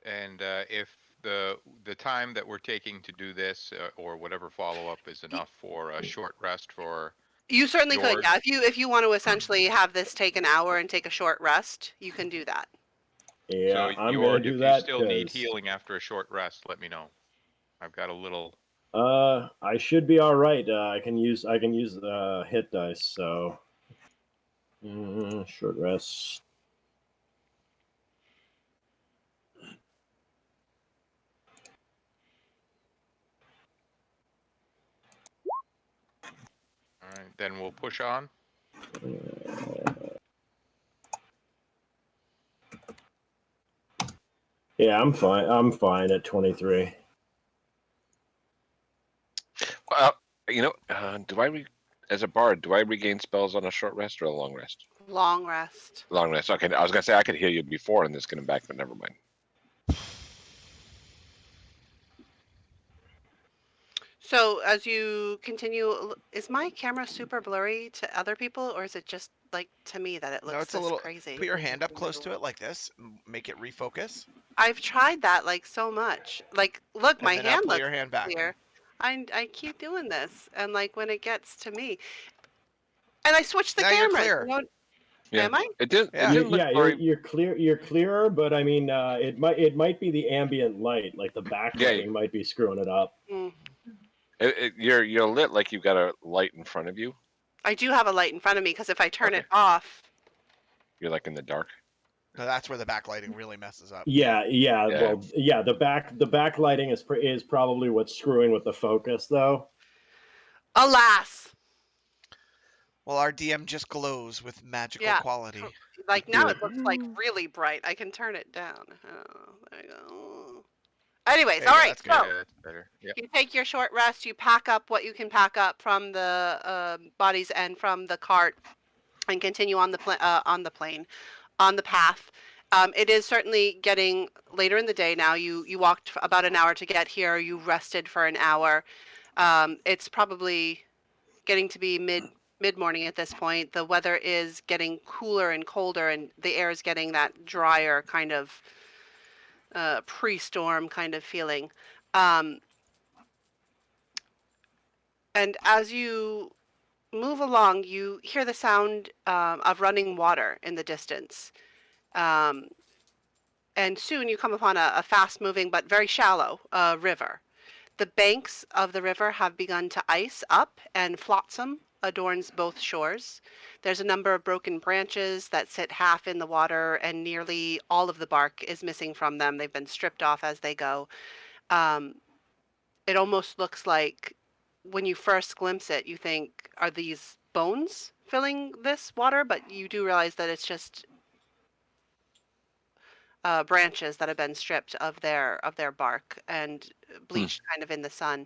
And if the time that we're taking to do this or whatever follow up is enough for a short rest for You certainly could, George. yeah. If you want to essentially have this take an hour and take a short rest, you can do that. Yeah, So I'm gonna George, do if you that still need because healing after a short rest, let me know. I've got a little. I should be all right. I can use hit dice. So short rest. All right, then we'll push on. Yeah, I'm fine. I'm fine at 23. Well, as a bard, do I regain spells on a short rest or a long rest? Long rest. Long rest. Okay, I was gonna say I could heal you before and this get him back, but never mind. So as you continue, is my camera super blurry to other people, or is it just like to me that it No, looks it's a this little. crazy? Put your hand up close to it like this. Make it refocus. I've tried that like so much. Like, look, And my then now hand pull looks your hand back. clear. I keep doing this, and like when it gets to me, and I switched the Now you're cameras. clear. Yeah, Am I? it didn't. Yeah. It didn't look Yeah, very. you're clear. You're clearer, but I mean, it might be the ambient light, like the backlighting might be screwing it up. Mm. You're lit like you've got a light in front of you. I do have a light in front of me because if I turn Okay. it off, You're like in the dark. No, that's where the backlighting really messes up. Yeah. Yeah. Well, yeah. The backlighting is probably what's screwing with the focus, though. alas, Well, our DM just glows with magical yeah. quality. Like now You're it like, looks like really bright. I can turn it down. Oh, there you go. Anyways, There you all go, right. that's good. So Yeah, that's better. Yeah. you take your short rest. You pack up what you can pack up from the bodies and from the cart, and continue on the on the path. It is certainly getting later in the day now. You walked about an hour to get here. You rested for an hour. It's probably getting to be mid morning at this point. The weather is getting cooler and colder, and the air is getting that drier kind of pre-storm kind of feeling. Um, and as you move along, you hear the sound of running water in the distance. Um, and soon you come upon a fast moving but very shallow river. The banks of the river have begun to ice up, and flotsam adorns both shores. There's a number of broken branches that sit half in the water, and nearly all of the bark is missing from them. They've been stripped off as they go. Um, it almost looks like when you first glimpse it, you think, are these bones filling this water? But you do realize that it's just branches that have been stripped of their bark and bleached kind of in the sun.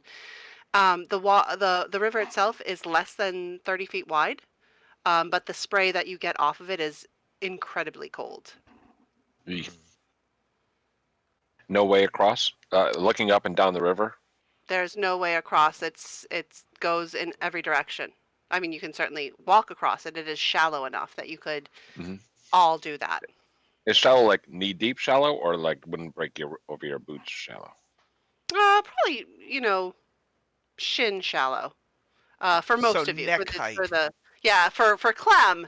The river itself is less than 30 feet wide, but the spray that you get off of it is incredibly cold. Eek. No way across. Looking up and down the river. There's no way across. It goes in every direction. I mean, you can certainly walk across it. It is shallow enough that you could Mhm. all do that. Is shallow like knee deep shallow or like wouldn't break your over your boots shallow? Probably, shin shallow. For So most of you, neck height. for Clem,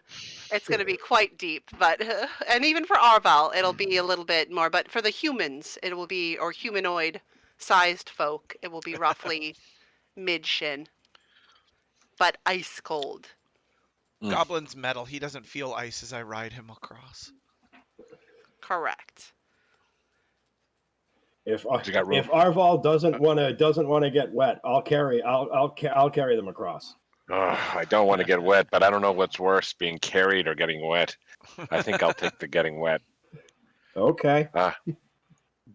it's going to be quite deep, but and even for Arval, it'll be a little bit more. But for the humans, it will be or humanoid sized folk. It will be roughly mid shin, but ice cold. Goblin's metal. He doesn't feel ice as I ride him across. Correct. If You got room. if Arval doesn't want to get wet, I'll carry them across. I don't want to get wet, but I don't know what's worse, being carried or getting wet. I think I'll take the getting wet. Okay.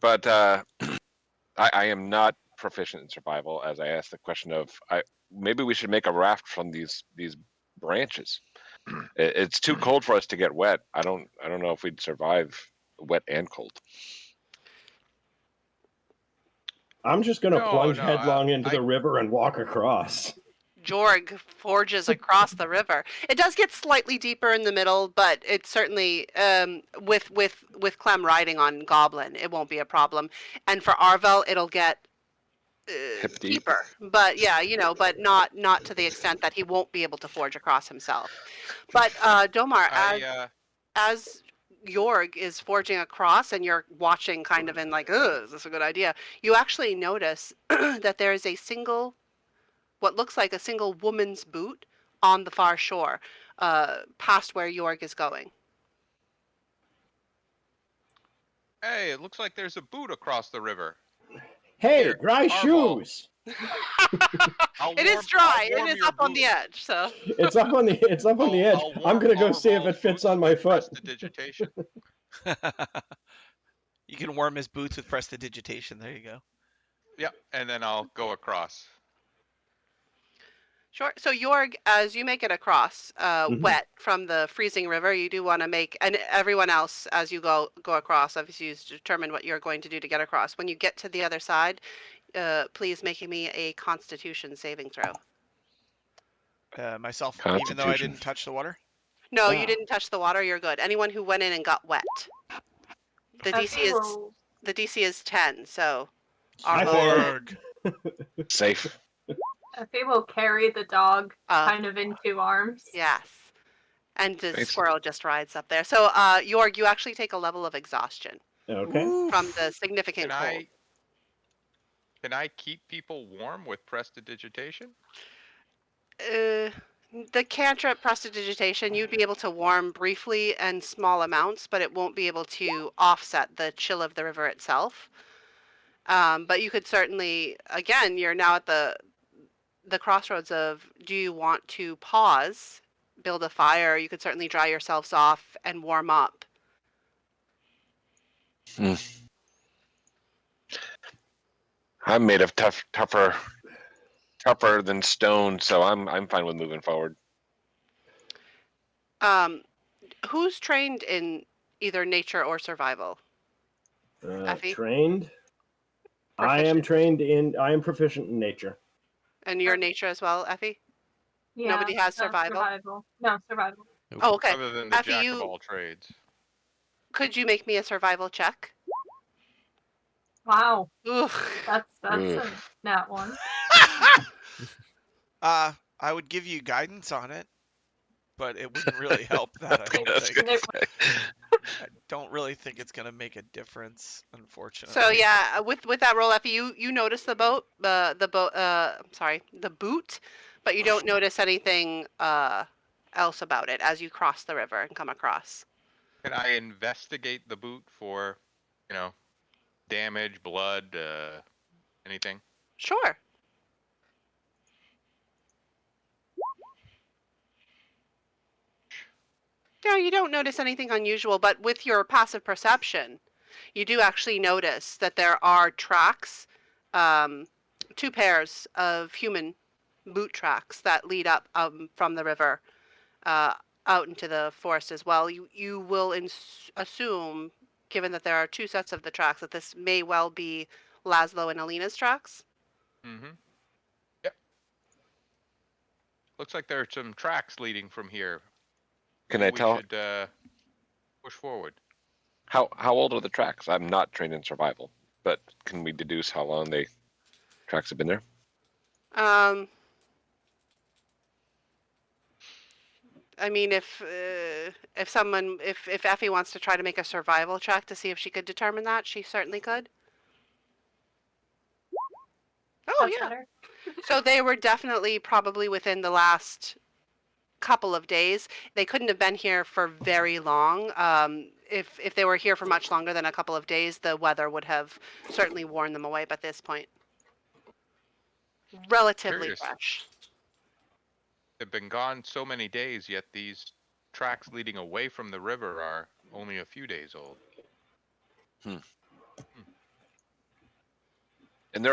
But I am not proficient in survival. As I asked the question of, maybe we should make a raft from these branches. It's too cold for us to get wet. I don't know if we'd survive wet and cold. I'm just gonna plunge No, headlong into I the river and walk across. Jorg forges across the river. It does get slightly deeper in the middle, but it's certainly with Clem riding on Goblin, it won't be a problem. And for Arvel, it'll get Hip deep. deeper. But yeah, but not to the extent that he won't be able to forge across himself. But Domar, as Jorg is forging across and you're watching kind of in like, is this a good idea? You actually notice that there is what looks like a single woman's boot on the far shore, past where Jorg is going. Hey, it looks like there's a boot across the river. Hey, Here, dry Arval. shoes. It is dry. It is up on the edge. So It's up on the edge. I'm gonna go see if it fits on my foot. Prestidigitation. You can warm his boots with prestidigitation. There you go. Yeah, and then I'll go across. sure. So Jorg, as you make it across, Mhm. wet from the freezing river, you do want to make, and everyone else as you go across, obviously you determine what you're going to do to get across. When you get to the other side, please make me a Constitution saving throw. Myself, even though I Constitution. didn't touch the water. No, you Ah. didn't touch the water. You're good. Anyone who went in and got wet. The DC is 10. So I Arval, failed. Safe. Effie will carry the dog Uh, kind of in two arms. yes. And the Thanks. squirrel just rides up there. So, Jorg, you actually take a level of exhaustion Okay. Ooh. from the significant Can cold. I keep people warm with prestidigitation? The cantrip prestidigitation, you'd be able to warm briefly and small amounts, but it won't be able to offset the chill of the river itself. But you could certainly, again, you're now at the crossroads of, do you want to pause, build a fire? You could certainly dry yourselves off and warm up. I'm made of tougher than stone, so I'm fine with moving forward. Who's trained in either nature or survival? Effie? Trained. I am proficient in nature. And your nature as well, Effie? Yeah, Nobody has no, survival? No, survival. Oh, okay. Other than the Effie, jack of all trades. could you make me a survival check? Wow, Ugh. that's Oof. that one. I would give you guidance on it, but it wouldn't really help that. I don't That's think. good. I don't really think it's gonna make a difference, unfortunately. So yeah, with that roll, Effie, you notice the boat, the boot, but you don't notice anything else about it as you cross the river and come across. Can I investigate the boot for, damage, blood, anything? Sure. No, you don't notice anything unusual, but with your passive perception, you do actually notice that there are tracks, 2 pairs of human boot tracks that lead up from the river out into the forest as well. You will assume, given that there are 2 sets of the tracks, that this may well be Laszlo and Alina's tracks. Mm-hmm. Yep. Looks like there are some tracks leading from here. Can I tell We should push forward. how old are the tracks? I'm not trained in survival, but can we deduce how long the tracks have been there? I mean, if Effie wants to try to make a survival check to see if she could determine that, she certainly could. Oh That's yeah. better. So they were definitely probably within the last couple of days. They couldn't have been here for very long. If they were here for much longer than a couple of days, the weather would have certainly worn them away. But at this point, relatively Curious. fresh. They've been gone so many days, yet these tracks leading away from the river are only a few days old. And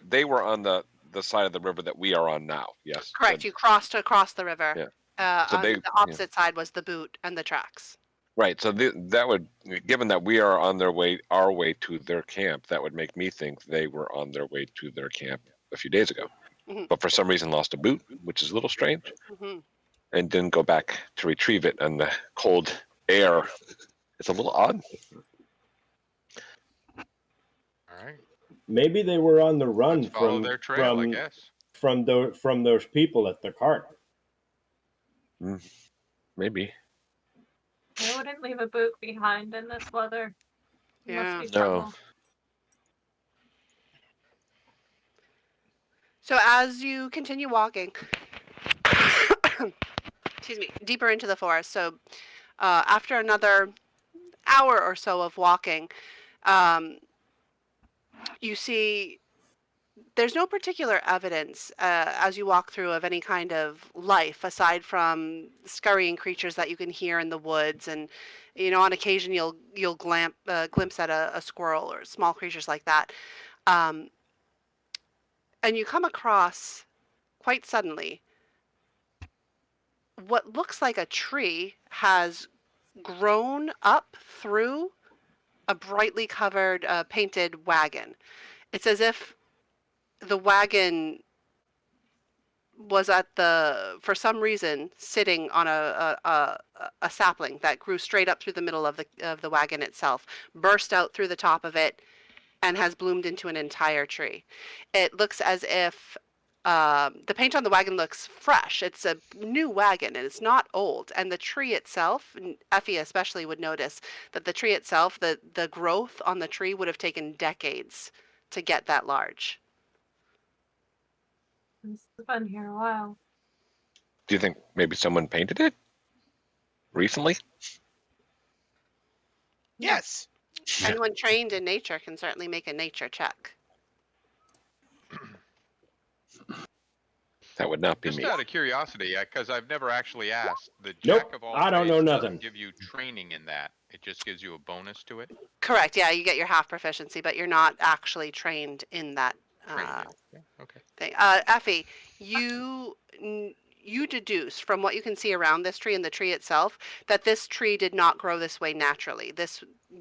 they were on the side of the river that we are on now. Yes. Correct. You crossed across the river. Yeah. So On they the opposite side was the boot and the tracks. right. So that would, given that we are on our way to their camp, that would make me think they were on their way to their camp a few days ago. Mhm. But for some reason lost a boot, which is a little strange, Hmm. and didn't go back to retrieve it in the cold air. It's a little odd. All right. Maybe they were on the run Let's follow their trail, I guess. from those people at the cart. Maybe. I wouldn't leave a boot behind in this weather. It Yeah. must be No. trouble. So as you continue walking, excuse me, deeper into the forest. So after another hour or so of walking, you see there's no particular evidence as you walk through of any kind of life aside from scurrying creatures that you can hear in the woods, and on occasion you'll glimpse at a squirrel or small creatures like that, um, and you come across quite suddenly what looks like a tree has grown up through a brightly covered painted wagon. It's as if the wagon was for some reason sitting on a sapling that grew straight up through the middle of the wagon itself, burst out through the top of it, and has bloomed into an entire tree. It looks as if the paint on the wagon looks fresh. It's a new wagon and it's not old. And the tree itself, and Effie especially would notice that the tree itself, the growth on the tree would have taken decades to get that large. It's been here a while. Do you think maybe someone painted it recently? Yes. Anyone trained in nature can certainly make a nature check. That would not be Just me. out of curiosity, because I've never actually asked, the Nope, Jack of all I don't know trades nothing. doesn't give you training in that. It just gives you a bonus to it. Correct. Yeah, you get your half proficiency, but you're not actually trained in that Training in it. Yeah, okay. thing. Effie, you deduce from what you can see around this tree and the tree itself that this tree did not grow this way naturally.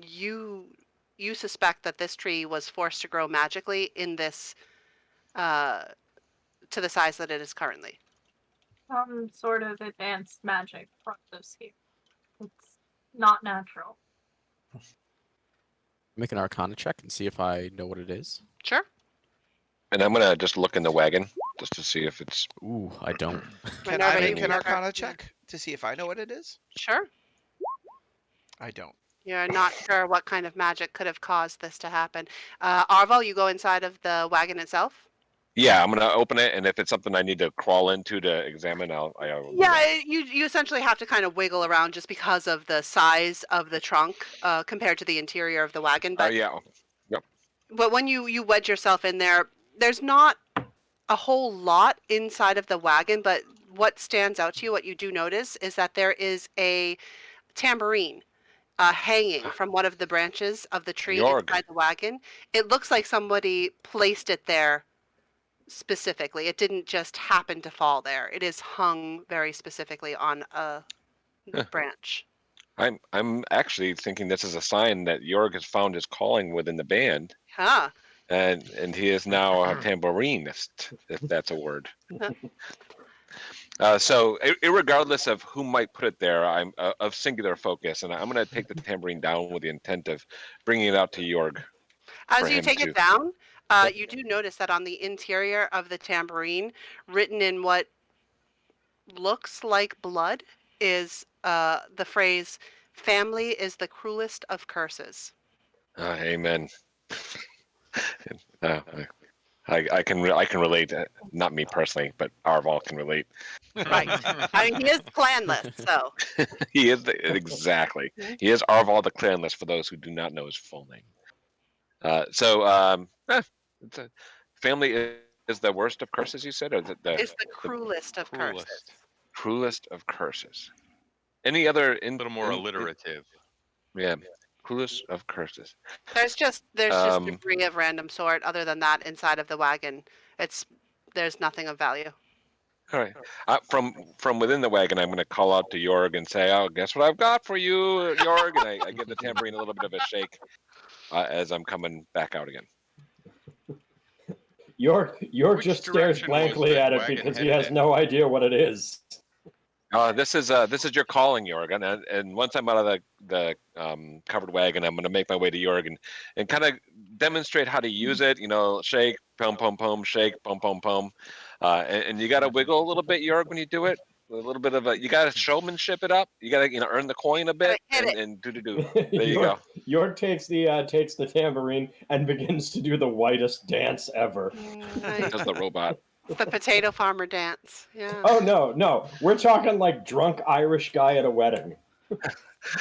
You suspect that this tree was forced to grow magically in this to the size that it is currently. Some sort of advanced magic brought this here. It's not natural. Make an Arcana check and see if I know what it is. Sure. And I'm gonna just look in the wagon just to see if it's. Ooh, I don't. Can I Minerva, make you an never- Arcana check to see if I know what it is? Sure. I don't. You're not sure what kind of magic could have caused this to happen. Arval, you go inside of the wagon itself. Yeah, I'm gonna open it, and if it's something I need to crawl into to examine, I will do Yeah, that. you essentially have to kind of wiggle around just because of the size of the trunk compared to the interior of the wagon. But Yeah. but when you wedge yourself in there, there's not a whole lot inside of the wagon. But what stands out to you, what you do notice, is that there is a tambourine hanging from one of the branches of the tree Jorg. inside the wagon. It looks like somebody placed it there specifically. It didn't just happen to fall there. It is hung very specifically on a Huh. branch. I'm actually thinking this is a sign that Jorg has found his calling within the band, Huh. and he is now a tambourinist, if that's a word. So, irregardless of who might put it there, I'm of singular focus, and I'm going to take the tambourine down with the intent of bringing it out to Jorg. As For you him take to- it down, you do notice that on the interior of the tambourine, written in what looks like blood, is the phrase, "Family is the cruelest of curses." Amen. Uh, I can relate. Not me personally, but Arval can relate. Right. I mean, he is clanless, so. He is exactly. He is Arval the Clanless. For those who do not know his full name. It's a, family is the worst of curses. You said, or Is the the cruelest of curses. Cruelest. cruelest of curses. Any other A little more alliterative. yeah, cruelest of curses. There's just Um, debris of random sort. Other than that, inside of the wagon, there's nothing of value. all right. From within the wagon, I'm going to call out to Jorg and say, "Oh, guess what I've got for you, Jorg?" And I give the tambourine a little bit of a shake as I'm coming back out again. York Which just stares direction was blankly the at it wagon because he headed has in? no idea what it is. This is your calling, Jorg, and once I'm out of the covered wagon, I'm going to make my way to Jorg and kind of demonstrate how to use it. You know, shake, pom pom pom, shake, pom pom pom, and you got to wiggle a little bit, Jorg, when you do it. A little bit of you got to showmanship it up. You got to earn the coin a bit Hit it. and do. There you go. York takes the tambourine and begins to do the whitest dance ever. Does the robot? It's the potato farmer dance. Yeah. Oh no, we're talking like drunk Irish guy at a wedding.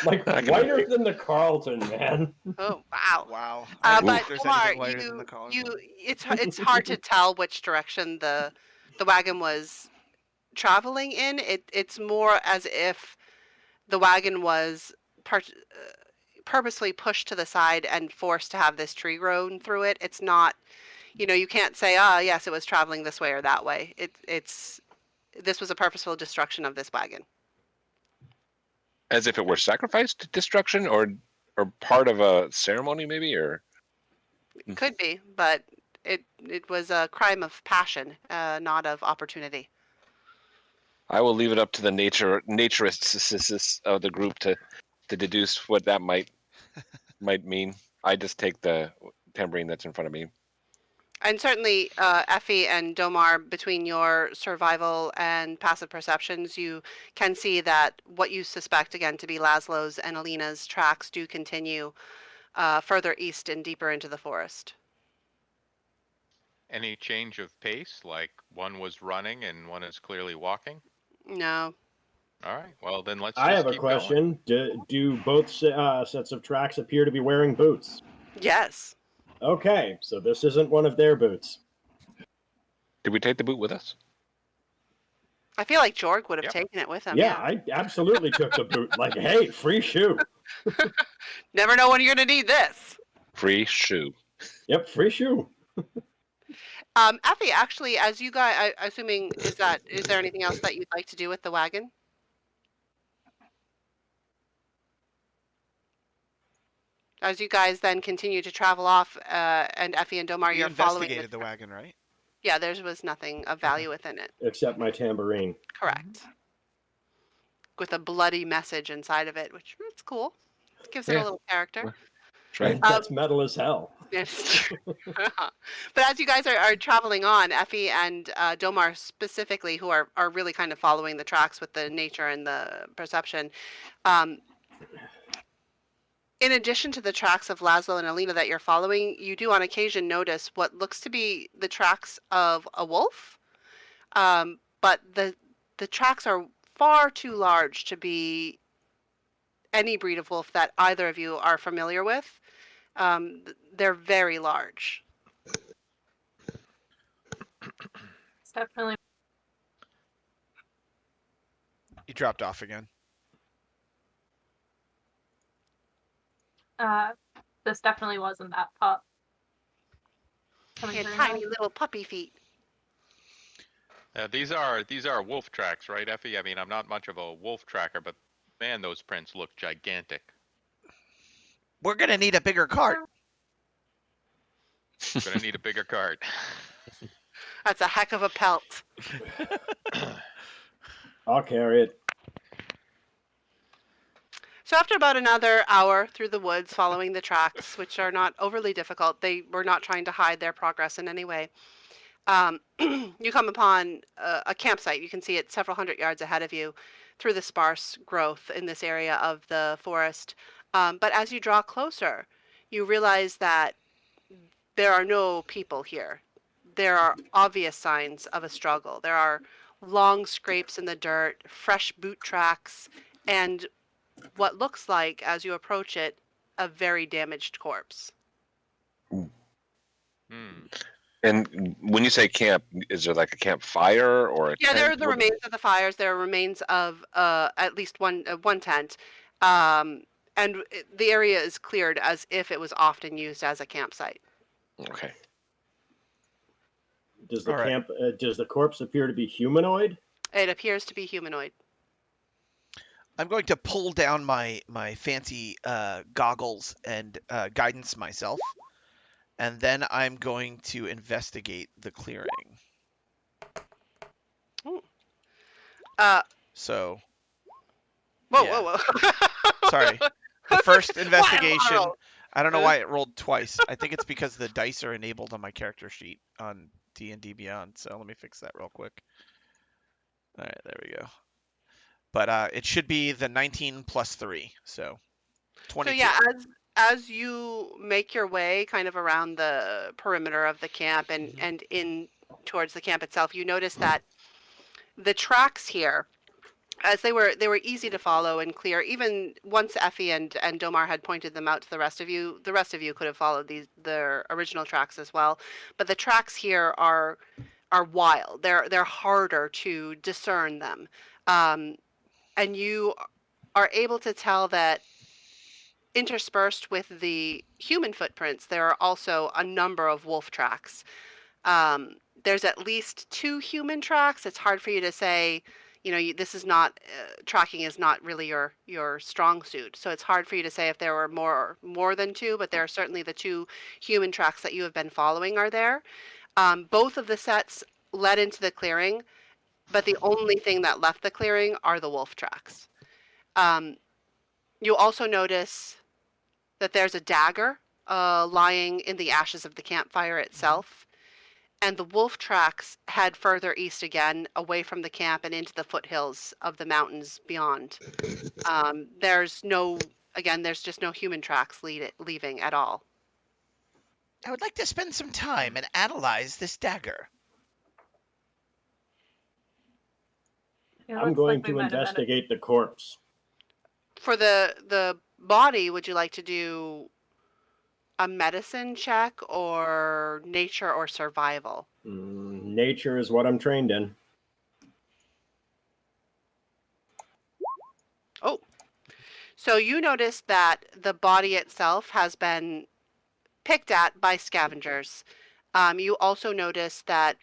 Like I can whiter agree. than the Carlton, man. Oh wow. Wow. I don't But think there's Omar, anything whiter than the collar. it's hard to tell which direction the wagon was traveling in. It's more as if the wagon was purposely pushed to the side and forced to have this tree grown through it. It's not, you can't say, yes, it was traveling this way or that way. This was a purposeful destruction of this wagon. As if it were sacrificed to destruction, or part of a ceremony, maybe, or. Could be, but it was a crime of passion, not of opportunity. I will leave it up to the naturists of the group to deduce what that might mean. I just take the tambourine that's in front of me. And certainly, Effie and Domar, between your survival and passive perceptions, you can see that what you suspect, again, to be Laszlo's and Alina's tracks do continue further east and deeper into the forest. Any change of pace, like one was running and one is clearly walking? No. All right. Well, then let's I just have a keep going. question. Do both sets of tracks appear to be wearing boots? Yes. Okay, so this isn't one of their boots. Did we take the boot with us? I feel like Jorg would have Yep. taken it with him. Yeah, I absolutely took the boot. Like, hey, free shoe. Never know when you're going to need this. Free shoe. Yep, free shoe. Effie, actually, as you guys, assuming, is there anything else that you'd like to do with the wagon? As you guys then continue to travel off, and Effie and Domar, We you're following. investigated the wagon, right? Yeah, there was nothing of value within it. Except my tambourine. Correct. With a bloody message inside of it, which is cool. Gives it a little character. That's right. That's metal as hell. Yes. But as you guys are traveling on, Effie and Domar specifically, who are really kind of following the tracks with the nature and the perception, in addition to the tracks of Laszlo and Alina that you're following, you do on occasion notice what looks to be the tracks of a wolf, but the tracks are far too large to be any breed of wolf that either of you are familiar with. They're very large. It's definitely You dropped off again. this definitely wasn't that pup. He had tiny little puppy feet. These are wolf tracks, right, Effie? I mean, I'm not much of a wolf tracker, but man, those prints look gigantic. We're gonna need a bigger cart. Gonna need a bigger cart. That's a heck of a pelt. I'll carry it. So after about another hour through the woods following the tracks, which are not overly difficult, they were not trying to hide their progress in any way, you come upon a campsite. You can see it several hundred yards ahead of you through the sparse growth in this area of the forest. But as you draw closer, you realize that there are no people here. there are obvious signs of a struggle. There are long scrapes in the dirt, fresh boot tracks, and what looks like, as you approach it, a very damaged corpse. Hmm. And when you say camp, is there like a campfire or a Yeah, there are tent? the remains of the fires. There are remains of at least one tent, um, and the area is cleared as if it was often used as a campsite. Okay. Does All right. does the corpse appear to be humanoid? It appears to be humanoid. I'm going to pull down my fancy goggles and guidance myself, and then I'm going to investigate the clearing. Ooh. Uh, So, whoa, yeah. whoa, whoa! Sorry. The first Why investigation, roll? I don't know why it rolled twice. I think it's because the dice are enabled on my character sheet on D&D Beyond. So let me fix that real quick. All right, there we go. But it should be the 19 plus 3, so So 22. yeah, as you make your way kind of around the perimeter of the camp and in towards the camp itself, you notice that the tracks here, as they were easy to follow and clear. Even once Effie and Domar had pointed them out to the rest of you could have followed their original tracks as well. But the tracks here are wild. They're harder to discern them, and you are able to tell that interspersed with the human footprints, there are also a number of wolf tracks. There's at least 2 human tracks. It's hard for you to say, this is not tracking is not really your strong suit. So it's hard for you to say if there were more than 2, but there are certainly the 2 human tracks that you have been following are there. Both of the sets led into the clearing, but the only thing that left the clearing are the wolf tracks. You'll also notice that there's a dagger lying in the ashes of the campfire itself. And the wolf tracks head further east again, away from the camp and into the foothills of the mountains beyond. There's just no human tracks leaving at all. I would like to spend some time and analyze this dagger. It I'm looks going like we to might have been investigate the corpse. For the body, would you like to do a medicine check or nature or survival? Nature is what I'm trained in. Oh, so you notice that the body itself has been picked at by scavengers. You also notice that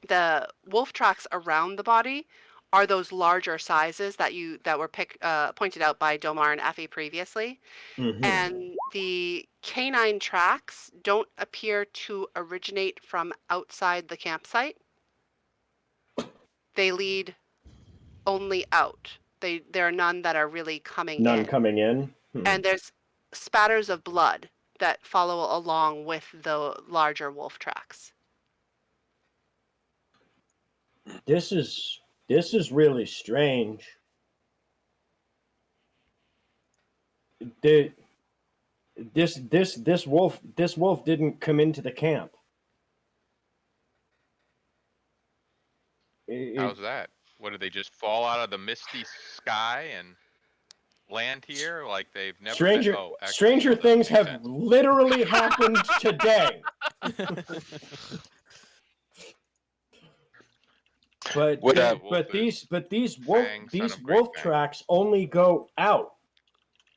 the wolf tracks around the body are those larger sizes that were pointed out by Domar and Effie previously. Mhm. And the canine tracks don't appear to originate from outside the campsite. They lead only out. There are none that are really coming None in. coming in. And there's spatters of blood that follow along with the larger wolf tracks. This is really strange. The, this wolf didn't come into the camp. How's that? What, did they just fall out of the misty sky and land here like they've never been? Stranger Oh, actually, stranger no, that things makes have sense. literally happened today. But Would, Wolf is these fangs on a break wolf bank. tracks only go out.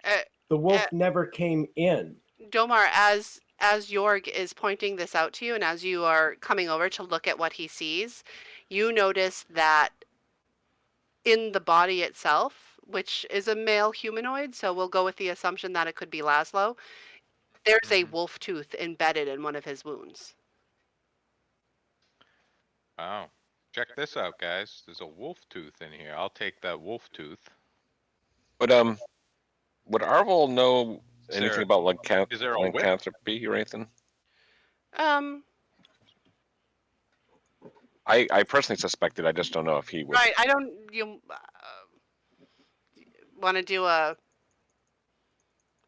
Uh, The wolf uh, never came in. Domar, as Jorg is pointing this out to you, and as you are coming over to look at what he sees, you notice that in the body itself, which is a male humanoid, so we'll go with the assumption that it could be Laszlo, there's a Mhm. wolf tooth embedded in one of his wounds. Oh, check this out, guys. There's a wolf tooth in here. I'll take that wolf tooth. would Arvel know Is anything there about is there a whip? lycanthropy or anything? Um, I personally suspected. I just don't know if he would. right. I don't. You want to do a?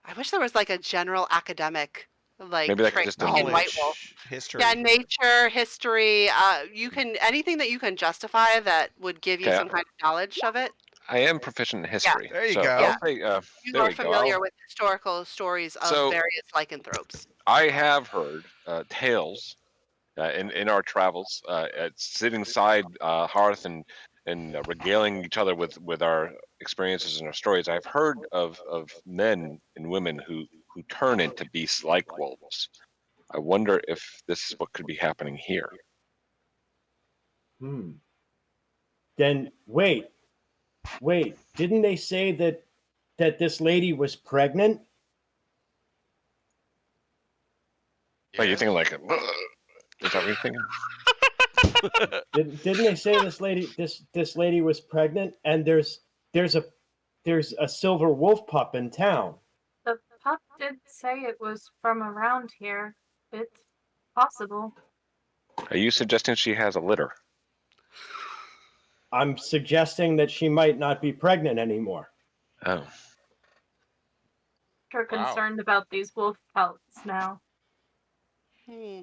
I wish there was like a general academic like Maybe that could traits just in illuminate. White Wolf. Knowledge, Yeah, history. nature, history. You can anything that you can justify that would give you Okay, some kind of knowledge of it. I am proficient in Yeah, history, There you so I'll go. yeah. say You there are we go. familiar with historical stories of So various lycanthropes. I have heard tales in our travels, at sitting side hearth and regaling each other with our experiences and our stories. I've heard of men and women who turn into beasts like wolves. I wonder if this is what could be happening here. Hmm. Then wait. Didn't they say that this lady was pregnant? Oh, you're Yes. thinking like, is that what you're thinking? Didn't they say this lady was pregnant? And there's a there's a silver wolf pup in town. The pup did say it was from around here. It's possible. Are you suggesting she has a litter? I'm suggesting that she might not be pregnant anymore. Oh, We're Wow. concerned about these wolf pelts now. Hmm.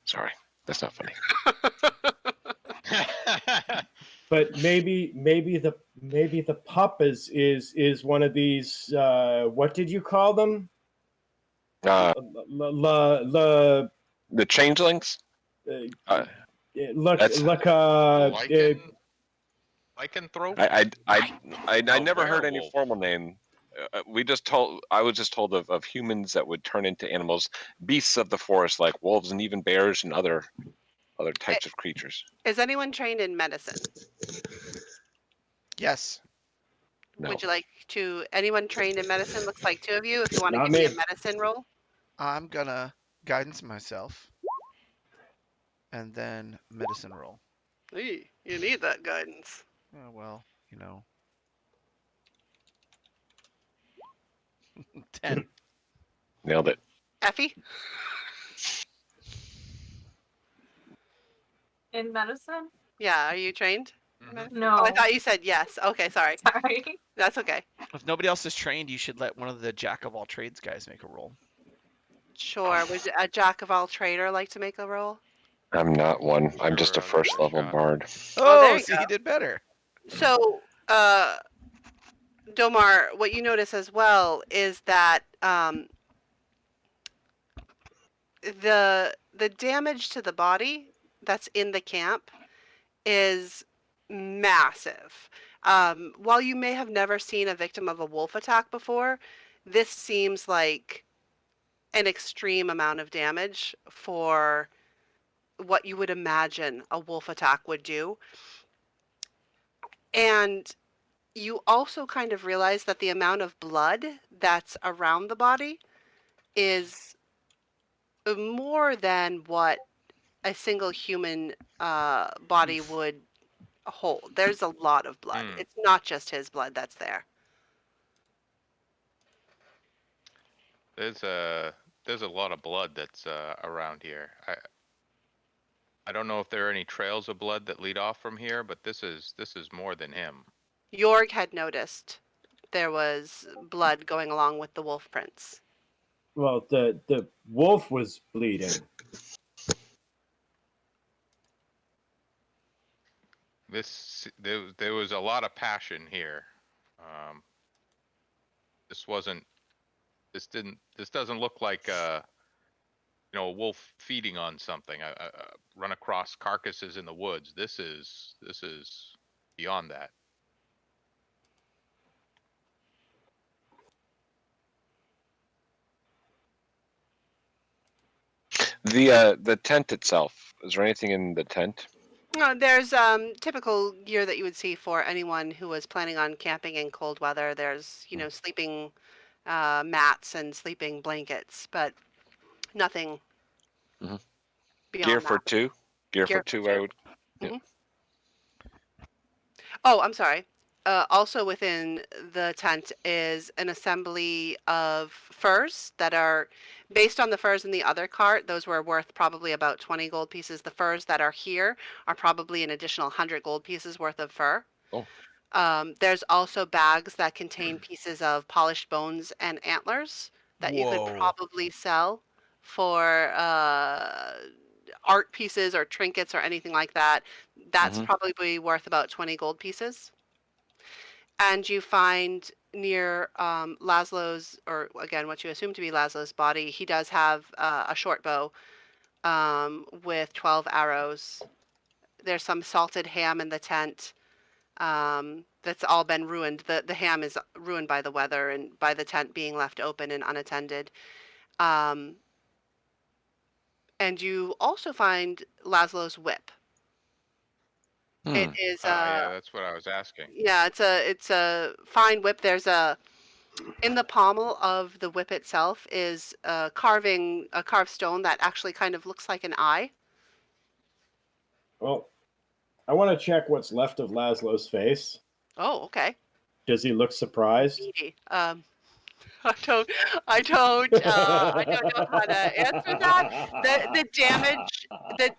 sorry, that's not funny. But maybe the pup is one of these what did you call them? Uh, La, la, la, the changelings. Uh, look that's look Lycanthrope? I Oh, never heard any werewolf. formal name. I was just told of humans that would turn into animals, beasts of the forest like wolves and even bears and other types of creatures. Is anyone trained in medicine? Yes. No. Would you like to? Anyone trained in medicine? Looks like two of you. If you want to not give me a me. medicine roll. I'm gonna guidance myself and then medicine roll. Hey, you need that guidance. Oh, well, 10. Nailed it. Effie? In medicine? Yeah, are you trained in Mhm. medicine? No. Oh, I thought you said yes. Okay, sorry. Sorry. That's okay. If nobody else is trained, you should let one of the jack of all trades guys make a roll. Sure. Would a jack of all trader like to make a roll? I'm not one. I'm just a Sure, I'll give it first a level shot. bard. Oh, there Oh, you see, go. he did better. So, Domar, what you notice as well is that the damage to the body that's in the camp is massive. While you may have never seen a victim of a wolf attack before, this seems like an extreme amount of damage for what you would imagine a wolf attack would do. And you also kind of realize that the amount of blood that's around the body is more than what a single human body would hold. There's a lot of blood. Hmm. It's not just his blood that's there. There's a lot of blood that's around here. I don't know if there are any trails of blood that lead off from here, but this is more than him. Jorg had noticed there was blood going along with the wolf prints. Well, the wolf was bleeding. There was a lot of passion here. Um, this wasn't this doesn't look like a wolf feeding on something. I run across carcasses in the woods. This is beyond that. The tent itself. Is there anything in the tent? There's typical gear that you would see for anyone who was planning on camping in cold weather. There's, sleeping mats and sleeping blankets, but nothing Mhm. Gear beyond for that. two. Gear for Gear for two. I two. would. Yeah. Mhm. Oh, I'm sorry. Also within the tent is an assembly of furs that are based on the furs in the other cart. Those were worth probably about 20 gold pieces. The furs that are here are probably an additional 100 gold pieces worth of fur. Oh. There's also bags that contain pieces of polished bones and antlers that you could Whoa. probably sell for art pieces or trinkets or anything like that. That's Mhm. probably worth about 20 gold pieces. And you find near Laszlo's, or again, what you assume to be Laszlo's body, he does have a short bow with 12 arrows. There's some salted ham in the tent that's all been ruined. The ham is ruined by the weather and by the tent being left open and unattended. Um, and you also find Laszlo's whip. It Hmm. is Yeah, that's what I was asking. yeah, it's a fine whip. There's a in the pommel of the whip itself is a carved stone that actually kind of looks like an eye. Well, I want to check what's left of Laszlo's face. Oh, okay. Does he look surprised? Needy. I don't, I don't know how to answer that. The damage, the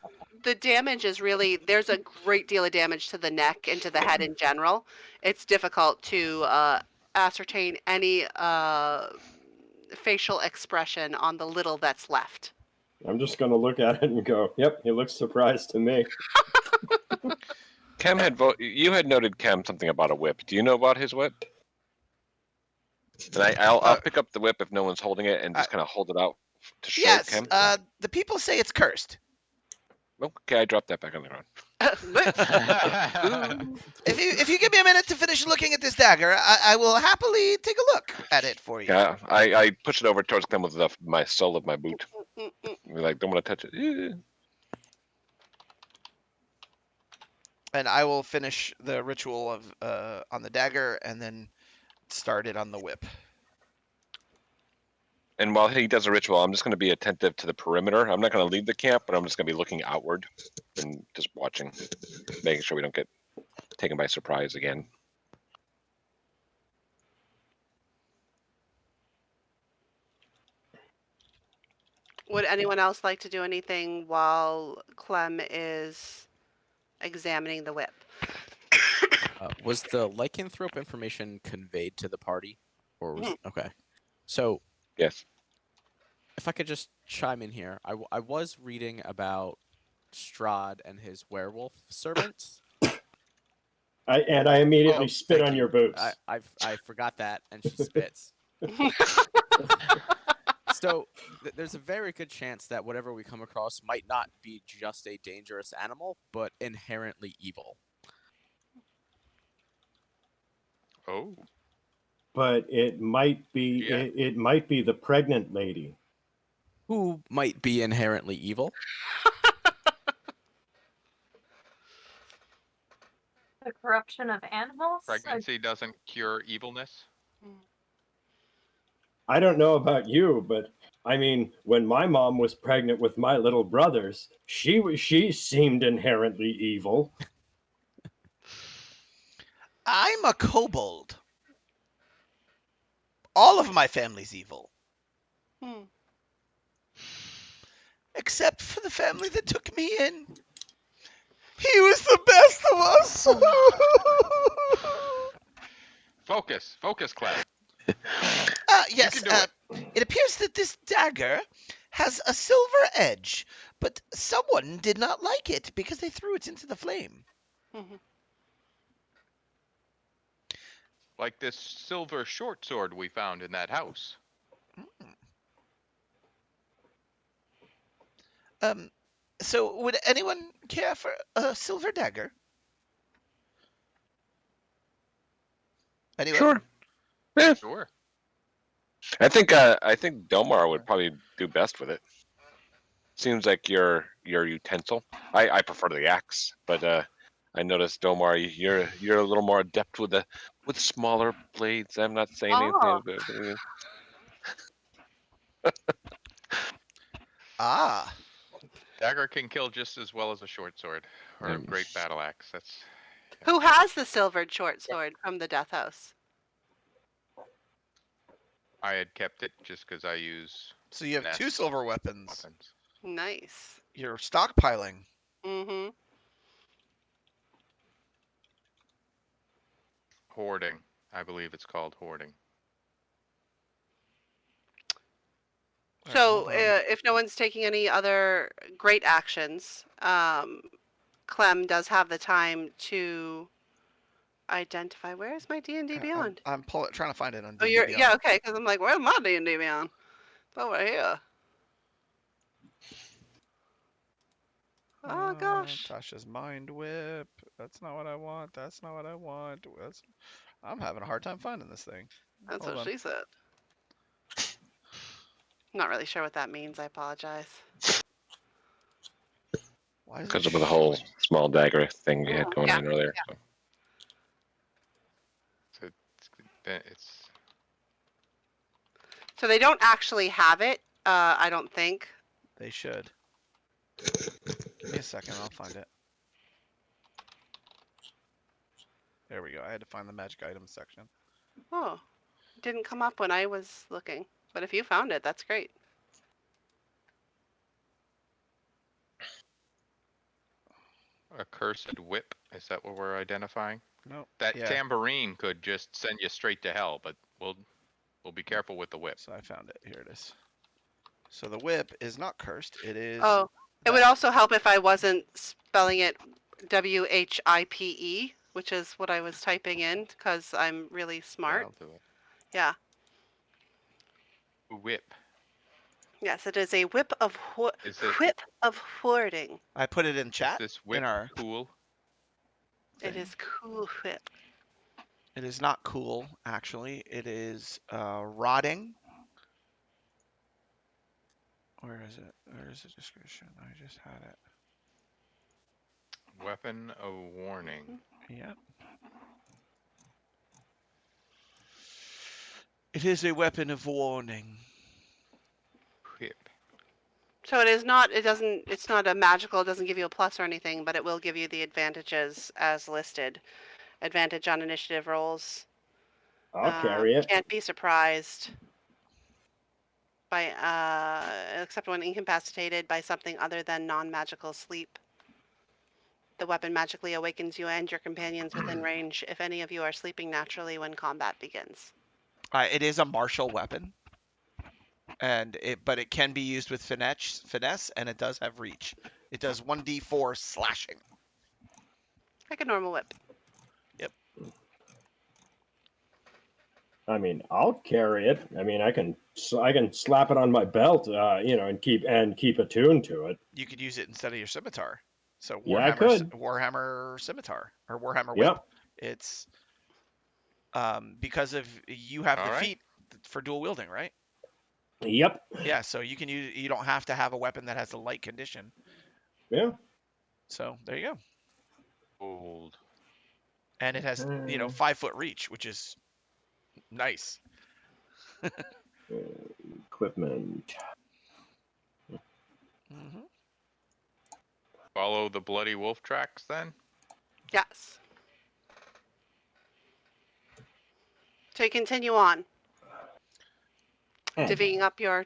the damage is really there's a great deal of damage to the neck and to the head in general. It's difficult to ascertain any facial expression on the little that's left. I'm just going to look at it and go, yep, he looks surprised to me. Cam you had noted Cam something about a whip. Do you know about his whip? And I'll Uh, pick up the whip if no one's holding it and uh, just kind of hold it out to show yes. Cam. The people say it's cursed. Okay, I dropped that back on the ground. If you give me a minute to finish looking at this dagger, I will happily take a look at it for you. Yeah, I push it over towards Cam with my sole of my boot. Mm, mm. We're like, don't want to touch it. And I will finish the ritual of on the dagger and then start it on the whip. And while he does a ritual, I'm just going to be attentive to the perimeter. I'm not going to leave the camp, but I'm just going to be looking outward and just watching, making sure we don't get taken by surprise again. Would anyone else like to do anything while Clem is examining the whip? Was the lycanthrope information conveyed to the party, or was Mhm. okay? So Yes. if I could just chime in here, I was reading about Strahd and his werewolf servants. I immediately Oh, spit Thank on you. your boots. I forgot that, and she spits. So there's a very good chance that whatever we come across might not be just a dangerous animal, but inherently evil. oh, But it might be yeah. it might be the pregnant lady. Who might be inherently evil? The corruption of animals? Pregnancy doesn't cure evilness. I don't know about you, but I mean, when my mom was pregnant with my little brothers, she seemed inherently evil. I'm a kobold. All of my family's evil, Hmm. except for the family that took me in. He was the best of us. Focus, Clem. Yes, can do it. it appears that this dagger has a silver edge, but someone did not like it because they threw it into the flame. Mhm. Like this silver short sword we found in that house. Um, so would anyone care for a silver dagger? Anyone? Sure. Yeah. Sure. I think Domar would probably do best with it. Seems like your utensil. I prefer the axe, but I noticed Domar, you're a little more adept with smaller blades. I'm not saying Oh, anything. Ah, Dagger can kill just as well as a short sword or a great battle axe. That's Who has the silvered short sword from the Death House? I had kept it just because I use so you have two finesse silver weapons. weapons. Nice. You're stockpiling. Mm-hmm. Hoarding. I believe it's called hoarding. All right, So, hold on. if no one's taking any other great actions, Clem does have the time to identify. Where is my D&D Beyond? I'm trying to find it on Oh, D&D Beyond. okay, because I'm like, where's my D&D Beyond? It's over here. Oh gosh, Tasha's mind whip. That's not what I want. That's not what I want. I'm having a hard time finding this thing. that's Hold what on. she said. Not really sure what that means. I apologize. Why is Because it of the whole small dagger thing we had Oh, going yeah, on earlier. So. So it's So they don't actually have it. I don't think. They should. Give me a second. I'll find it. There we go. I had to find the magic items section. Oh, it didn't come up when I was looking. But if you found it, that's great. a cursed whip. Is that what we're identifying? Nope. That Yeah. tambourine could just send you straight to hell, but we'll be careful with the whip. So I found it. Here it is. So the whip is not cursed. It is. Oh, it would also help if I wasn't spelling it WHIPE, which is what I was typing in because I'm really smart. That'll do it. Yeah. Whip. Yes, it is a whip of Is it hoarding. I put it in chat. this whip In our. cool? It is cool whip. It is not cool, actually. It is rotting. Where is it? Where is the description? I just had it. Weapon of warning. Yep. It is a weapon of warning. Whip. So it is not. It doesn't. It's not a magical. It doesn't give you a plus or anything, but it will give you the advantages as listed. Advantage on initiative rolls. I'll carry it. Can't be surprised by except when incapacitated by something other than non-magical sleep. The weapon magically awakens you and your companions within range if any of you are sleeping naturally when combat begins. It is a martial weapon, but it can be used with finesse, and it does have reach. It does 1d4 slashing. Like a normal whip. Yep. I mean, I'll carry it. I mean, I can slap it on my belt, and keep attuned to it. You could use it instead of your scimitar. So Yeah, I could. Warhammer scimitar or Warhammer whip. Yep. It's because of you have the feat for dual wielding, right? Yep. Yeah, so you can use. You don't have to have a weapon that has a light condition. Yeah. So there you go. Old. And it has 5-foot reach, which is nice. Equipment. Mm-hmm. Follow the bloody wolf tracks then? Yes. So you continue on, divvying up your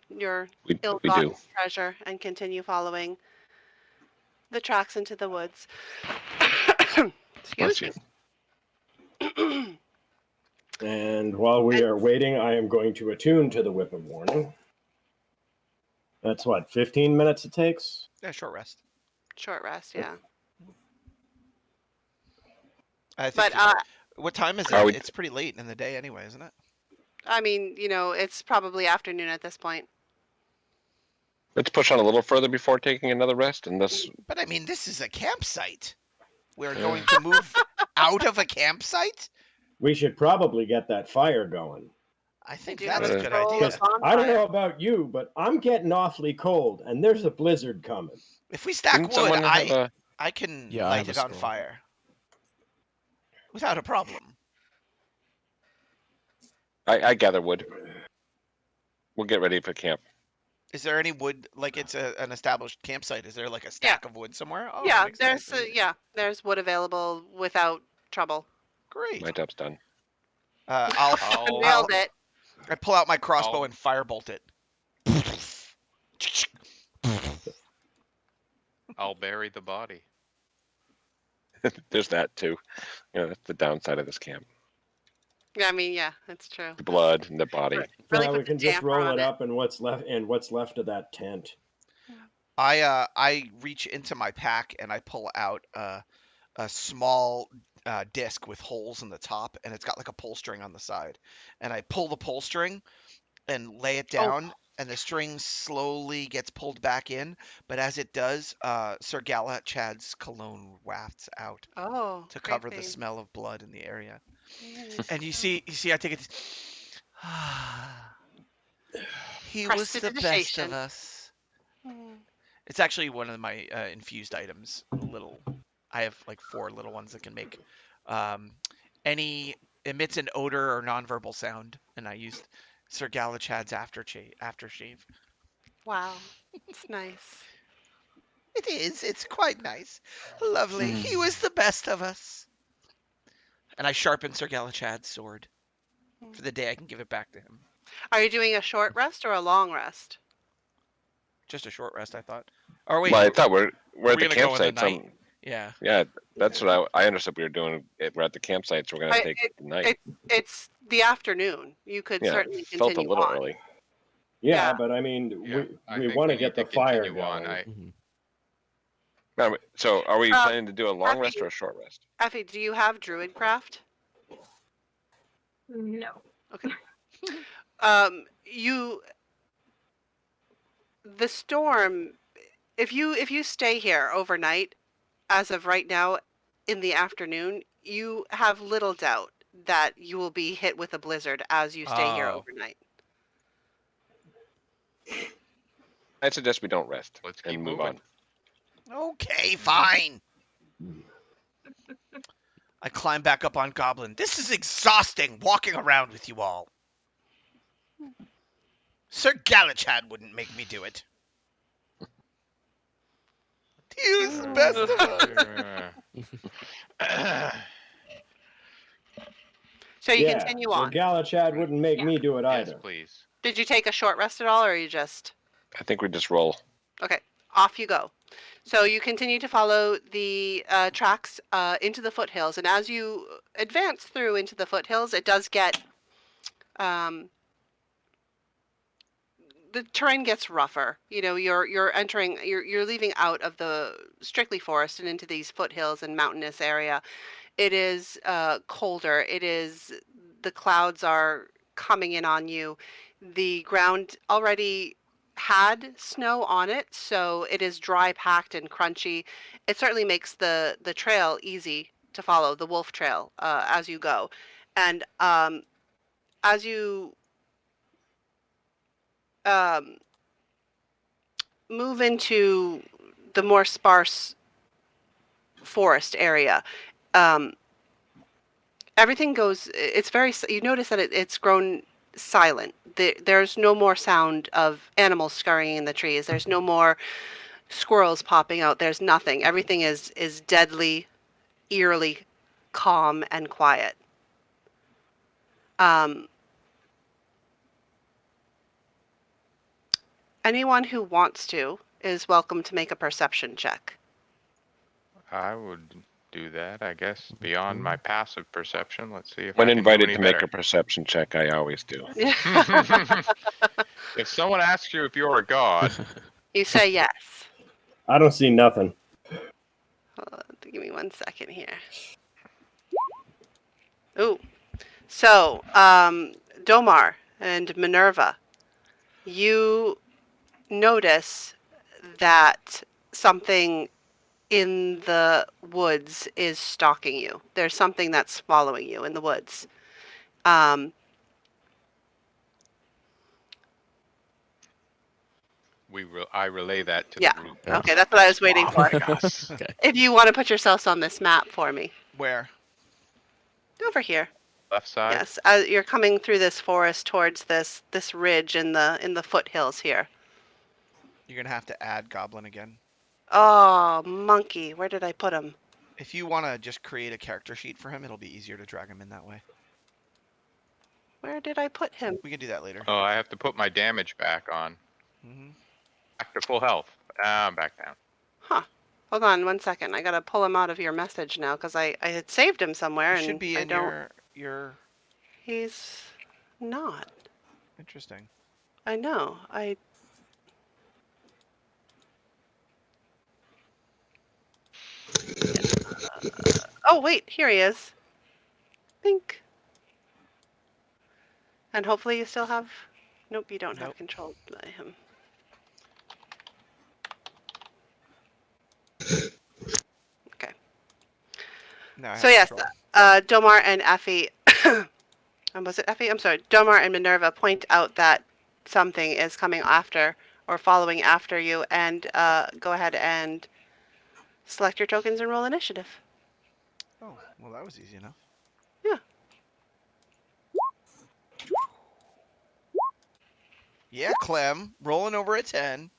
We ill-gotten do. treasure and continue following the tracks into the woods. Excuse me. And while we are waiting, I am going to attune to the whip of warning. That's what, 15 minutes it takes? Yeah, short rest. Short rest, yeah. I think. But what time is it? Are we- It's pretty late in the day, anyway, isn't it? I mean, it's probably afternoon at this point. Let's push on a little further before taking another rest, and this. But I mean, this is a campsite. We're going to move out of a campsite. We should probably get that fire going. I think do that's have a a good scroll idea. of bonfire. I don't know about you, but I'm getting awfully cold, and there's a blizzard coming. If we stack Didn't wood, someone have a- I can Yeah, I light have it a on scroll. fire without a problem. I gather wood. We'll get ready for camp. Is there any wood? Like it's an established campsite. Is there like a stack of wood somewhere? Oh, that Yeah, makes sense. there's wood available without trouble. Great. My job's done. I'll Nailed it. I pull out my crossbow I'll- and firebolt it. I'll bury the body. There's that too. That's the downside of this camp. Yeah, I mean, yeah, that's true. The blood and the body. Really Yeah, put we the can just damper roll on it it. up and what's left of that tent. I reach into my pack and I pull out a small disc with holes in the top, and it's got like a pull string on the side. And I pull the pull string and lay it Oh, down, and the string slowly gets pulled back in. But as it does, Sir Galahad's cologne wafts out oh, to great cover the thing. smell of blood in the area. Yes. And you see, I take it. He was the best of Prestidigitation. us. Mm. It's actually one of my infused items. Little, I have like 4 little ones that can make um, any emits an odor or nonverbal sound, and I used Sir Galahad's aftershave. Wow, it's nice. It is. It's quite nice. Lovely. He was the best of us. And I sharpen Sir Galahad's sword. For Mm. the day I can give it back to him. Are you doing a short rest or a long rest? Just a short rest, I thought. Or wait, Well, I thought we're are at we the gonna go in the campsite. night? Yeah. Yeah, that's what I understood we were doing. We're at the campsite, so we're gonna I, take it, the night. it's the afternoon. You could Yeah, it certainly felt a continue little on. early. Yeah, Yeah. but I mean, Yeah, I we think want we to get need the to fire continue on. going. So, are we Um, planning to do a long rest Effie, or a short rest? Effie, do you have Druidcraft? No. Okay. You the storm. If you stay here overnight, as of right now, in the afternoon, you have little doubt that you will be hit with a blizzard as you stay here Oh. overnight. I suggest we don't rest Let's and keep move moving. on. Okay, fine. I climb back up on Goblin. This is exhausting, walking around with you all. Sir Galahad wouldn't make me do it. He was the best of us. So you Yeah, continue Sir on. Galahad wouldn't make Yeah. me do it Yes, either. please. Did you take a short rest at all, or you just I think we just roll. okay? Off you go. So you continue to follow the tracks into the foothills, and as you advance through into the foothills, it does get the terrain gets rougher. You know, you're entering, you're leaving out of the strictly forest and into these foothills and mountainous area. It is colder. It is the clouds are coming in on you. The ground already had snow on it, so it is dry, packed, and crunchy. It certainly makes the trail easy to follow, the wolf trail, as you go, and as you um, move into the more sparse forest area, um, everything goes. It's very. You notice that it's grown silent. There's no more sound of animals scurrying in the trees. There's no more squirrels popping out. There's nothing. Everything is deadly, eerily calm and quiet. Um, anyone who wants to is welcome to make a perception check. I would do that, I guess, beyond my passive perception. Let's see if When I can do invited any to make better. a perception check, I always do. If someone asks you if you're a god, You say yes. I don't see nothing. Hold on, give me 1 second here. Ooh. So, Domar and Minerva, you notice that something in the woods is stalking you. There's something that's following you in the woods. Um, I relay that to yeah. the group. Okay, that's what I was waiting for. Following us. Okay. If you want to put yourselves on this map for me. Where? Over here. Left side. Yes, you're coming through this forest towards this ridge in the foothills here. You're gonna have to add Goblin again. Oh, monkey. Where did I put him? If you want to just create a character sheet for him, it'll be easier to drag him in that way. Where did I put him? We can do that later. Oh, I have to put my damage back on. Hmm. Back to full health. I'm back down. Huh. Hold on 1 second. I gotta pull him out of your message now because I had saved him somewhere It and should be I in don't. your He's not. Interesting. I know. Oh, wait, here he is. Think. And hopefully you still have. Nope, you don't have Nope. control by him. Okay. Now I So, have yes, control. Domar and Effie. Was it Effie? I'm sorry. Domar and Minerva point out that something is coming after or following after you, and go ahead and select your tokens and roll initiative. Oh, well, that was easy enough. Yeah. Yeah, Clem, rolling over a 10.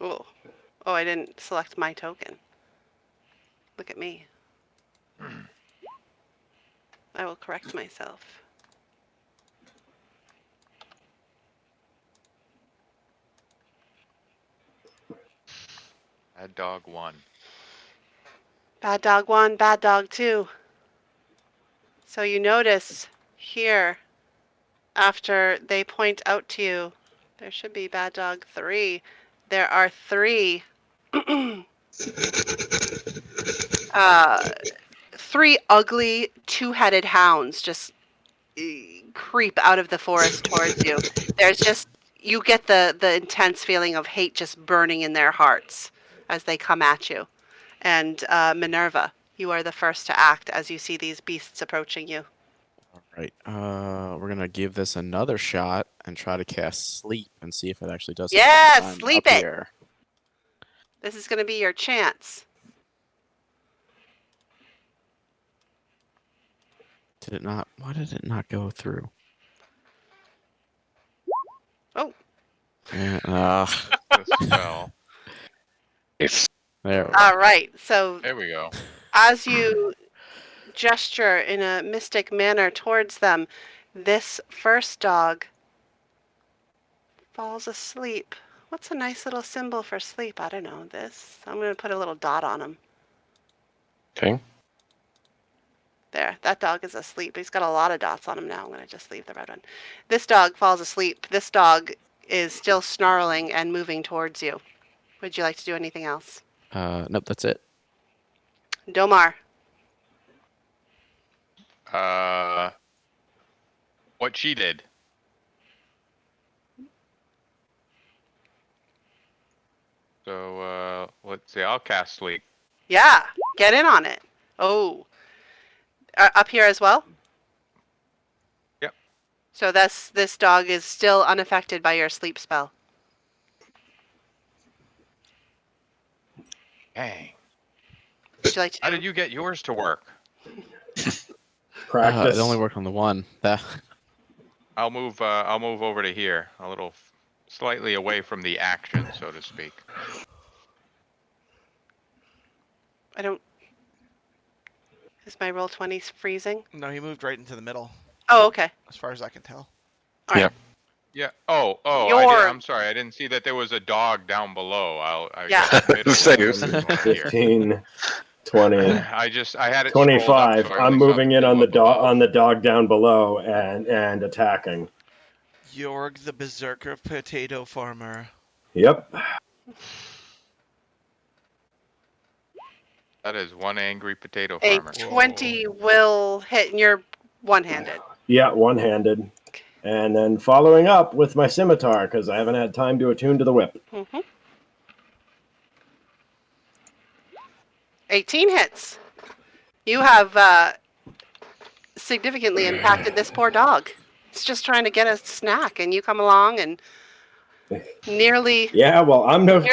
Oh, oh, I didn't select my token. Look at me. I will correct myself. Bad dog 1. Bad dog 1, bad dog 2. So you notice here, after they point out to you, there should be bad dog 3. There are 3 uh, 3 ugly two-headed hounds just creep out of the forest towards you. There's just you get the intense feeling of hate just burning in their hearts as they come at you. And Minerva, you are the first to act as you see these beasts approaching you. All right. We're gonna give this another shot and try to cast sleep and see if it actually does something Yes, since I'm sleep up it. here. This is going to be your chance. Did it not? Why did it not go through? Oh. Yeah, The spell. It's there we go. All right. So There we go. as you gesture in a mystic manner towards them, this first dog falls asleep. What's a nice little symbol for sleep? I don't know. This. I'm going to put a little dot on him. okay. There. That dog is asleep. He's got a lot of dots on him now. I'm going to just leave the red one. This dog falls asleep. This dog is still snarling and moving towards you. Would you like to do anything else? Nope, that's it. Domar. What she did. So let's see. I'll cast sleep. Yeah. Get in on it. Oh. Up here as well? Yep. So this dog is still unaffected by your sleep spell. Dang. Would you like to How do? did you get yours to work? Practice. It only worked on the one. That. I'll move over to here, a little slightly away from the action, so to speak. I don't. Is my roll 20 freezing? No, he moved right into the middle, Oh, okay. as far as I can tell. All right. Yep. Yeah. Oh, Your- I'm sorry. I didn't see that there was a dog down below. I Yeah. guess middle Say is it. what we want here. 15, 20, I had it scrolled up, 25. so I I'm only saw moving in two on the up dog above. on the dog down below and attacking. Jorg, the berserker potato farmer. Yep. That is one angry potato A farmer. 20 will hit, and you're one-handed. Yeah, one-handed. And then following up with my scimitar because I haven't had time to attune to the whip. Mm-hmm. 18 hits. You have significantly impacted this poor dog. It's just trying to get a snack, and you come along and nearly Yeah, well, I'm take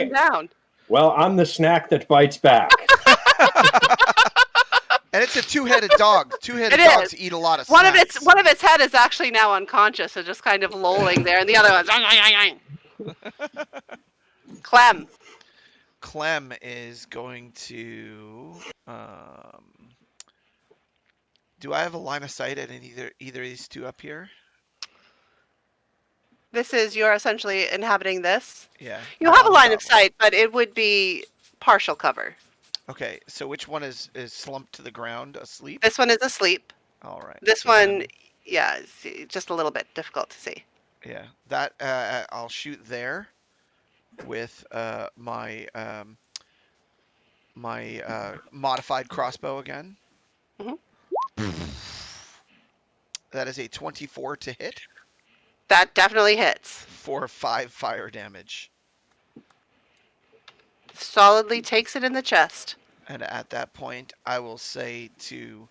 him down. Well, I'm the snack that bites back. And it's a two-headed dog. Two-headed It dogs is. eat a lot of One snacks. of its head is actually now unconscious, so just kind of lolling there, and the other one's Clem. Clem is going to. Do I have a line of sight at either of these two up here? You're essentially inhabiting this. Yeah. You have a line of sight, but it would be partial cover. Okay, so which one is slumped to the ground, asleep? This one is asleep. All right. This So one, then, yeah, just a little bit difficult to see. yeah, that I'll shoot there with my modified crossbow again. Mhm. That is a 24 to hit That definitely hits. for 5 fire damage. Solidly takes it in the chest. And at that point, I will say to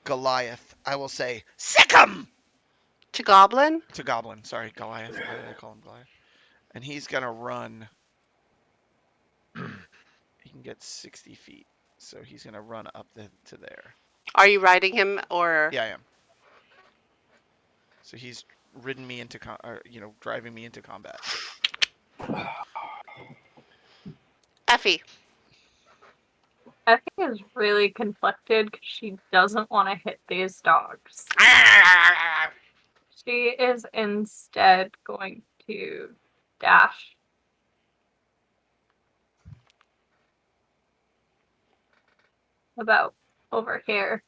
Goliath, I will say, sick 'em! To Goblin, To Goblin, sorry, Goliath. Why did I call him Goliath? And he's gonna run. He can get 60 feet, so he's gonna run up to there. are you riding him or? Yeah, I am. So he's ridden me into, driving me into combat. Effie Effie. is really conflicted because she doesn't want to hit these dogs. She is instead going to dash about over here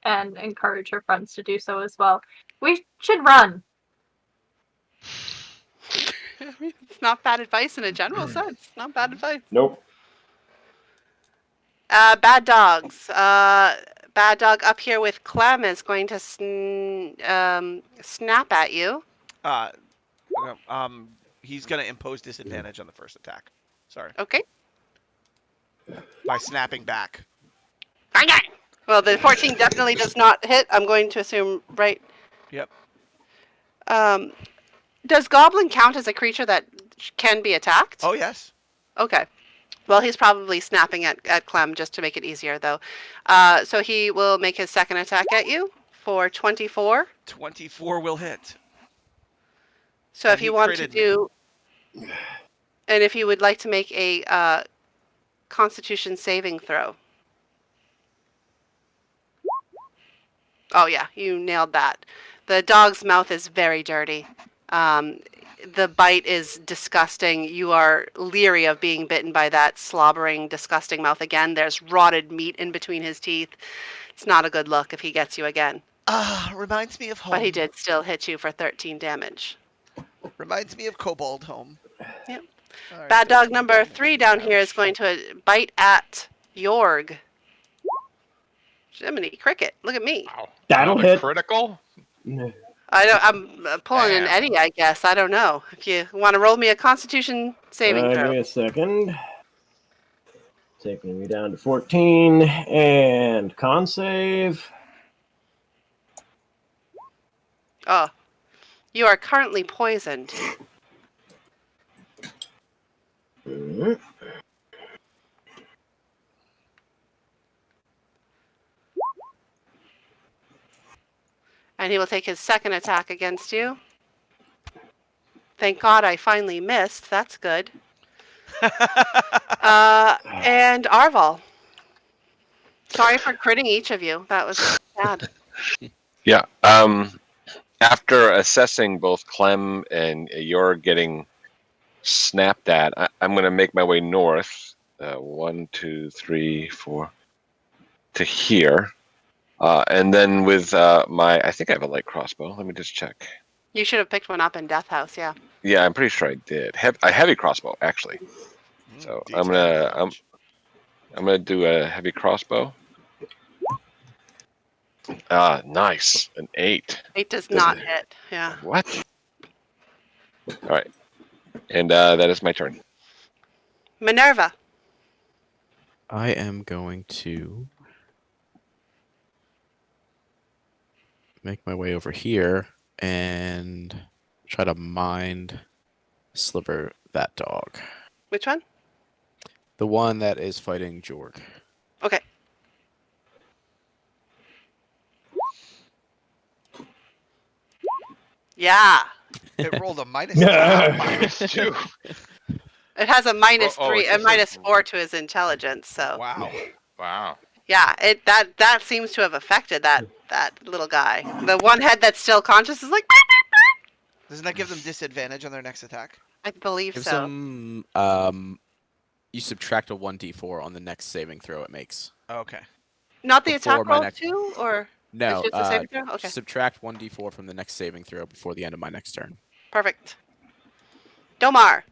and encourage her friends to do so as well. We should run. It's not bad advice in a general sense. Not bad advice. Nope. Bad dogs. Bad dog up here with Clem is going to snap at you. Uh, he's gonna impose disadvantage on the first attack. Sorry, Okay. by snapping back. Well, the 14 definitely does not hit. I'm going to assume, right? Yep. Does Goblin count as a creature that can be attacked? Oh yes. Okay. Well, he's probably snapping at Clem just to make it easier, though. So he will make his second attack at you for 24. 24 will hit. So And if he you want to critted do, and if you would like to make a Constitution saving throw. Oh yeah, you nailed that. The dog's mouth is very dirty. The bite is disgusting. You are leery of being bitten by that slobbering, disgusting mouth again. There's rotted meat in between his teeth. It's not a good look if he gets you again. Reminds me of home. But he did still hit you for 13 damage. Reminds me of Kobold home. Yep. All right, Bad dog 13 number damage. 3 down here is Ouch. going to bite at Jorg. Jiminy Cricket, look at me. Wow. That'll Another hit. critical? I'm pulling an Damn. Eddie, I guess. I don't know. If you want to roll me a Constitution saving Give throw. me a second. Taking me down to 14 and con save. Oh, you are currently poisoned. Mhm. And he will take his second attack against you. Thank God I finally missed. That's good. And Arval. Sorry for critting each of you. That was bad. Yeah. After assessing both Clem and your getting snapped at, I'm going to make my way north. 1, 2, 3, 4 to here. And then with I think I have a light crossbow. Let me just check. You should have picked one up in Death House, yeah. Yeah, I'm pretty sure I did. A heavy crossbow, actually. So I'm gonna do a heavy crossbow. Nice, an 8. 8 does not hit, yeah. What? All right, and that is my turn. Minerva. I am going to make my way over here and try to mind Sliver that dog. Which one? The one that is fighting Jorg. Okay. Yeah. It rolled a minus -2. It has a minus Oh, 3 it's and just a- minus 4 to his intelligence, so Wow. Wow. yeah, that seems to have affected that little guy. The one head that's still conscious is like Doesn't that give them disadvantage on their next attack? I believe Gives so. him You subtract a 1d4 on the next saving throw it makes. Okay. Not the Before attack my roll next too, or it's No, just a saving throw? Okay, subtract 1d4 from the next saving throw before the end of my next turn. perfect. Domar.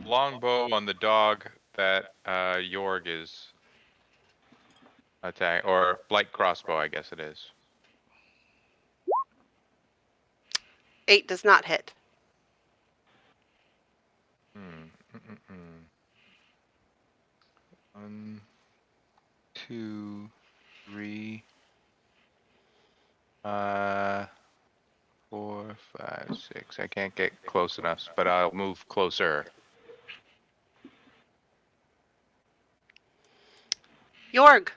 Longbow on the dog that Jorg is attack, or light crossbow, I guess it is. 8 does not hit. One, two, three, 4, 5, 6. I can't get close enough, but I'll move closer. Jorg.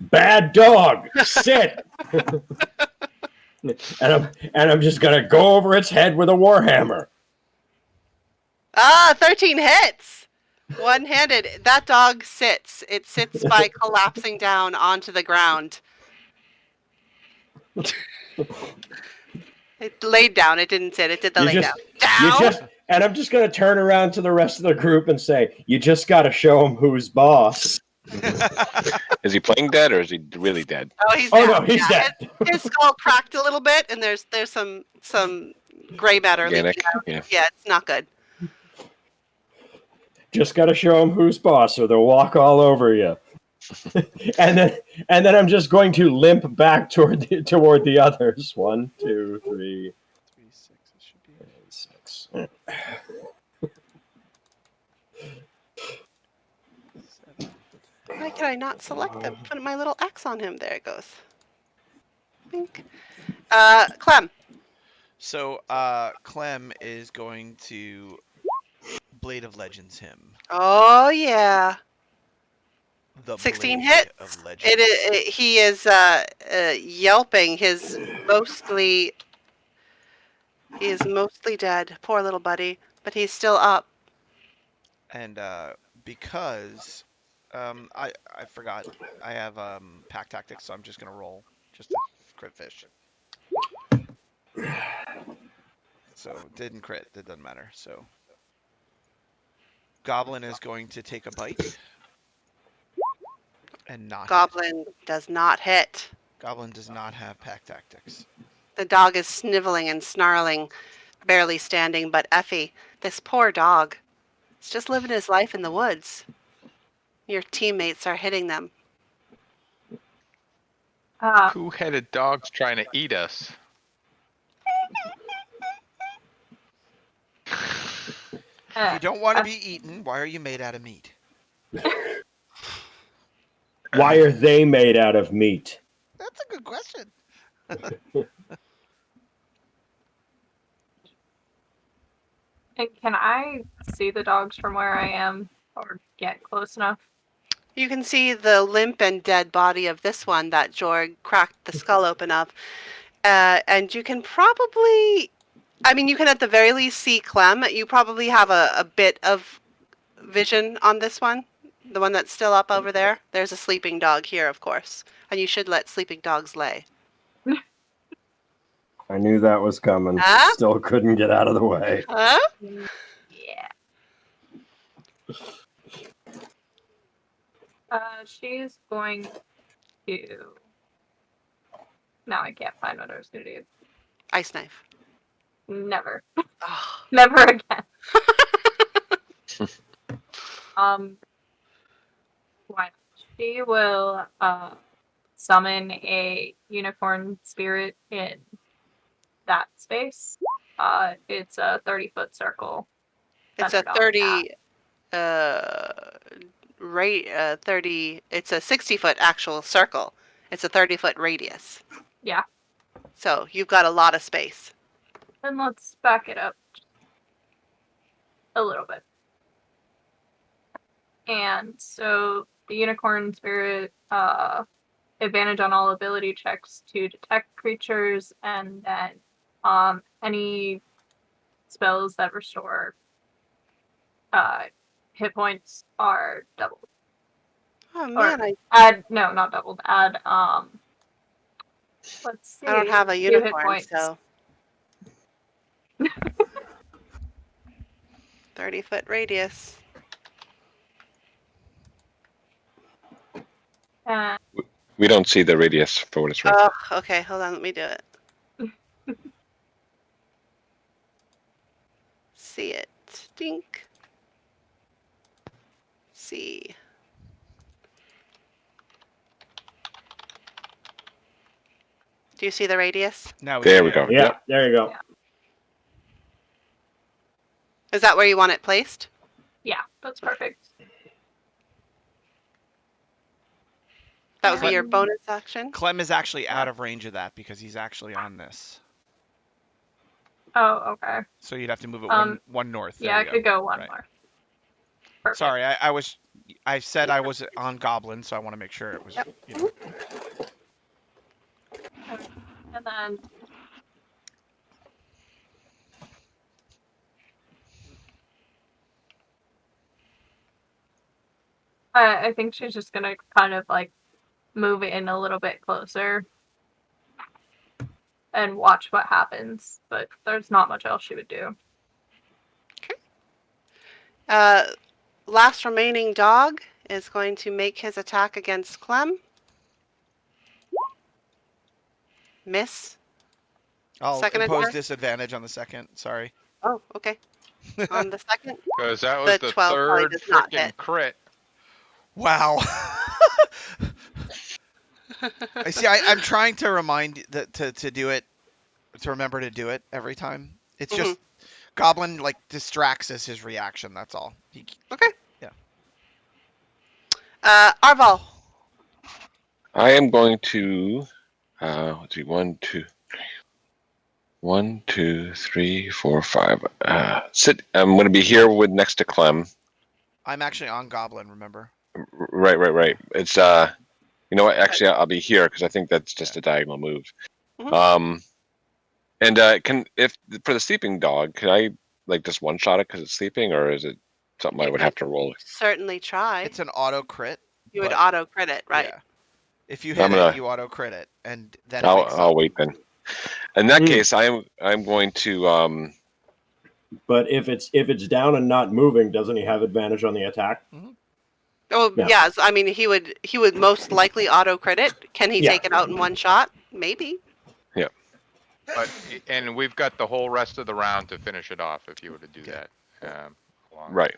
Bad dog, sit. and I'm just gonna go over its head with a warhammer. 13 hits. One-handed. That dog sits. It sits by collapsing down onto the ground. It laid down. It didn't sit. It did the lay down. And I'm just gonna turn around to the rest of the group and say, "You just gotta show him who's boss." Is he playing dead or is he really dead? Oh, he's Oh down. no, he's dead. His skull cracked a little bit, and there's some gray matter Organic, leaking out. yeah. Yeah, it's not good. Just gotta show him who's boss, or they'll walk all over you. and then I'm just going to limp back toward the others. 1, 2, 3, 6. It should be 6. 7. Why can I not select them? Put my little X on him. There it goes. Bink. Clem. So, Clem is going to Blade of Legends him. Oh yeah. The 16 Blade hits. of Legends. He is yelping. He is mostly dead. Poor little buddy, but he's still up. And because I forgot I have pack tactics, so I'm just gonna roll just a crit fish. So didn't crit. That doesn't matter. So Goblin is going to take a bite and not hit. Goblin does not hit. Goblin does not have pack tactics. The dog is sniveling and snarling, barely standing. But Effie, this poor dog, is just living his life in the woods. Your teammates are hitting them. Two-headed dog's trying to eat us. If you don't want to be eaten, why are you made out of meat? Why are they made out of meat? That's a good question. And can I see the dogs from where I am or get close enough? You can see the limp and dead body of this one that Jorg cracked the skull open of. And you can probably, you can at the very least see Clem. You probably have a bit of vision on this one. The one that's still up over there. There's a sleeping dog here, of course. And you should let sleeping dogs lay. I knew that was coming. Huh? Still couldn't get out of the way. Huh? Yeah. She's going to. Now I can't find what I was going to do. Ice knife. Never. Oh. Never again. Why not? She will summon a unicorn spirit in that space. It's a 30-foot circle. It's a centered on 30 30 it's a 60-foot actual circle. It's a 30-foot radius. Yeah. So you've got a lot of space. And let's back it up a little bit. And so the unicorn spirit advantage on all ability checks to detect creatures, and then any spells that restore hit points are doubled. Oh man, No, not doubled. Add let's see. I don't have a 2 hit unicorn, points. so 30-foot radius. We don't see the radius for what it's worth. Oh, okay. Hold on. Let me do it. See it. Dink. See. Do you see the radius? Now we There do. we go. Yeah, Yep. there you go. Is that where you want it placed? Yeah, that's perfect. That would be your bonus action. Clem is actually out of range of that because he's actually on this. Oh, okay. So you'd have to move it one north. Yeah, I There could you go. go one Right. more. Perfect. Sorry, I said I was on Goblin, so I want to make sure it was. Yep. You know. And then I think she's just gonna kind of like move it in a little bit closer and watch what happens. But there's not much else she would do. Last remaining dog is going to make his attack against Clem. Miss. I'll Second impose attack? disadvantage on the second. Sorry. Oh, okay. On the second. Because that was The the 12 probably third does not freaking hit. crit. Wow. I see. I'm trying to remind that to do it, to remember to do it every time. It's just Goblin like distracts as his reaction. That's all. Okay. Yeah. Arval. I am going to. Let's see. 1, 2, 1, 2, 3, 4, 5. Sit. I'm going to be here with next to Clem. I'm actually on Goblin. Remember. Right. It's you know what? Actually, I'll be here because I think that's just a diagonal move. Mhm. And can if for the sleeping dog, can I like just one shot it because it's sleeping, or is it something I You would could have to roll? certainly try. It's an auto crit. You would but- auto crit it, right? Yeah. If you I'm hit gonna- it, you auto crit it, and then it wakes I'll up. wait then. In that case, I'm going to But if it's down and not moving, doesn't he have advantage on the attack? Oh, Yeah. yes. I mean, he would most likely auto crit it. Can he Yeah. take it out in one shot? Maybe. But and we've got the whole rest of the round to finish it off if you were to do Okay. that. right.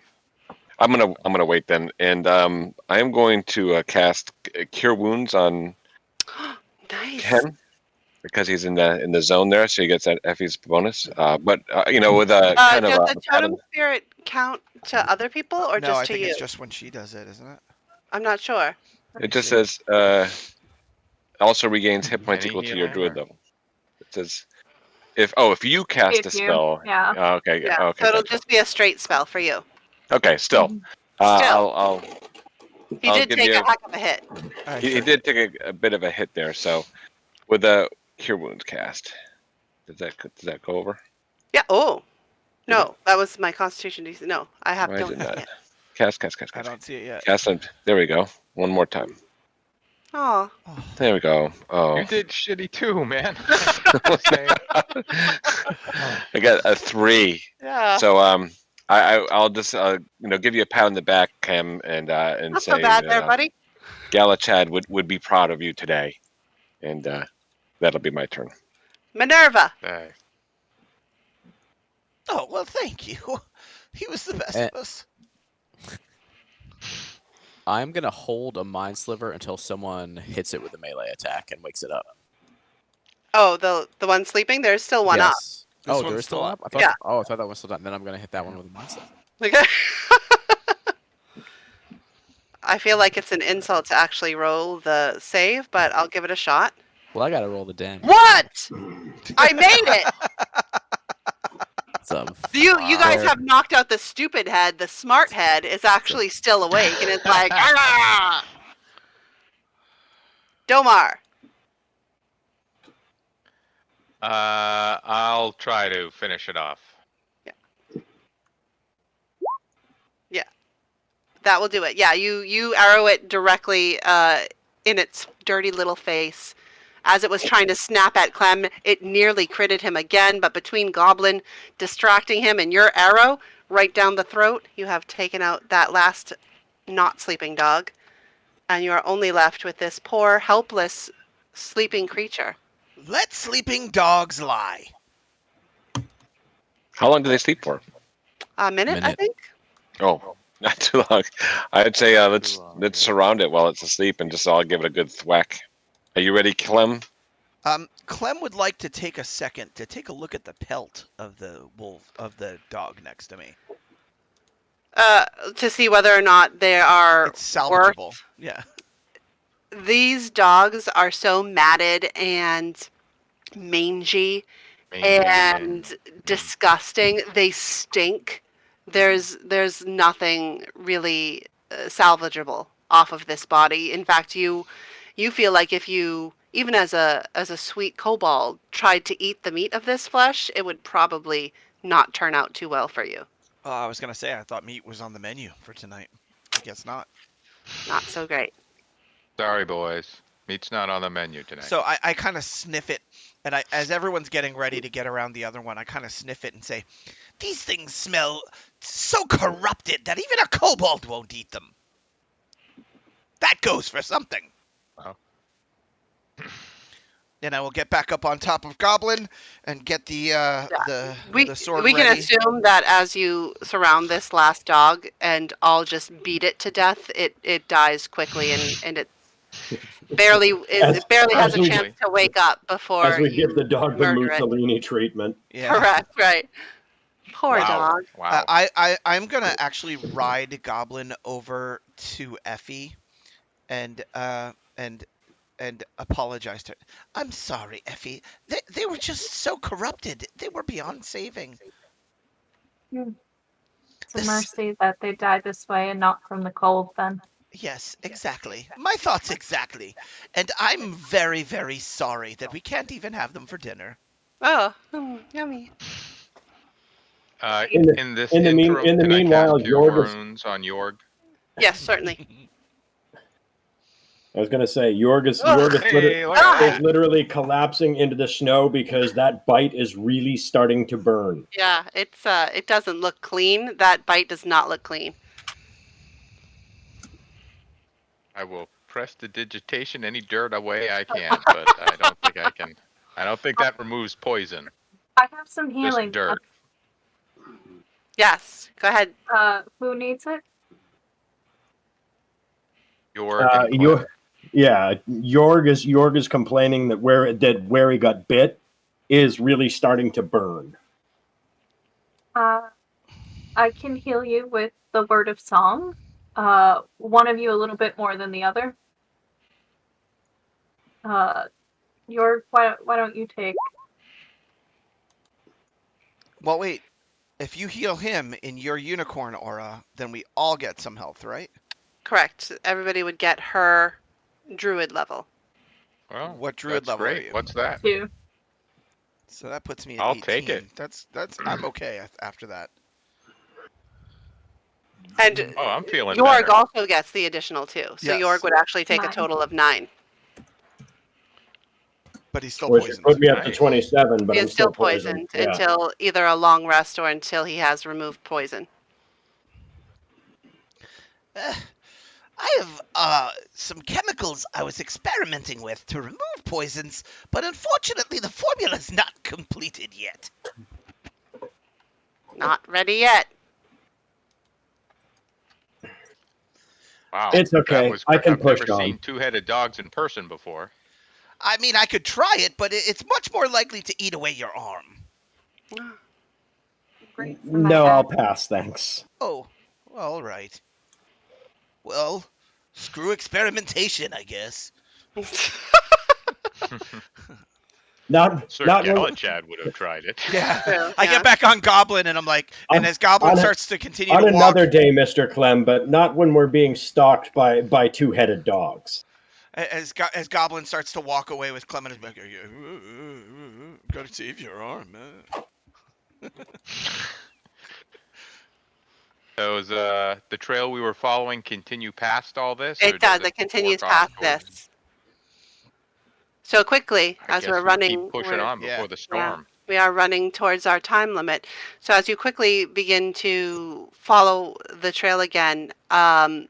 I'm gonna wait then, and I am going to cast Cure Wounds on Nice. Ken because he's in the zone there, so he gets that Effie's bonus. But you know, with a kind Does of the totem spirit count to other people or No, just I to think you? it's just when she does it, isn't it? I'm not sure. it just says also regains hit points Any equal to your healing, druid or- level. It says if you cast If a you- spell. yeah. Okay. Yeah. Okay. So it'll Gotcha. just be a straight spell for you. Okay. Still. Mhm. I'll He I'll did give take you- a heck of a hit. he did take a bit of a hit there. So with the Cure Wounds cast, does that go over? Yeah. Oh. Did No, that was my Constitution DC. No, I Why is don't it have not? it. Cast. I don't see it yet. Cast it. There we go. One more time. Oh. There we go. Oh. You did shitty too, man. I got a 3. Yeah. So I'll just give you a pat on the back, Cam, and Not say so bad there, buddy. Galachad would be proud of you today, and that'll be my turn. Minerva. Hey. Oh well, thank you. He was the best of us. I'm gonna hold a mind sliver until someone hits it with a melee attack and wakes it up. Oh, the one sleeping. There's still one up. Yes. This Oh, one's there's still still up. up. I thought. Yeah. Oh, I thought that was still done. Then I'm gonna hit that one with a mind sliver. Okay. I feel like it's an insult to actually roll the save, but I'll give it a shot. Well, I gotta roll the damage. What? I made it. It's a You guys fair- have knocked out the stupid head. The smart head is actually still awake, and it's like, "Arrgh!" Domar. I'll try to finish it off. That will do it. Yeah, you arrow it directly in its dirty little face. As it was trying to snap at Clem, it nearly critted him again, but between Goblin distracting him and your arrow, right down the throat. You have taken out that last not sleeping dog, and you are only left with this poor, helpless, sleeping creature. Let sleeping dogs lie. How long do they sleep for? A minute, I Minute. think. Oh, not too long. I'd say let's long, let's yeah. surround it while it's asleep and just all give it a good thwack. Are you ready, Clem? Clem would like to take a second to take a look at the pelt of the dog next to me. To see whether or not they are It's worth. salvageable. Yeah. These dogs are so matted and mangy Mangy and and disgusting. They stink. There's nothing really salvageable off of this body. In fact, you feel like if you, even as a sweet kobold, tried to eat the meat of this flesh, it would probably not turn out too well for you. Oh, I was gonna say I thought meat was on the menu for tonight. I guess not. Not so great. sorry, boys. Meat's not on the menu tonight. So I kind of sniff it, and as everyone's getting ready to get around the other one, I kind of sniff it and say, "These things smell so corrupted that even a kobold won't eat them." That goes for something. Wow. Then I will get back up on top of Goblin and get We the sword we can ready. assume that as you surround this last dog and all just beat it to death, it dies quickly and it barely has as a we- chance to wake up before As we you give the dog the murder it. Mussolini treatment. Yeah. Correct, right. Poor wow. dog. Wow. I'm gonna actually ride Goblin over to Effie and and apologize to her. I'm sorry, Effie. They were just so corrupted. They were beyond saving. It's a This mercy that they died this way and not from the cold, then. Yes, exactly. My thoughts exactly. And I'm very, very sorry that we can't even have them for dinner. Oh, yummy. In the In this in the intro, in the can I meanwhile, cast Cure Jorg is, Wounds on Yorg? Yes, certainly. I was gonna say Jorg is Hey, look at Ah! is that. literally collapsing into the snow because that bite is really starting to burn. Yeah, it doesn't look clean. That bite does not look clean. I will press the digitation any dirt away I can, but I don't think I can. I don't think that removes poison. I have some Just healing. dirt. Yes, go ahead. Who needs it? Yorg and Clem. Jorg is complaining that where he got bit is really starting to burn. I can heal you with the word of song. One of you a little bit more than the other. Why don't you take? Well, wait. If you heal him in your unicorn aura, then we all get some health, right? Correct. Everybody would get her druid level. Well, What druid that's level are great. you? What's that? 2. So that puts me at I'll 18. take it. That's I'm okay after that. And Oh, I'm feeling Yorg better. also gets the additional 2. So Yes. Yorg would actually take 9. a total of 9. But he's still Which would poisoned. put me up to Nice. 27, but He I'm is still poisoned. poisoned until either a long rest or until he has removed poison. I have some chemicals I was experimenting with to remove poisons, but unfortunately the formula's not completed yet. Not ready yet. Wow. It's okay. That was I can I've never push on. seen two-headed dogs in person before. I mean, I could try it, but it's much more likely to eat away your arm. Great for my No, I'll head. pass, thanks. Oh, all right. Well, screw experimentation, I guess. Sir Not when, Galachad would have tried it. Yeah. True, I yeah. get back on Goblin and I'm like, and as Goblin starts to continue on to walk, another day, Mr. Clem, but not when we're being stalked by two-headed dogs. as Goblin starts to walk away with Clement, is like, gotta save your arm, man. Does the trail we were following continue past all this? or It does. It fork continues off past towards- this. So quickly, I as guess we're we'll running, keep pushing we're- on Yeah. before the storm. We are running towards our time limit. So as you quickly begin to follow the trail again, the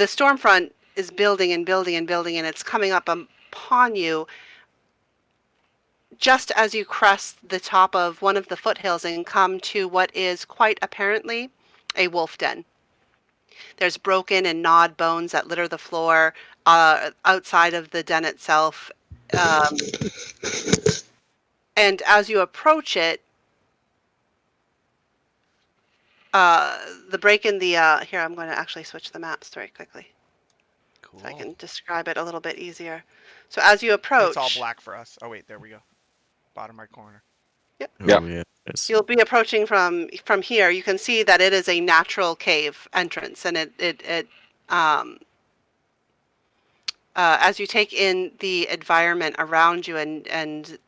storm front is building and building and building, and it's coming up upon you just as you crest the top of one of the foothills and come to what is quite apparently a wolf den. There's broken and gnawed bones that litter the floor outside of the den itself. And as you approach it, the break in the here, I'm going to actually switch the maps very quickly so I can describe it a little bit easier. So as you approach, It's all black for us. Oh wait, there we go. Bottom right corner. Oh, Yep. yeah. Yes. you'll be approaching from here. You can see that it is a natural cave entrance, and it as you take in the environment around you and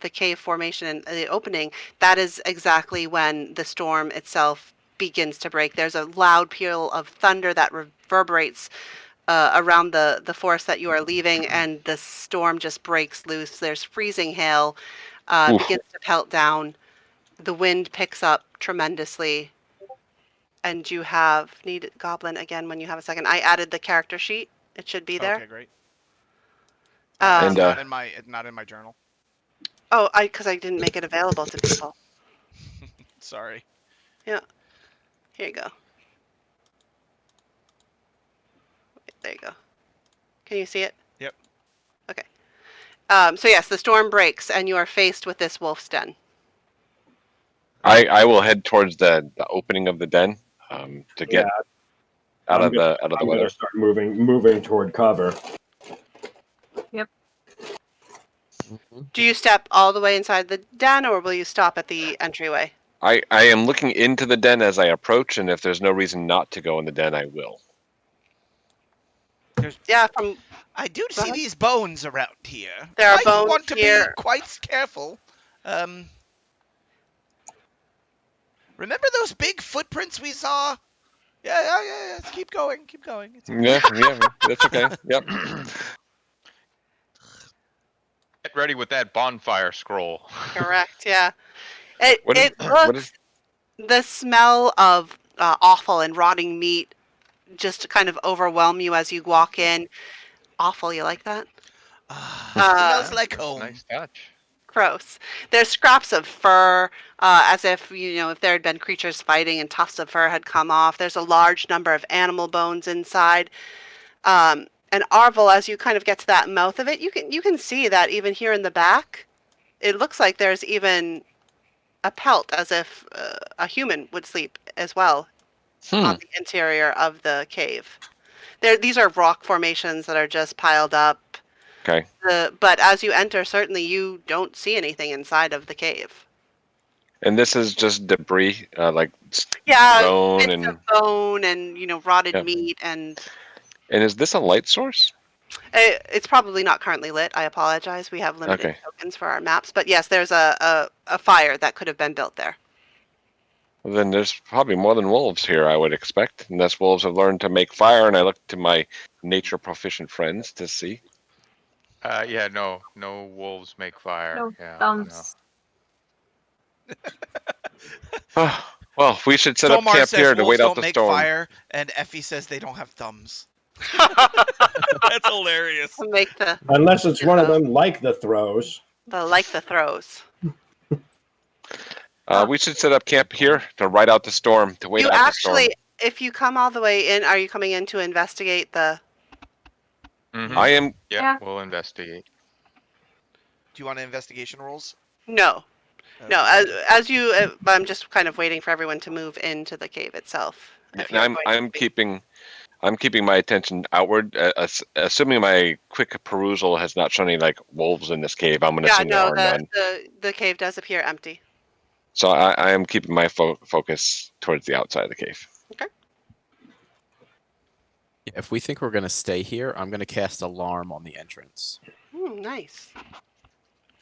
the cave formation and the opening, that is exactly when the storm itself begins to break. There's a loud peal of thunder that reverberates around the forest that you are leaving, and the storm just breaks loose. There's freezing hail, begins to pelt down. The wind picks up tremendously, and you have need goblin again when you have a second. I added the character sheet. It should be there. Okay, great. Um, It's not in my journal. because I didn't make it available to people. Sorry. Yeah. Here you go. There you go. Can you see it? Yep. Okay. So yes, the storm breaks, and you are faced with this wolf's den. I will head towards the opening of the den to get out of the I'm weather. gonna start moving toward cover. Do you step all the way inside the den, or will you stop at the entryway? I am looking into the den as I approach, and if there's no reason not to go in the den, I will. Yeah, from I do Go see ahead. these bones around here. There are Might bones want to here. be quite careful. Remember those big footprints we saw? Yeah. Keep going. It's okay. Yeah, that's okay. Yep. Get ready with that bonfire scroll. correct. Yeah. It What is- looks what is- the smell of awful and rotting meat just kind of overwhelm you as you walk in. Awful. You like that? Smells like home. Nice touch. Gross. There's scraps of fur, as if, if there had been creatures fighting and tufts of fur had come off. There's a large number of animal bones inside. And Arvel, as you kind of get to that mouth of it, you can see that even here in the back, it looks like there's even a pelt, as if a human would sleep as well on the interior of the cave. These are rock formations that are just piled up. Okay. But as you enter, certainly you don't see anything inside of the cave. And this is just debris, like Yeah, bone bits and. of bone and rotted Yeah. meat, and And is this a light source? it's probably not currently lit. I apologize. We have limited Okay. tokens for our maps, but yes, there's a fire that could have been built there. Well, then there's probably more than wolves here, I would expect. Unless wolves have learned to make fire, and I look to my nature proficient friends to see. Yeah, no wolves make fire. No yeah, thumbs. Well, we should set up Tomar camp says here to wolves wait out don't the make storm. fire, and Effie says they don't have thumbs. That's hilarious. Make the Unless it's one of them like the throws. the throws. We should set up camp here to ride out the storm, to wait You out the storm. actually, if you come all the way in, are you coming in to investigate the? Mhm. I am. Yeah, we'll investigate. Do you want investigation rolls? No, no. Okay. As you, I'm just kind of waiting for everyone to move into the cave itself. if And you're I'm going to be- keeping my attention outward. Assuming my quick perusal has not shown any like wolves in this cave, I'm going to Yeah, assume there no. are none. The cave does appear empty. So I am keeping my focus towards the outside of the cave. If we think we're gonna stay here, I'm gonna cast alarm on the entrance. Nice.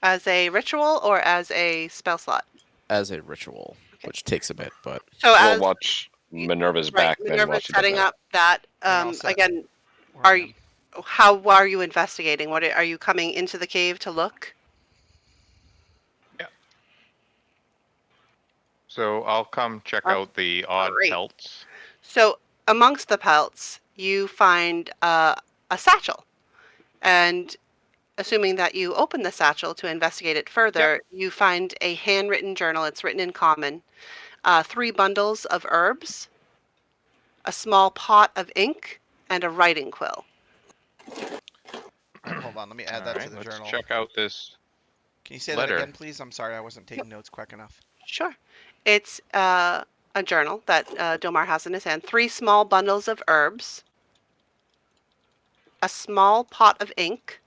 As a ritual or as a spell slot? As a ritual, which takes a bit, but So We'll as watch Minerva's right, back then while Minerva's she does setting that. up that. And I'll set Again, where I am. how are you investigating? What are you coming into the cave to look? So I'll come check Oh, out the odd great. pelts. So amongst the pelts, you find a satchel, and assuming that you open the satchel to investigate it further, you find a handwritten journal. It's written in common. 3 bundles of herbs, a small pot of ink, and a writing quill. Hold on, let me add All that to right, the let's journal. check out this Can you say that letter. again, please? I'm sorry, I wasn't taking notes quick enough. Sure. It's a journal that Domar has in his hand. 3 small bundles of herbs, a small pot of ink,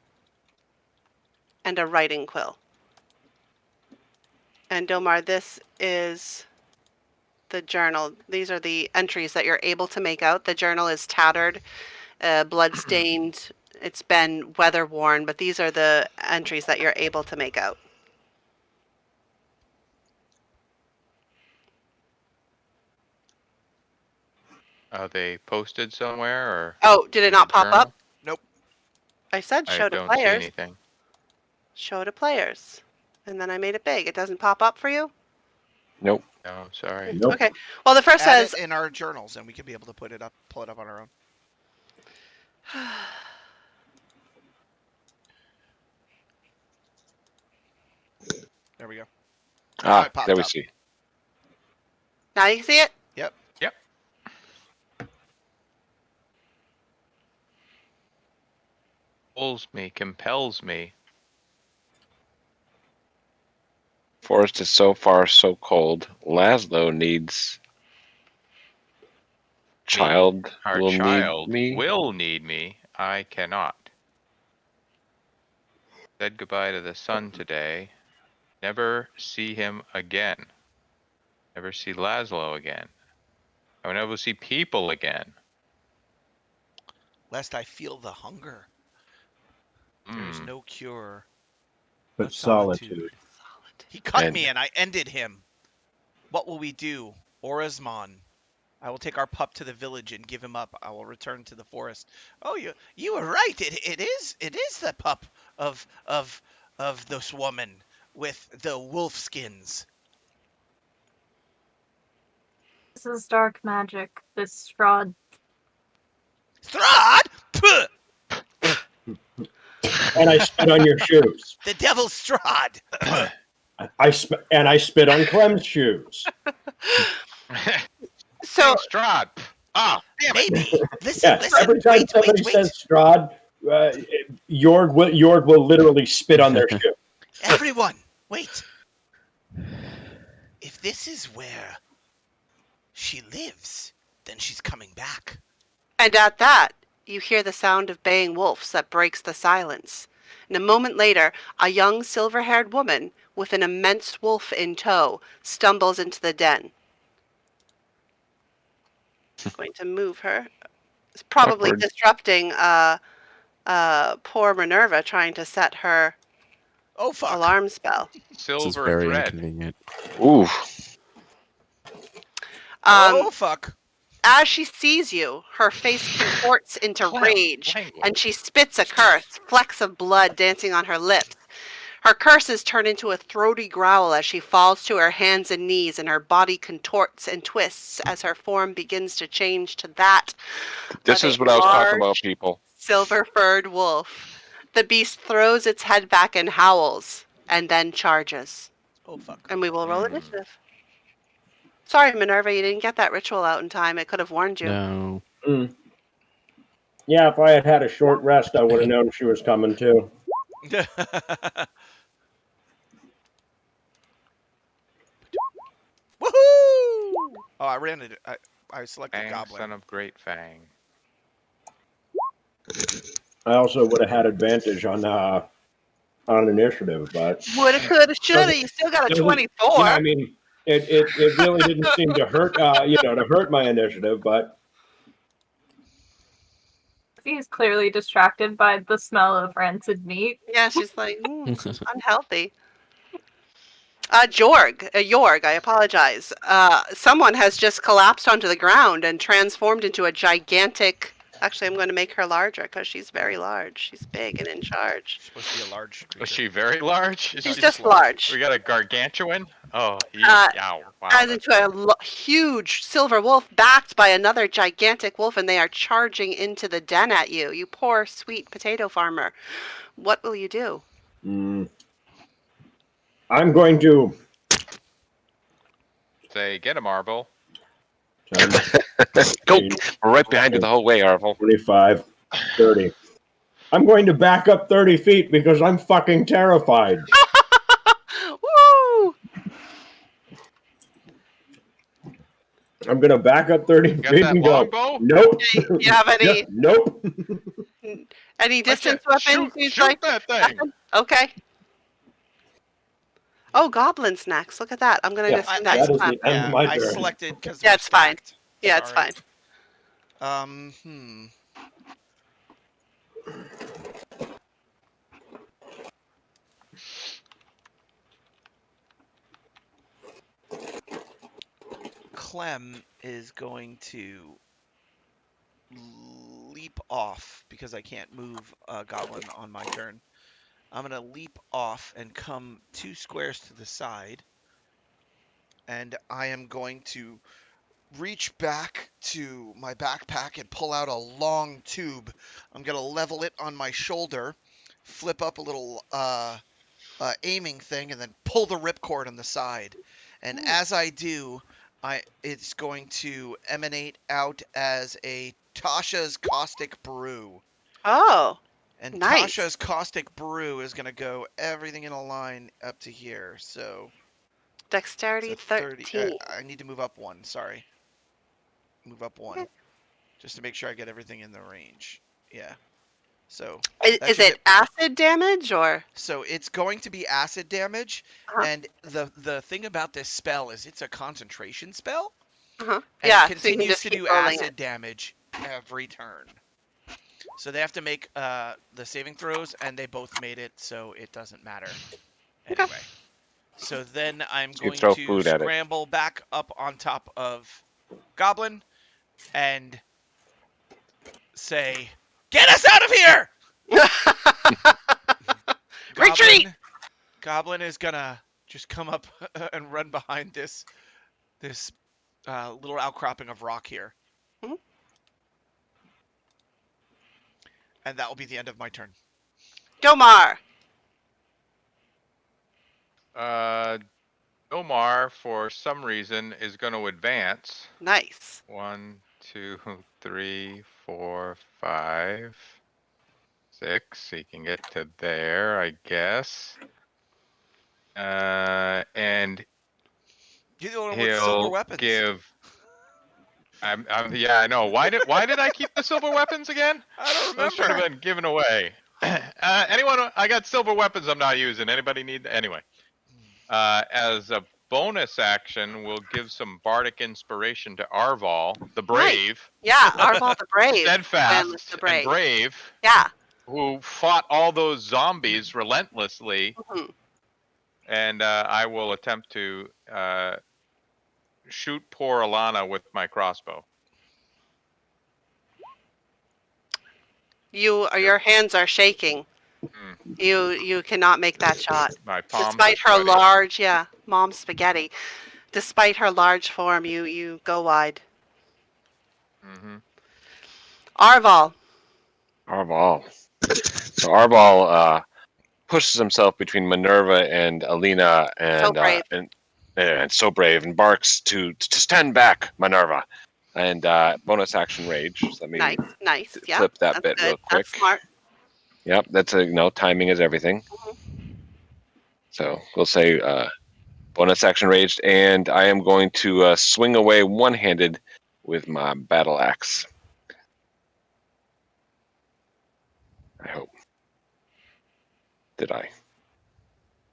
and a writing quill. And Domar, this is the journal. These are the entries that you're able to make out. The journal is tattered, blood-stained. It's been weather-worn, but these are the entries that you're able to make out. Are they posted somewhere or Oh, did it in the not pop up? journal? Nope. I said I show to don't see players. anything. Show to players. And then I made it big. It doesn't pop up for you? Nope. No, sorry. Nope. Okay. Well, the first Add says it in our journals, and we could be able to pull it up on our own. There we go. Now it There popped we up. see. now you can see it? Yep. Yep. Pulls me, compels me. Forest is so far so cold. Laszlo needs. Child Our will child need me. will need me. I cannot. Said goodbye to the sun today. Never see him again. Never see Laszlo again. I will never see people again. Lest I feel the hunger. There's Hmm. no cure But solitude. He cut And me and I ended him. What will we do? Orismon. I will take our pup to the village and give him up. I will return to the forest. Oh, you were right. It is the pup of this woman with the wolf skins. This is dark magic. This Strahd. Strahd! Puh! And I spit on your shoes. The devil's Strahd! Puh! I spit on Clem's shoes. So, Strahd. Ah, damn it. Maybe. Listen, Yeah, listen. every time somebody says Strahd, Jorg will literally spit on their shoe. Everyone, wait. If this is where she lives, then she's coming back. and at that, you hear the sound of baying wolves that breaks the silence. And a moment later, a young silver-haired woman with an immense wolf in tow stumbles into the den. I'm going to move her. It's probably Awkward. disrupting poor Minerva trying to set her Oh, fuck. alarm spell. This is Silver very thread. inconvenient. Ooh. Oh, fuck. As she sees you, her face contorts into Clem, rage, language. and she spits a curse, flecks of blood dancing on her lips. Her curses turn into a throaty growl as she falls to her hands and knees, and her body contorts and twists as her form begins to change to that This of is a what I was talking about, large, people. silver-furred wolf. The beast throws its head back and howls, and then charges. Oh, fuck. And we will roll initiative. Sorry, Minerva, you didn't get that ritual out in time. It could have warned you. No. Mm. Yeah, if I had had a short rest, I would have known she was coming too. Woohoo! Oh, I ran it. I selected Fang, Goblin. son of Great Fang. I also would have had advantage on initiative, but Woulda, coulda, shoulda. You still got a doesn't- 24. yeah, I mean, it really didn't seem to hurt, to hurt my initiative, but He's clearly distracted by the smell of rancid meat. Yeah, she's like, unhealthy. Jorg, I apologize. Someone has just collapsed onto the ground and transformed into a gigantic Actually, I'm going to make her larger because she's very large. She's big and in charge. She's supposed to be a large creature. Is she very large? She's she's just large. large. We got a gargantuan. Oh, Uh, wow, As that's into a huge silver wolf backed by another gigantic wolf, and they are charging into the den at you. You poor sweet potato farmer. What will you do? I'm going to say get a marble. 10, Go. 15, We're right behind you the whole way, Arvel. 25, 30. I'm going to back up 30 feet because I'm fucking terrified. Woo! I'm going to back up 30 Got feet that and go, longbow? nope. Do you have any Nope. any distance weapons? Shoot that thing. Okay. Oh, goblins next. Look at that. I'm gonna Yeah, assume that that's is fine. the end of my I turn. selected because Yeah, it's fine. stacked. Yeah, it's Sorry. fine. Clem is going to leap off because I can't move a goblin on my turn. I'm going to leap off and come 2 squares to the side. And I am going to reach back to my backpack and pull out a long tube. I'm going to level it on my shoulder, flip up a little aiming thing, and then pull the ripcord on the side. And as I do, it's going to emanate out as a Tasha's Caustic Brew. Oh, And nice. Tasha's Caustic Brew is going to go everything in a line up to here. So Dexterity it's a 30. 13. I need to move up 1. Sorry. Move up 1. Okay. Just to make sure I get everything in the range. Yeah. So Is should it hit. acid damage or? So it's going to be acid damage, Uh-huh. and the thing about this spell is it's a concentration spell, Uh-huh. and Yeah, it so you can continues just to keep do rolling acid it. damage every turn. So they have to make the saving throws, and they both made it, so it doesn't matter. Okay. Anyway, so then I'm So you going throw to food at it. scramble back up on top of Goblin and say, "Get us out of here!" Retreat! Goblin is gonna just come up and run behind this little outcropping of rock here. Mhm. And that will be the end of my turn. Domar. Omar, for some reason, is going to advance. Nice. 1, 2, 3, 4, 5, 6. He can get to there, I guess. And You're the one with silver he'll weapons. give. Yeah, I know. Why did I keep the silver weapons again? I don't Those should have remember. been given away. Anyone? I got silver weapons I'm not using. Anybody need? Anyway, as a bonus action, we'll give some bardic inspiration to Arval, the brave, Yeah, Arval the Brave. steadfast the and Brave. brave, Yeah. who fought all those zombies relentlessly. Mhm. And I will attempt to shoot poor Alana with my crossbow. Your hands are shaking. You cannot make that shot. My palms Despite are her sweaty. large, mom spaghetti. Despite her large form, you go wide. Mm-hmm. Arval. Arval. So Arval pushes himself between Minerva and Alina, So brave. and so brave, and barks to stand back, Minerva. And bonus action rage. So let me Nice. Yeah. flip that That's bit good. real quick. That's smart. Yep, that's timing is everything. Mhm. So we'll say bonus action raged, and I am going to swing away one-handed with my battle axe. I hope. Did I?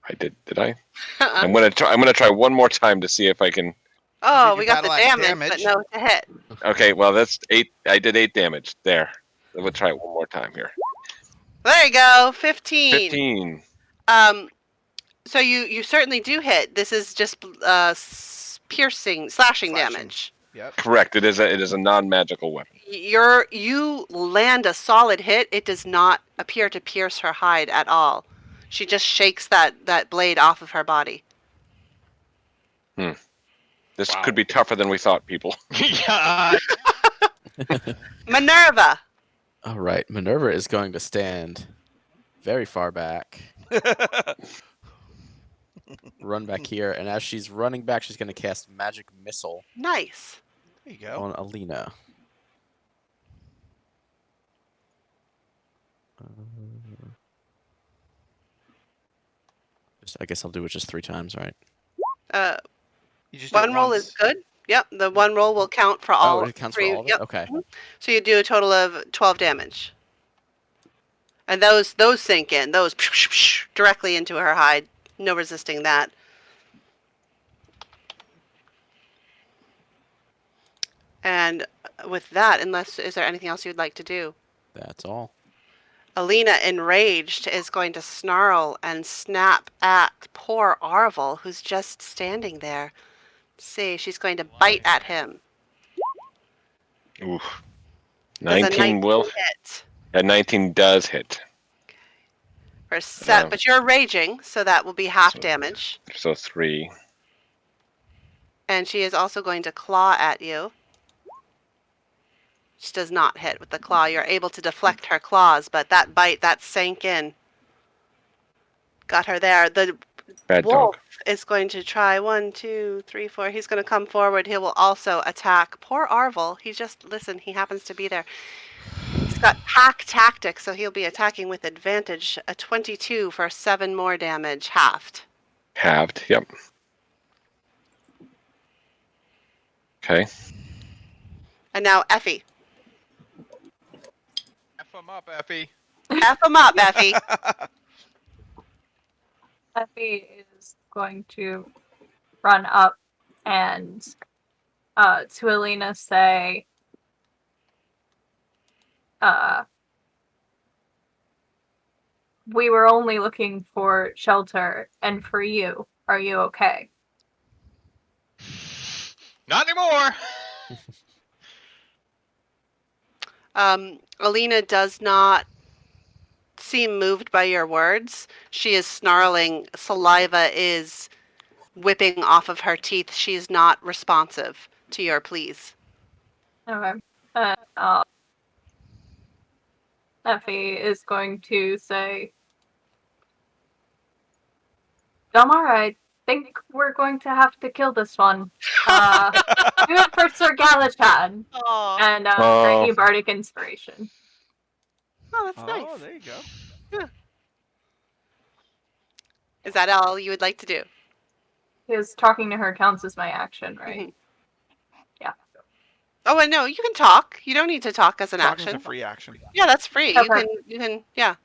I did. Did I? I'm gonna try. I'm gonna try one more time to see if I can. Oh, Did we your got the battle axe damage, but damage? no to hit. Okay, well that's 8. I did 8 damage there. We'll try it one more time here. There you go. 15. 15. So you certainly do hit. This is just slashing damage. Yep. Correct. It is a non-magical weapon. You land a solid hit. It does not appear to pierce her hide at all. She just shakes that blade off of her body. This Wow. could be tougher than we thought, people. Yeah. Minerva. All right, Minerva is going to stand very far back, run back here, and as she's running back, she's going to cast Magic Missile Nice. There you go. on Alina. I guess I'll do it just 3 times, right? You just do it One roll is once. good. Yep, the one roll will count for all. Oh, it counts for 3. all of it? Yep. Okay. So you do a total of 12 damage. And those sink in. Those directly into her hide. No resisting that. And with that, is there anything else you'd like to do? That's all. Alina, enraged, is going to snarl and snap at poor Arvel, who's just standing there. See, she's going to bite at him. Oof. Does a 19 will. hit. That 19 does hit. For set, Um, but you're raging, so that will be half so- damage. So 3. And she is also going to claw at you. She does not hit with the claw. You're able to deflect her claws, but that bite, that sank in. Got her there. The Bad wolf dog. is going to try 1, 2, 3, 4. He's going to come forward. He will also attack poor Arvel. Listen, he happens to be there. He's got pack tactics, so he'll be attacking with advantage. A 22 for 7 more damage, halved. Halved. Yep. Okay. And now Effie. F him up, Effie. F him up, Effie. Effie is going to run up and to Alina say, we were only looking for shelter and for you. Are you okay? Not anymore. Alina does not seem moved by your words. She is snarling. Saliva is whipping off of her teeth. She's not responsive to your pleas. Okay. Effie is going to say, Delmar, I think we're going to have to kill this one. Do it for Sir Galahad. Aw. And Oh. grant you Bardic Inspiration. Oh, that's Oh, nice. there you go. Is that all you would like to do? Because talking to her counts as my action, right? Mhm. Yeah. Oh, and no, you can talk. You don't need to talk as an Talking's action. a free action. Yeah, that's free. Okay. You can, yeah.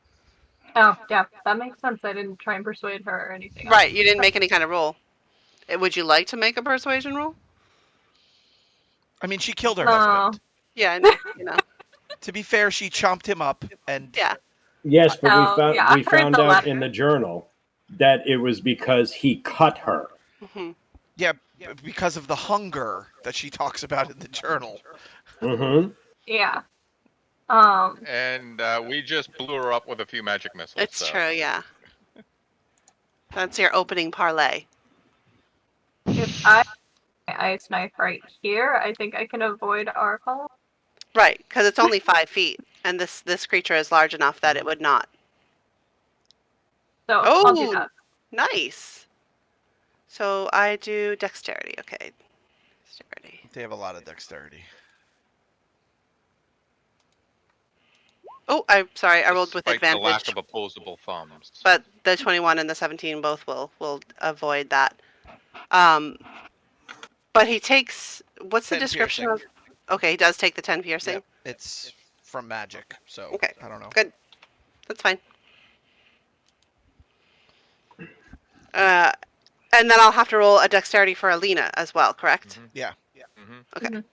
Oh, yeah, that makes sense. I didn't try and persuade her or anything. Right, you didn't make any kind of roll. Would you like to make a persuasion roll? I mean, she killed her No. husband. Yeah, I know, you know. To be fair, she chomped him up, and Yeah. Yes, but Oh, we yeah, I we heard found the out letter. in the journal that it was because he cut her. hmm yeah, because of the hunger that she talks about in the journal. Mm-hmm. Yeah. And we just blew her up with a few magic missiles. It's so. true, yeah. That's your opening parlay. If I ice knife right here, I think I can avoid our call. Right, because it's only 5 feet, and this creature is large enough that it would not. So I'll do Oh, that. nice. So I do dexterity. Okay, dexterity. They have a lot of dexterity. Oh, I'm sorry. I rolled with Despite advantage. the lack of opposable thumbs. But the 21 and the 17 both will avoid that. But he takes. What's the 10 description piercing. of? Okay, he does take the 10 piercing. Yep, it's from magic, so Okay, I don't know. good. That's fine. And then I'll have to roll a dexterity for Alina as well, correct? Mhm. Yeah. Mhm. Okay. Mhm.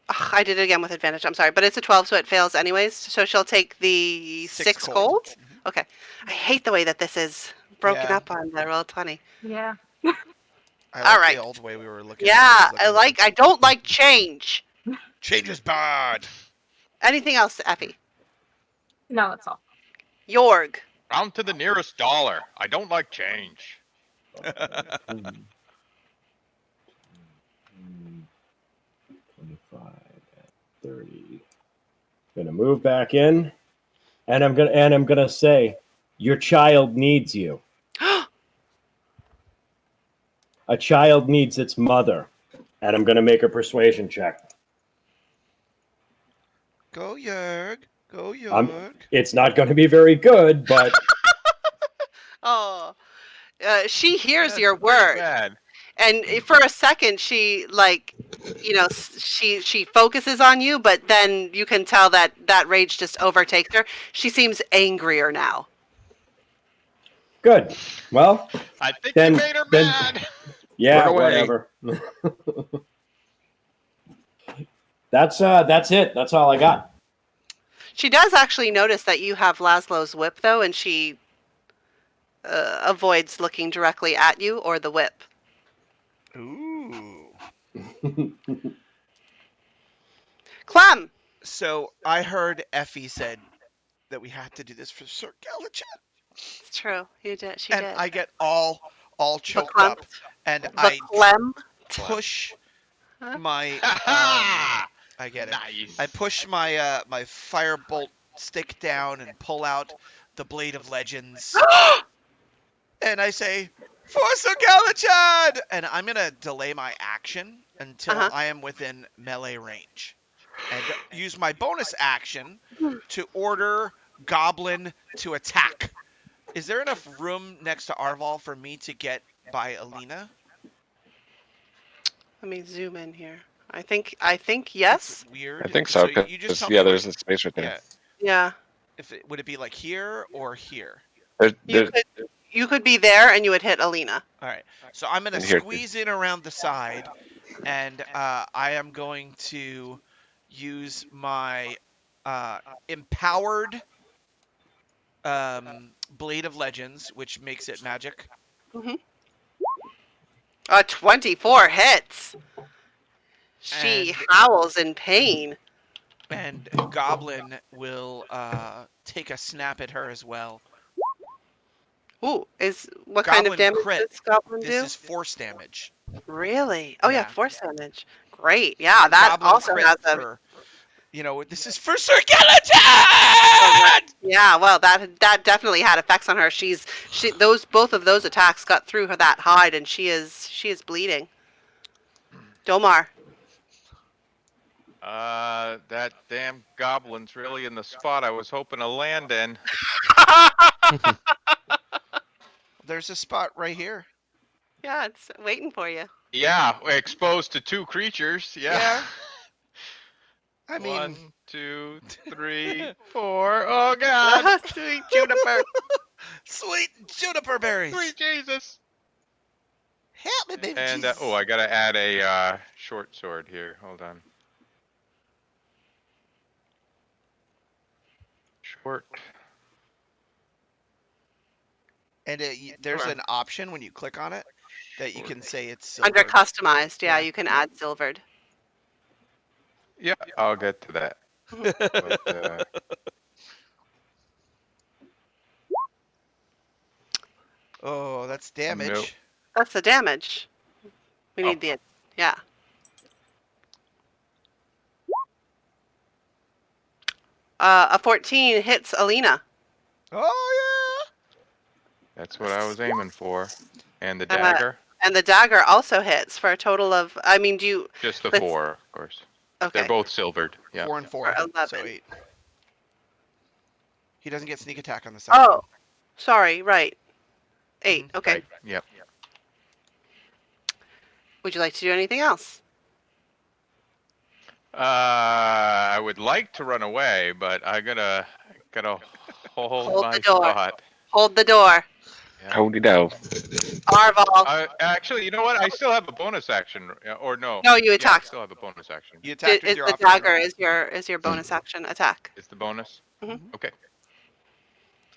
Ugh, I did it again with advantage. I'm sorry, but it's a 12, so it fails anyways. So she'll take the 6 gold. Mhm. Okay. I hate the way that this is broken Yeah. up on the Roll20. Yeah. I All like the right. old way we were looking when we Yeah, were looking. I don't like change. Change is bad. Anything else, Effie? No, it's all. Jorg. Round to the nearest dollar. I don't like change. 25 and 30. Gonna move back in, and I'm gonna say, your child needs you. A child needs its mother, and I'm gonna make a persuasion check. Go Jörg. Go Jörg. It's not going to be very good, but Oh, she hears That's your pretty word, bad. and for a second, she she focuses on you, but then you can tell that that rage just overtakes her. She seems angrier now. good. Well, I think then, you made her then mad. yeah, Run away. whatever. That's it. That's all I got. She does actually notice that you have Laszlo's whip, though, and she avoids looking directly at you or the whip. Ooh. Clem! So I heard Effie said that we had to do this for Sir Galachat, It's true. You did. She and did. I get all choked Verklempt. up, and I Verklempt. push Huh? my I get it. Nice. I push my my firebolt stick down and pull out the Blade of Legends, and I say, "For Sir Galachad!" And I'm gonna delay my action until Uh-huh. I am within melee range, and use my bonus action to order Goblin to attack. Is there enough room next to Arval for me to get by Alina? Let me zoom in here. I think It's yes. I weird. think so. So you just Because tell me where. there's a space right there. Yeah. Yeah. If it would it be like here or here? You could be there and you would hit Alina. All right. So I'm gonna And here too. squeeze in around the side, and I am going to use my empowered Blade of Legends, which makes it magic. 24 hits. She And howls in pain. and Goblin will take a snap at her as well. Ooh, what kind of Goblin damage crit. does Goblin This do? is force damage. Really? Oh yeah, Yeah. force damage. Great. Yeah, that Goblin also crit has a. for this is for Sir Galatan! Yeah, well, that definitely had effects on her. She both of those attacks got through her that hide, and she is bleeding. Domar. That damn goblin's really in the spot I was hoping to land in. There's a spot right here. Yeah, it's waiting for you. Yeah, exposed to two creatures. Yeah. I mean, 1, 2, 3, 4. Oh God! Sweet juniper. sweet juniper berries. Sweet Jesus! Help me, baby And Jesus. I gotta add a short sword here. Hold on. Short. And there's an option when you click on it that you can say it's Under silvered. customized, yeah, Yeah. you can add silvered. Yeah, I'll get to that. But, Oh, that's damage. Nope. That's the damage. We need the yeah. A 14 hits Alina. Oh that's what I was aiming for. And the Uh, dagger? And the dagger also hits for a total of. I mean, do you? Just the let's- 4, of course. Okay. They're both silvered. yeah. Yeah. 4 and 4. For 11. So 8. He doesn't get sneak attack on the second Oh, one. sorry. Right. 8. Okay. Right. Yep. Would you like to do anything else? I would like to run away, but I gotta hold Hold my the door. spot. Hold the door. Yeah. Howdy do. Arval. Actually, you know what? I still have a bonus action, or no? No, you Yeah, I attack. still have a bonus action. You attacked with Is your the offhand. dagger is your bonus action attack? It's the bonus. Mhm. Okay.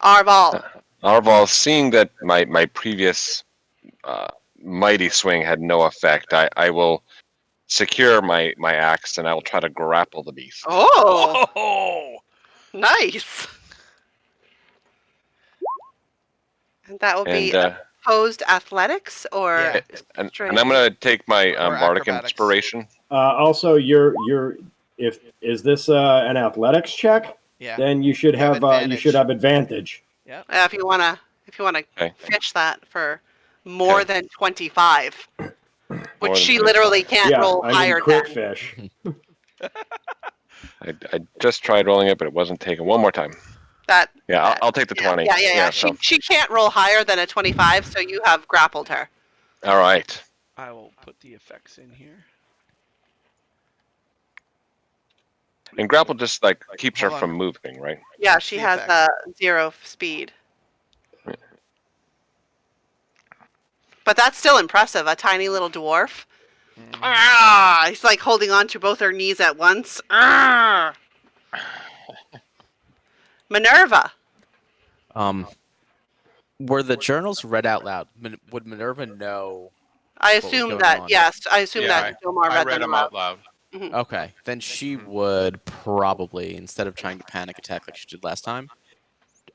Arval. Arval, seeing that my previous mighty swing had no effect, I will secure my axe and I will try to grapple the beast. Oh, Oh, nice. And that will be And opposed athletics or Yeah. and strength? I'm gonna take my Or bardic acrobatics. inspiration. Also, if is this an athletics check? Yeah. Then you should You have have advantage. Yep. If you wanna Okay. fish that for more Okay. than 25, More which than she literally 25. can't Yeah, roll I mean higher crit than. fish. I just tried rolling it, but it wasn't taken. One more time. That. Yeah, I'll take the 20. Yeah. So She can't roll higher than a 25, so you have grappled her. all right. I will put the effects in here. And grapple just like keeps her Hold on. from moving, right? Yeah, What's she the has effect? 0 speed. But that's still impressive. A tiny little dwarf. He's like holding on to both her knees at once. Minerva. Were the journals read out loud? Would Minerva know I what was assume going that, on? yes. I assume Yeah, that Jomar I read read them them aloud. out loud. Okay, then she Mhm. would probably, instead of trying to panic attack like she did last time,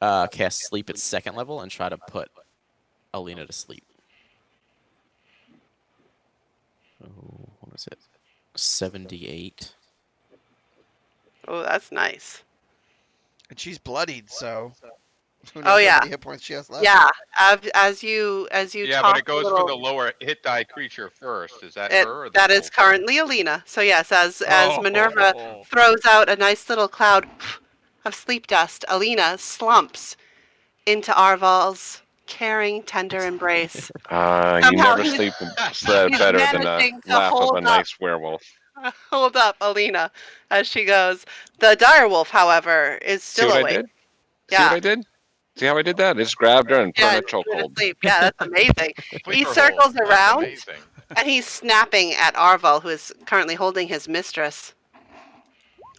cast sleep at 2nd level and try to put Alina to sleep. Oh, what was it? 78. Oh, that's nice. And she's bloodied, so who Oh, knows how yeah. many hit points she has left. Yeah. As you Yeah, talk but it goes a for little, the lower hit die creature first. Is that her or the that is wolf? currently Alina. So yes, as Minerva Oh. throws out a nice little cloud of sleep dust, Alina slumps into Arval's caring, tender embrace. You Somehow never he's sleep he's better than a managing to laugh of a nice werewolf. hold up Alina as she goes. The direwolf, however, is See still what I awake. did? See Yeah. what I did? See how I did that? I just grabbed her and put her Yeah, in a and put her to chokehold. sleep. Yeah, that's amazing. He Sleeper hold. circles That's around amazing. and he's snapping at Arval, who is currently holding his mistress.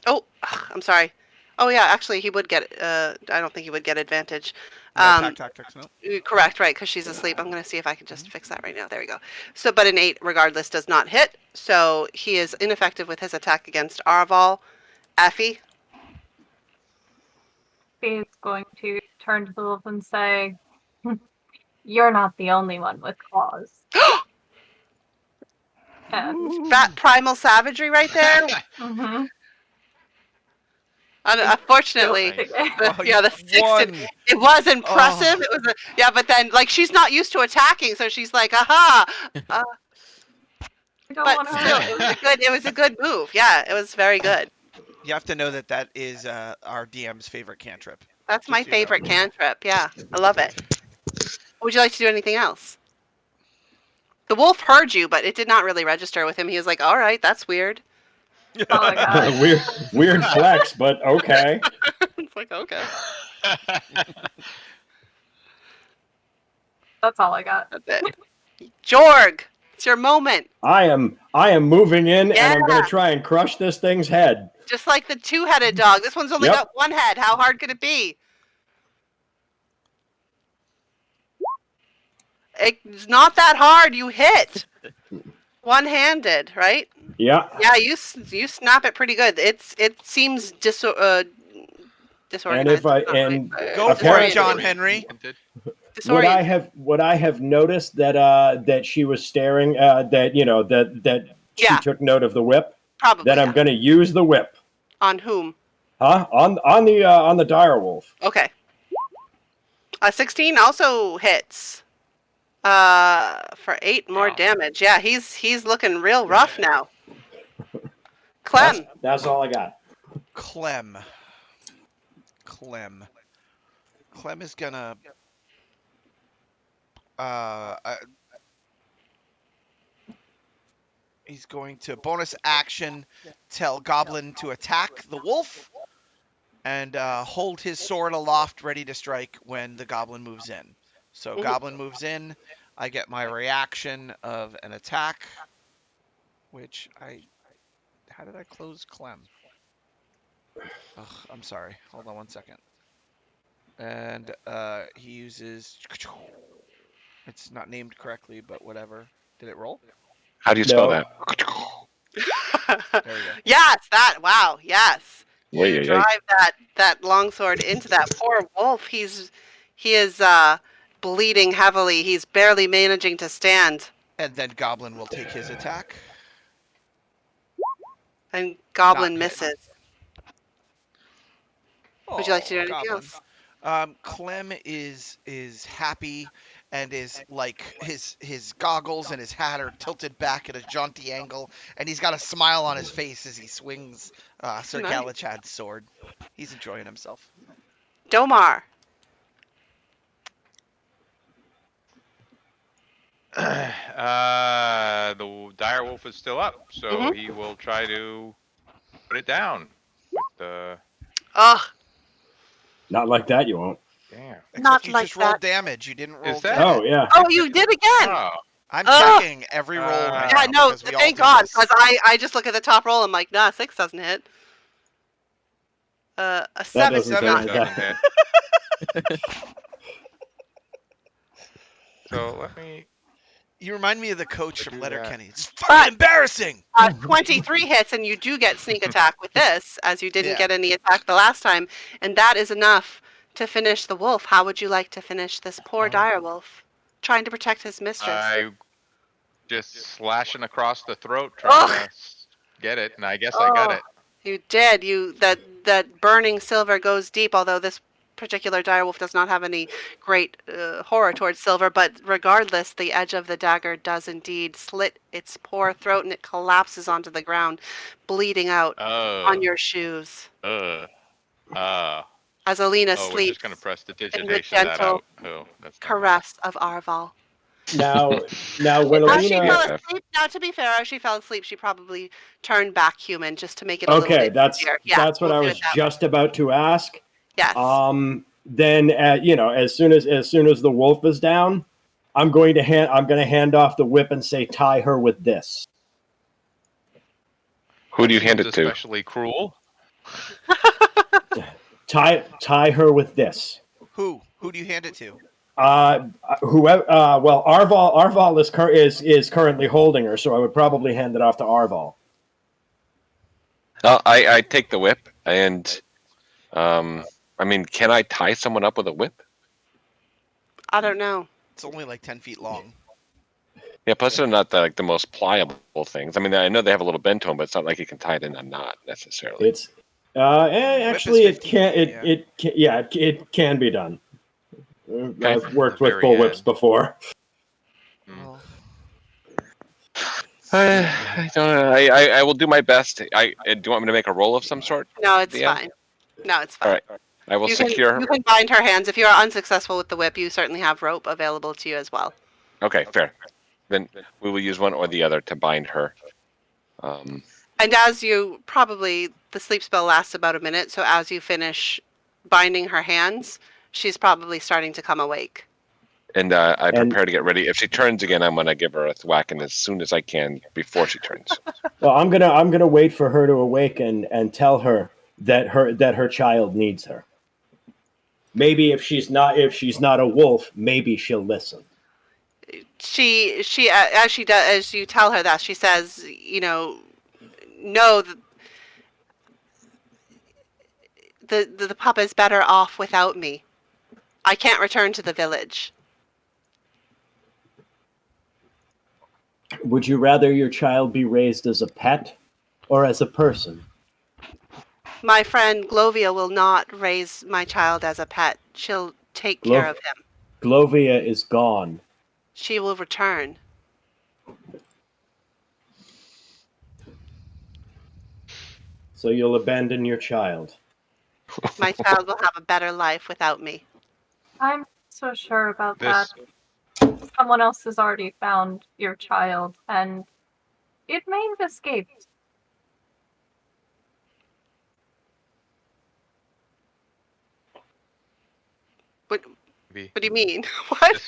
Oh, I'm sorry. Oh yeah, actually he would get. I don't think he would get advantage. No pack tactics, no. Correct, right? Because she's asleep. I'm gonna see if I can just fix that right now. There we go. So, but an 8, regardless, does not hit. So he is ineffective with his attack against Arval. Effie. He's going to turn to the wolf and say, "You're not the only one with claws." And That primal savagery right there. mhm. Unfortunately, Oh, yeah, the 6. one. It was impressive. Oh. It was yeah, but then like she's not used to attacking, so she's like, aha. I don't But want to still, hurt you. it was a good move. Yeah, it was very good. You have to know that that is our DM's favorite cantrip. That's Just my so you know. favorite cantrip. Yeah, I love it. Would you like to do anything else? The wolf heard you, but it did not really register with him. He was like, "All right, that's weird." That's all I got. Weird flex, but okay. It's like, okay, That's all I got. that's it. Jorg, it's your moment. I am moving in, and I'm Yeah. going to try and crush this thing's head. Just like the 2-headed dog. This one's only Yep. got 1 head. How hard could it be? It's not that hard. You hit. One-handed, right? Yeah. Yeah, you snap it pretty good. It seems disorganized. And if I It's not right. and Go for it, apparently, John Henry. Disoriented. would I have noticed that that she was staring that that she Yeah. took note of the whip? Probably. Then I'm Yeah. going to use the whip. On whom? Huh? On the direwolf. Okay. 16 also hits. For 8 more Wow. damage. Yeah, he's looking real rough now. Clem. That's all I got. Clem. Clem is gonna he's going to bonus action tell Goblin to attack the wolf and hold his sword aloft ready to strike when the Goblin moves in. So Goblin moves in, I get my reaction of an attack, which how did I close Clem? Ugh, I'm sorry. Hold on one second. and he uses. It's not named correctly, but whatever. Did it roll? How do you spell No. that? There we go. Yes, that. Wow. Yes, you Wait, drive that longsword into that poor wolf. He is bleeding heavily. He's barely managing to stand. And then Goblin will take his attack. And Not Goblin hit. misses. Would you like to do Oh, anything Goblin. else? Clem is happy and is like his goggles and his hat are tilted back at a jaunty angle, and he's got a smile on his face as he swings Sir Nice. Galachad's sword. He's enjoying himself. Domar. The dire wolf is still up, so Mhm. he will try to put it down with the. Ugh, Not like that, you won't. Damn. Except not you like just rolled that. damage. You didn't roll Is that? Oh damage. yeah. Oh, you did again. Oh, I'm Ugh. checking every roll right Yeah, Yeah, now no, because we all thank do God, this. because I just look at the top roll. I'm like, nah, 6 doesn't hit. A That 7 doesn't does say not. doesn't that. hit. So let me You remind me of the coach from do that. Letterkenny. It's But- fucking embarrassing. 23 hits, and you do get sneak attack with this, as you didn't Yeah. get any attack the last time, and that is enough to finish the wolf. How would you like to finish this poor Oh. dire wolf, trying to protect his mistress? I just slashing across the throat, trying to get it, and I guess I got Oh. it. You did. That burning silver goes deep. Although this particular direwolf does not have any great horror towards silver, but regardless, the edge of the dagger does indeed slit its poor throat, and it collapses onto the ground, bleeding out on your shoes. Uh. As Alina Oh, we're sleeps just gonna press the in the digitation that gentle out. Oh, that's not good. caress of Arval. Now when As she Alina. fell Yeah. asleep, now to be fair, as she fell asleep, she probably turned back human just to make it a little Okay, bit that's easier. Yeah, that's what we'll I do was it that way. just about to ask. Yes. Then as soon as the wolf is down, I'm going to hand off the whip and say tie her with this. Who do you That hand seems it to? Especially cruel. Tie her with this. Who? Who do you hand it to? Whoever. Well, Arval is currently holding her, so I would probably hand it off to Arval. I take the whip and I mean, can I tie someone up with a whip? I don't know. It's only like 10 feet long. Yeah, plus they're not the most pliable things. I mean, I know they have a little bend to them, but it's not like you can tie it in a knot necessarily. It's actually it 15 can feet, it can be done. Okay. I've worked The with very bullwhips end. before. Well, I don't know. I will do my best. Do you want me to make a roll of some sort? No, it's The end? fine. No, it's fine. All right. I will You secure. can bind her hands. If you are unsuccessful with the whip, you certainly have rope available to you as well. Okay, fair. Then we will use one or the other to bind her. And as you probably the sleep spell lasts about a minute, so as you finish binding her hands, she's probably starting to come awake. And I And- prepare to get ready. If she turns again, I'm gonna give her a thwacking as soon as I can before she turns. Well, I'm gonna wait for her to awaken and tell her that her child needs her. Maybe if she's not a wolf, maybe she'll listen. She as you tell her that, she says, no, the pup is better off without me. I can't return to the village. Would you rather your child be raised as a pet or as a person? My friend Glovia will not raise my child as a pet. She'll take care of him. Glovia is gone. She will return. So you'll abandon your child. My child will have a better life without me. I'm not so sure about This that. Someone else has already found your child, and it may have escaped. What be do you mean? What?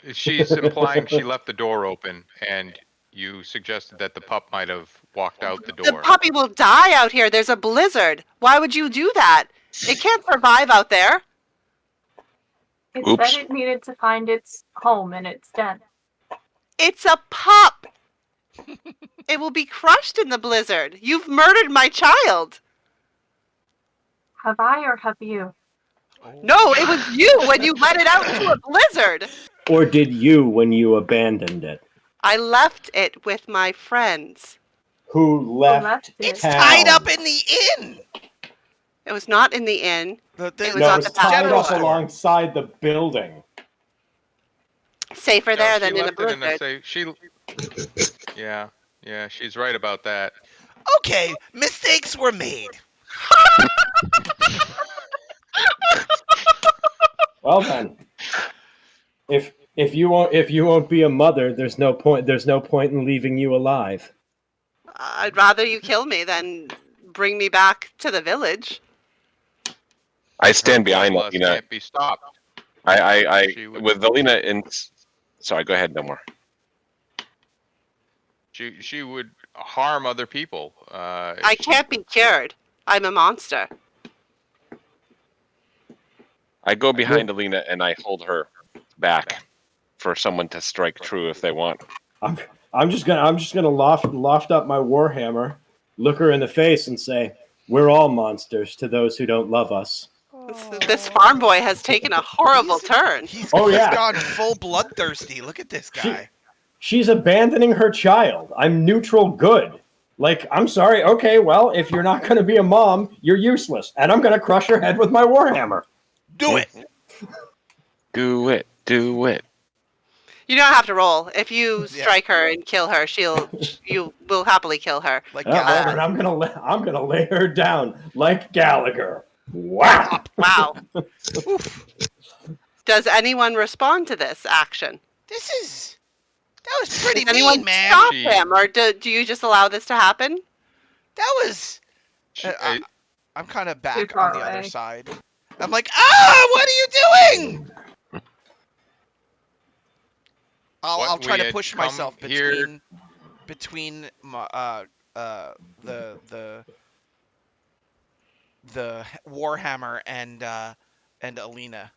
this. She's implying she left the door open, and you suggested that the pup might have walked out the The door. puppy will die out here. There's a blizzard. Why would you do that? It can't survive out there. It Oops. said it needed to find its home in its den. It's a pup. It will be crushed in the blizzard. You've murdered my child. Have I or have you? No, it was you when you let it out to a blizzard. Or did you when you abandoned it? I left it with my friends. Who left, left it? It's town? tied up in the inn. It was not in the inn. The It was No, on it was the back tied general up door. store. alongside the building. Safer No, there she than in a left it in a blizzard. safe. Yeah, she's right about that. Okay, mistakes were made. Well then, if you won't be a mother, there's no point in leaving you alive. I'd rather you kill me than bring me back to the village. I Her stand behind bloodlust Alina. can't be stopped. I She would- with Alina in. Sorry, go ahead, no more. She would harm other people. I she- can't be cured. I'm a monster. I go behind Alina and I hold her back for someone to strike true if they want. I'm just gonna loft up my warhammer, look her in the face, and say, "We're all monsters to those who don't love us." This farm boy has taken a horrible turn. He's Oh, yeah. gone full bloodthirsty. Look at this guy. She's abandoning her child. I'm neutral good. Like, I'm sorry. Okay, well, if you're not going to be a mom, you're useless, and I'm going to crush her head with my warhammer. Do it. Do it. Do it. You don't have to roll. If you Yeah. strike her and kill her, you will happily kill her. Like Oh, well, Gallagher. then I'm gonna lay her down like Gallagher. Wow. Wow. Oof. Does anyone respond to this action? That was pretty Does anyone mean, man. stop She- him, or do you just allow this to happen? That was. she- I'm kind of back Too on far the other away. side. I'm like, what are you doing? I'll What try we had had push come myself here- between my, the warhammer and Alina.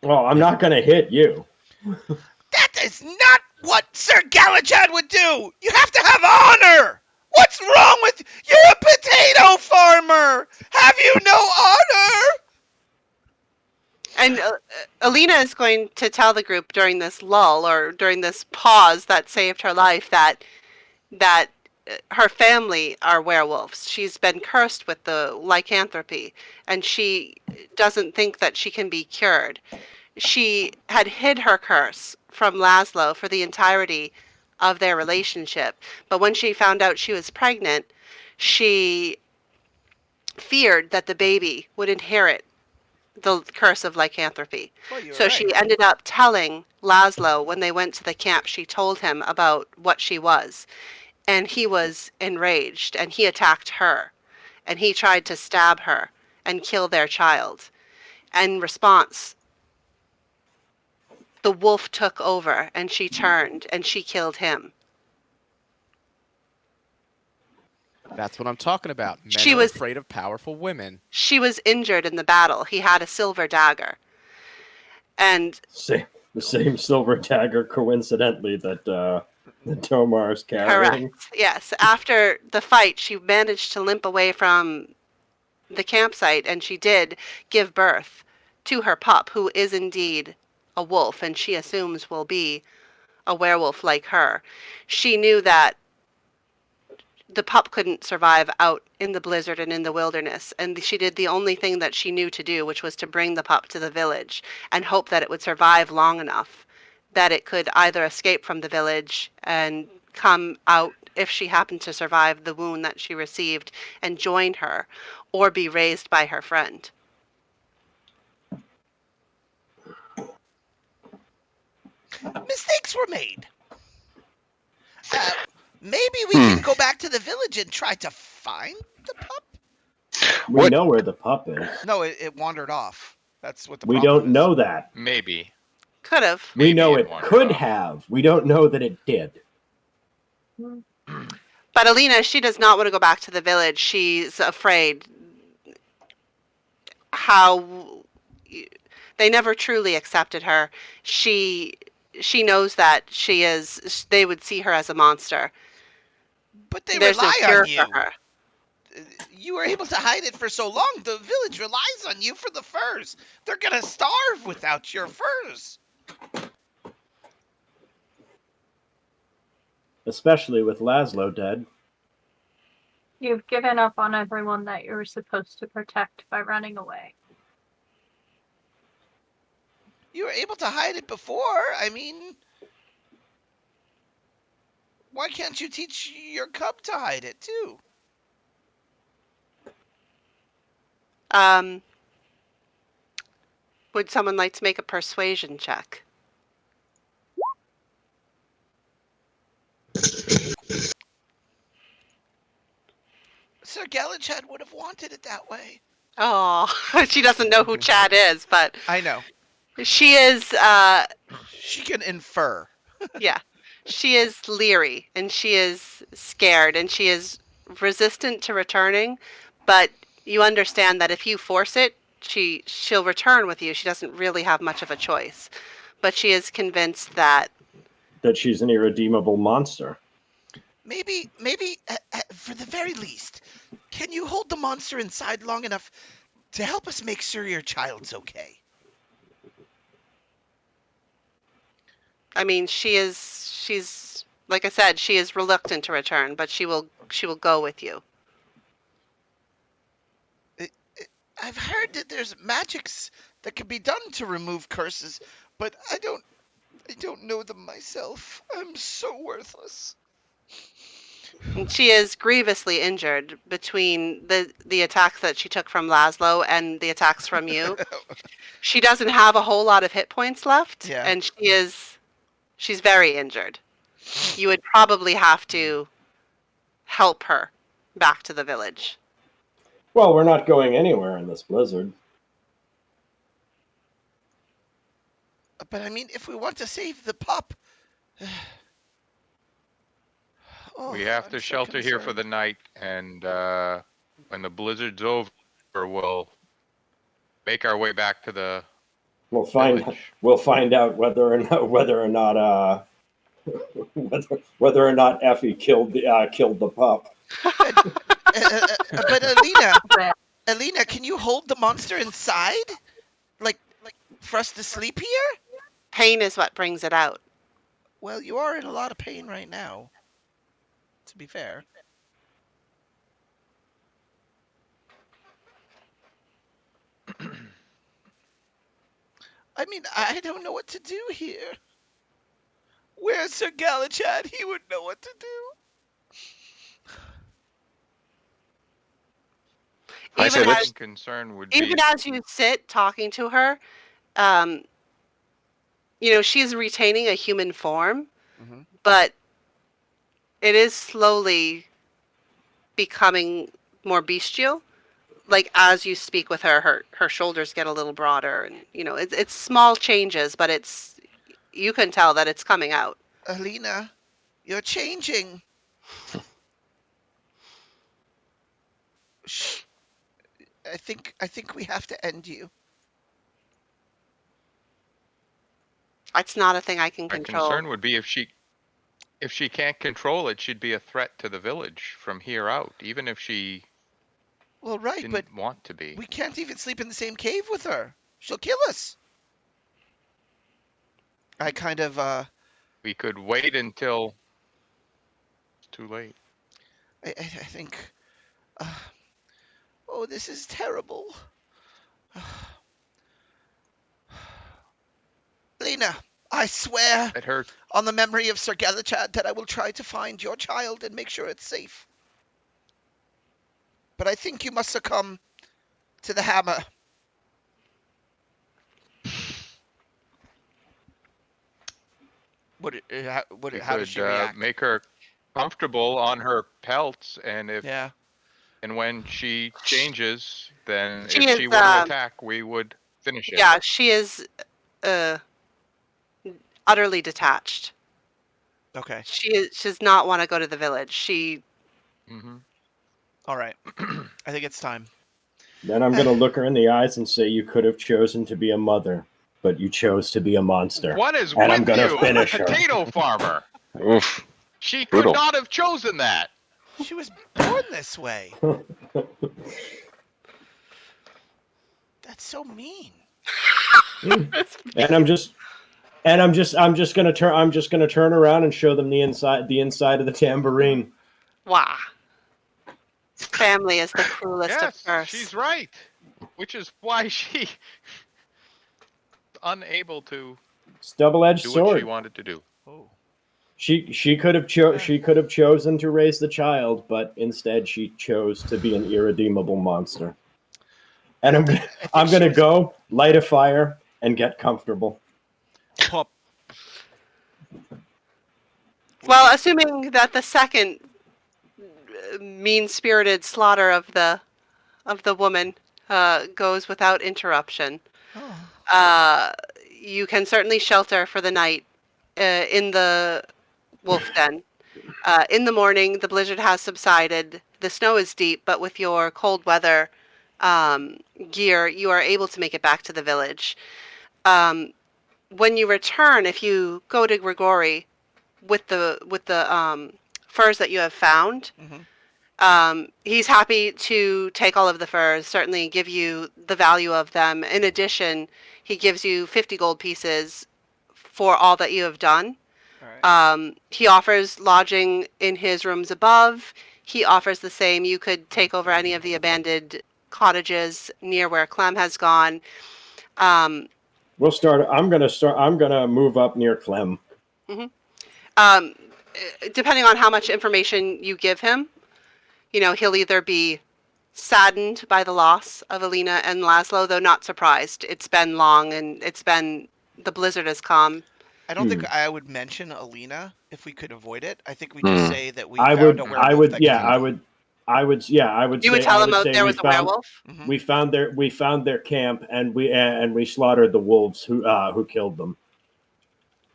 Well, I'm not gonna hit you. That is not what Sir Galahad would do. You have to have honor. What's wrong with you're a potato farmer? Have you no honor? And Alina is going to tell the group during this lull or during this pause that saved her life that her family are werewolves. She's been cursed with the lycanthropy, and she doesn't think that she can be cured. She had hid her curse from Laszlo for the entirety of their relationship, but when she found out she was pregnant, she feared that the baby would inherit the curse of lycanthropy. Well, you're So right. she ended up telling Laszlo when they went to the camp, she told him about what she was. And he was enraged and he attacked her. And he tried to stab her and kill their child. In response, the wolf took over and she turned and she killed him. That's what I'm talking about. Men She are was- afraid of powerful women. She was injured in the battle. He had a silver dagger. And The same silver dagger, coincidentally, that Tomar's carrying. correct. Yes. After the fight, she managed to limp away from the campsite, and she did give birth to her pup, who is indeed a wolf, and she assumes will be a werewolf like her. She knew that the pup couldn't survive out in the blizzard and in the wilderness, and she did the only thing that she knew to do, which was to bring the pup to the village and hope that it would survive long enough that it could either escape from the village and come out, if she happened to survive the wound that she received, and join her, or be raised by her friend. Mistakes were made. Maybe we can go back to the village and try to find the pup. We What- know where the pup is. No, it wandered off. That's what the We problem don't is. know that. Maybe. Could have. We Maybe know it it wandered could off. have. We don't know that it did. But Alina, she does not want to go back to the village. She's afraid how they never truly accepted her. She she knows that she is. They would see her as a monster. But they There's no rely on cure for you. her. You were able to hide it for so long. The village relies on you for the furs. They're gonna starve without your furs. Especially with Laszlo dead. You've given up on everyone that you were supposed to protect by running away. You were able to hide it before. I mean, why can't you teach your cub to hide it too? Um, would someone like to make a persuasion check? Sir Galachad would have wanted it that way. Oh, she doesn't know who Chad is, but I know. she is. She can infer. Yeah, she is leery and she is scared and she is resistant to returning. But you understand that if you force it, she'll return with you. She doesn't really have much of a choice. But she is convinced that She's an irredeemable monster. Maybe, for the very least, can you hold the monster inside long enough to help us make sure your child's okay? I mean, she's like I said, she is reluctant to return, but she will go with you. I've heard that there's magics that can be done to remove curses, but I don't know them myself. I'm so worthless. And she is grievously injured between the attacks that she took from Laszlo and the attacks from you. She doesn't have a whole lot of hit points left, Yeah. and she's very injured. You would probably have to help her back to the village. Well, we're not going anywhere in this blizzard. But I mean, if we want to save the pup. Oh, We have I'm to so shelter here for concerned. the night, and when the blizzard's over, we'll make our way back to the We'll find village. we'll find out whether or not Effie killed the pup. But Alina, can you hold the monster inside? Like for us to sleep here? Pain is what brings it out. Well, you are in a lot of pain right now, to be fair. I mean, I don't know what to do here. Where's Sir Galachad? He would know what to do. I say Even let's. as Concern would be even as you sit talking to her, um, she's retaining a human form, Mhm. but it is slowly becoming more bestial. Like as you speak with her, her shoulders get a little broader, and it's small changes, but you can tell that it's coming out. Alina, you're changing. Shh. I think we have to end you. It's not a thing I can my control. concern would be if she can't control it, she'd be a threat to the village from here out, even if she Well, right, but didn't want to be. we can't even sleep in the same cave with her. She'll kill us. I kind of We could wait until it's too late. I think uh, oh, this is terrible. Lena, I swear Let her on the memory of Sir Galachad that I will try to find your child and make sure it's safe. But I think you must succumb to the hammer. we How does could she react? make her comfortable on her pelts, and if Yeah. and when she changes, then She if is, she were to attack, we would finish it. yeah, she is uh, utterly detached. Okay. She does not want to go to the village. She Mm-hmm. All right. I think it's time. Then I'm going to look her in the eyes and say, "You could have chosen to be a mother, but you chose to be a monster." What is And I'm with going to you, finish her. potato farmer? Oof. She could Brutal. not have chosen that. She was born this way. That's so mean. And I'm just gonna turn around and show them the inside of the tambourine. Wow. Family is the cruelest of Yes, curse. she's right. Which is why she unable to It's double-edged do what she sword. wanted to do. Oh. She could have chosen to raise the child, but instead she chose to be an irredeemable monster. And I think I'm she gonna was go light a fire and get comfortable. pop. Well, assuming that the second mean-spirited slaughter of the woman goes without interruption, Oh. you can certainly shelter for the night in the wolf den. In the morning, the blizzard has subsided. The snow is deep, but with your cold weather gear, you are able to make it back to the village. When you return, if you go to Grigori with the furs that you have found, he's happy to take all of the furs, certainly give you the value of them. In addition, he gives you 50 gold pieces for all that you have done. All right. He offers lodging in his rooms above. He offers the same. You could take over any of the abandoned cottages near where Clem has gone. We'll start. I'm gonna move up near Clem. Depending on how much information you give him, he'll either be saddened by the loss of Alina and Laszlo, though not surprised. It's been long and the blizzard has come. I don't think I would mention Alina if we could avoid it. I think we just Hmm. say that we found a werewolf that killed them. I would You would say tell him there we was a werewolf? found their camp and we slaughtered the wolves who killed them.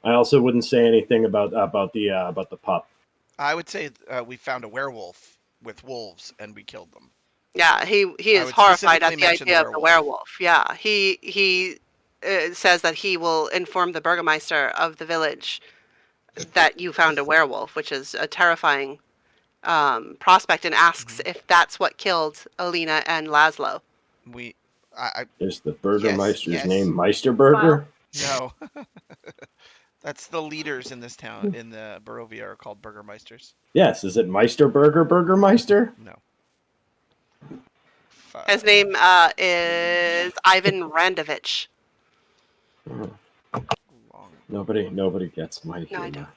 I also wouldn't say anything about the pup. I would say we found a werewolf with wolves and we killed them. Yeah, he I is would horrified specifically at the mention the idea of the werewolf. werewolf. Yeah, he says that he will inform the burgomaster of the village that you found a werewolf, which is a terrifying prospect, and asks if that's what killed Alina and Laszlo. Is the Yes, Burgermeister's name yes. Meisterburger? No. That's the leaders in this town, in the Barovia, are called Burgermeisters. Yes. Is it Meisterburger Burgermeister? No. His name is Ivan Randovich. Nobody gets my No, I humor. don't.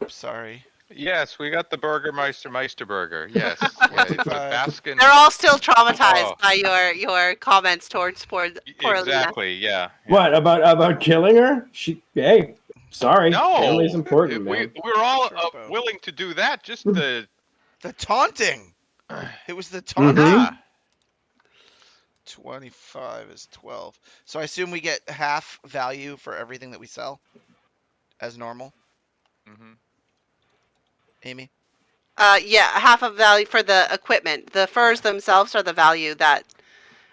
Nope, sorry. Yes, we got the Burgermeister Meisterburger. Yes. Yeah, it's a Baskin. They're all still traumatized by your comments towards poor Alina. Exactly, yeah. What about killing her? Hey, sorry. No, Family's important, man. we're all Turbo. willing to do that. Just the The taunting. It was the taunting. yeah. 25 is 12. So I assume we get half value for everything that we sell as normal. Mm-hmm. Amy? Yeah, half of value for the equipment. The furs themselves are the value that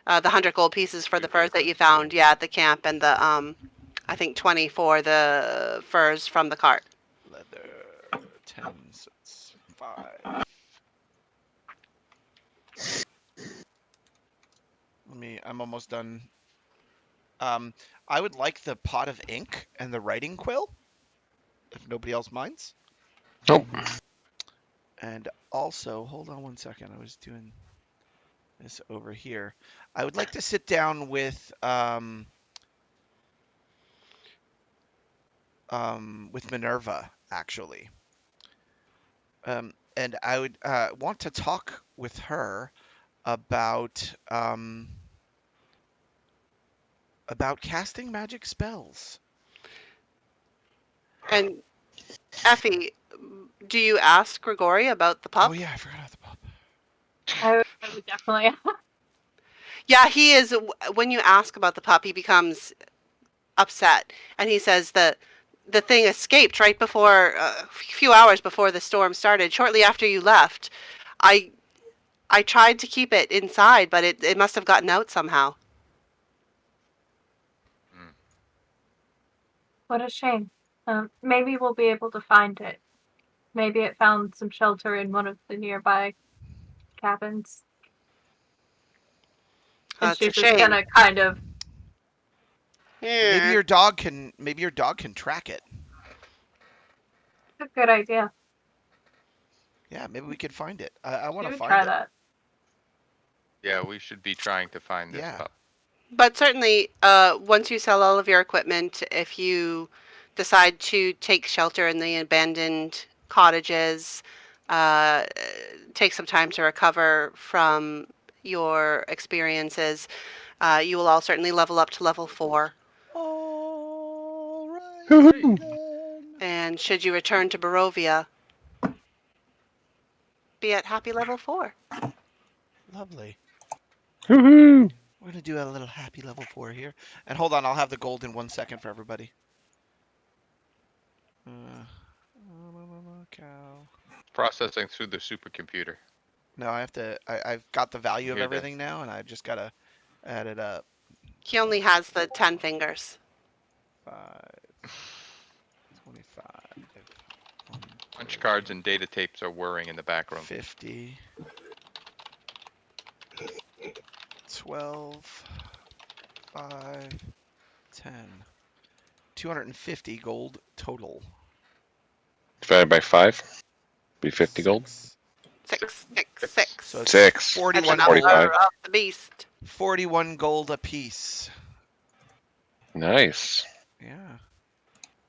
the 100 gold pieces for the furs that you found, at the camp, and the I think 20 for the furs from the cart. Leather 10, so it's 5. I'm almost done. I would like the pot of ink and the writing quill, if nobody else minds. Nope. And also, hold on one second. I was doing this over here. I would like to sit down with Minerva, actually. And I would want to talk with her about casting magic spells. And Effie, do you ask Grigori about the pup? Oh yeah, I forgot about the pup. I would definitely. Yeah, he is. When you ask about the pup, he becomes upset, and he says that the thing escaped right before a few hours before the storm started. Shortly after you left, I tried to keep it inside, but it must have gotten out somehow. What a shame. Maybe we'll be able to find it. Maybe it found some shelter in one of the nearby cabins. And That's a she's just shame. gonna kind of. Maybe Yeah. your dog can track it. It's a good idea. Yeah, maybe we could find it. I want to Do find try it. that. Yeah, we should be trying to find this Yeah. pup. But certainly, once you sell all of your equipment, if you decide to take shelter in the abandoned cottages, uh, take some time to recover from your experiences, you will all certainly level up to level 4. All right Great. then. And should you return to Barovia, be at happy level 4. Lovely. Woohoo! We're gonna do a little happy level 4 here. And hold on, I'll have the gold in 1 second for everybody. Cow. Processing through the supercomputer. No, I have to. I've got the value of Hear that? everything now, and I just gotta add it up. He only has the 10 fingers. 5, 25, Punch cards and data tapes are whirring in the back room. 50, 12, 5, 10. 250 gold total. Divided by 5. Be 50 gold. 6. So it's 6. 41 That's the gold. number 45. of the beast. 41 gold apiece. Nice. Yeah.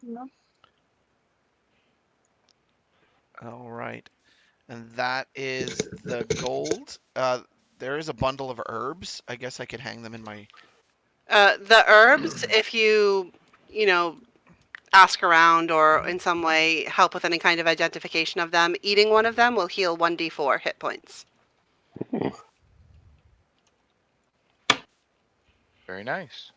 No. All right. And that is the gold. There is a bundle of herbs. I guess I could hang them in my. The herbs, if you know, ask around or in some way help with any kind of identification of them, eating one of them will heal 1d4 hit points. Very nice.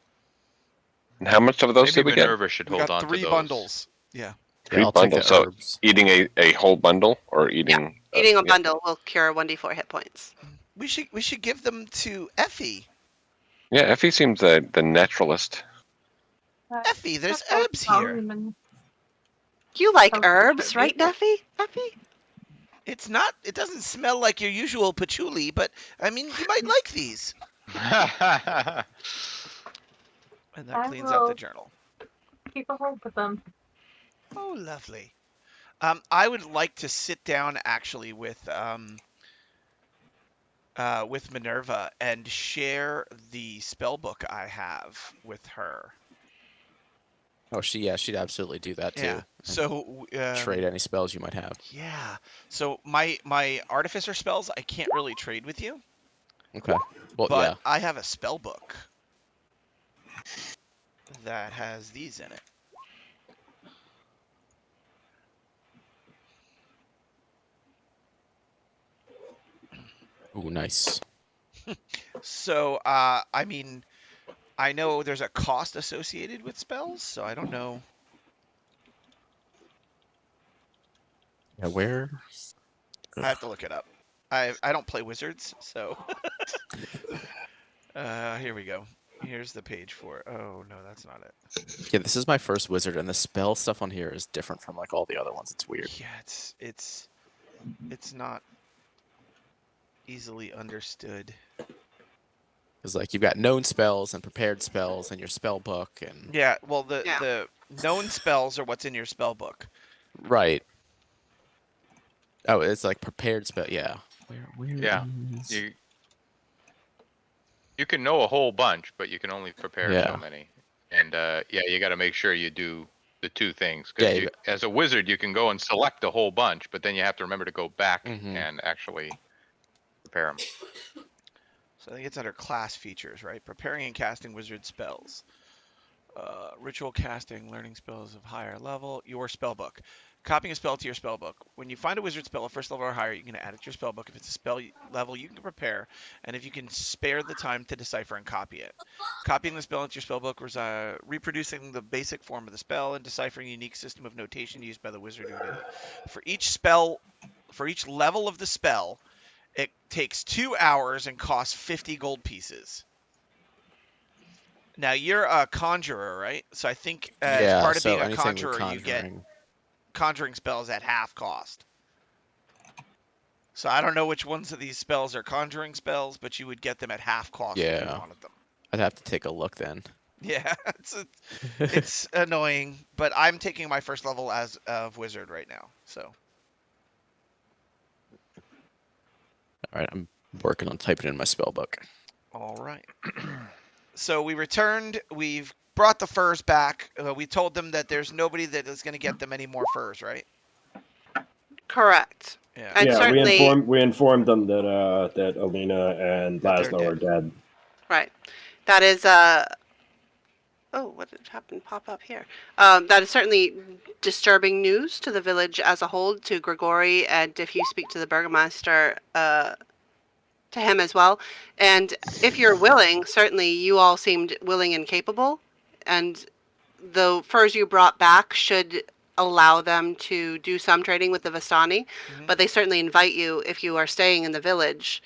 And how much of those Maybe did we get? Minerva should We hold got on to 3 those. bundles. Yeah. 3 Yeah, I'll take bundles. the So herbs. eating a whole bundle or eating. Eating a yeah. bundle will cure 1d4 hit points. We should give them to Effie. Yeah, Effie seems the naturalist. Effie, there's That's herbs here. and You like Oh, herbs, should we? right, Neffy? Effie? It's not. It doesn't smell like your usual patchouli, but I mean, you might like these. And that I cleans out the will journal. keep a hold of them. Oh, lovely. I would like to sit down actually with Minerva and share the spell book I have with her. Oh, she'd absolutely do that too. Yeah. and So trade any spells you might have. yeah. So my artificer spells I can't really trade with you, Okay. Well, but yeah. I have a spell book that has these in it. Ooh, nice. So I mean, I know there's a cost associated with spells, so I don't know. Yeah, where? I have to look it up. I don't play wizards, so here we go. Here's the page for it. Oh no, that's not it. Yeah, this is my first wizard, and the spell stuff on here is different from like all the other ones. It's weird. Yeah, it's not easily understood. Because like you've got known spells and prepared spells and your spell book and Yeah, well Yeah. the known spells are what's in your spell book. right. Oh, it's like prepared spell. Yeah. Where Yeah. is- You can know a whole bunch, but you can only prepare Yeah. so many. And yeah, you got to make sure you do the 2 things. Yeah, Because you as a wizard, you can go and select a whole bunch, but then you have to remember to go back Mhm. and actually prepare them. So I think it's under class features, right? Preparing and casting wizard spells. Ritual casting, learning spells of higher level. Your spell book. Copying a spell to your spell book. When you find a wizard spell of first level or higher, you can add it to your spell book. If it's a spell level, you can prepare, and if you can spare the time to decipher and copy it. Copying the spell into your spell book was reproducing the basic form of the spell and deciphering a unique system of notation used by the wizard who did it. For each level of the spell, It takes 2 hours and costs 50 gold pieces. Now you're a conjurer, right? So I think as Yeah, part of being so a anything with conjurer, you get conjuring. conjuring spells at half cost. So I don't know which ones of these spells are conjuring spells, but you would get them at half cost if you Yeah. wanted them. I'd have to take a look then. Yeah, it's annoying, but I'm taking my first level as of wizard right now. So All right, I'm working on typing in my spell book. all right. So we returned. We've brought the furs back. We told them that there's nobody that is going to get them any more furs, right? Correct. Yeah. And Yeah, certainly, we informed them that Alina and That they're Laszlo dead. are dead. right. That is oh, what did happen pop up here? That is certainly disturbing news to the village as a whole, to Grigori, and if you speak to the burgomaster, to him as well. And if you're willing, certainly you all seemed willing and capable, and the furs you brought back should allow them to do some trading with the Vistani, Mhm. but they certainly invite you, if you are staying in the village,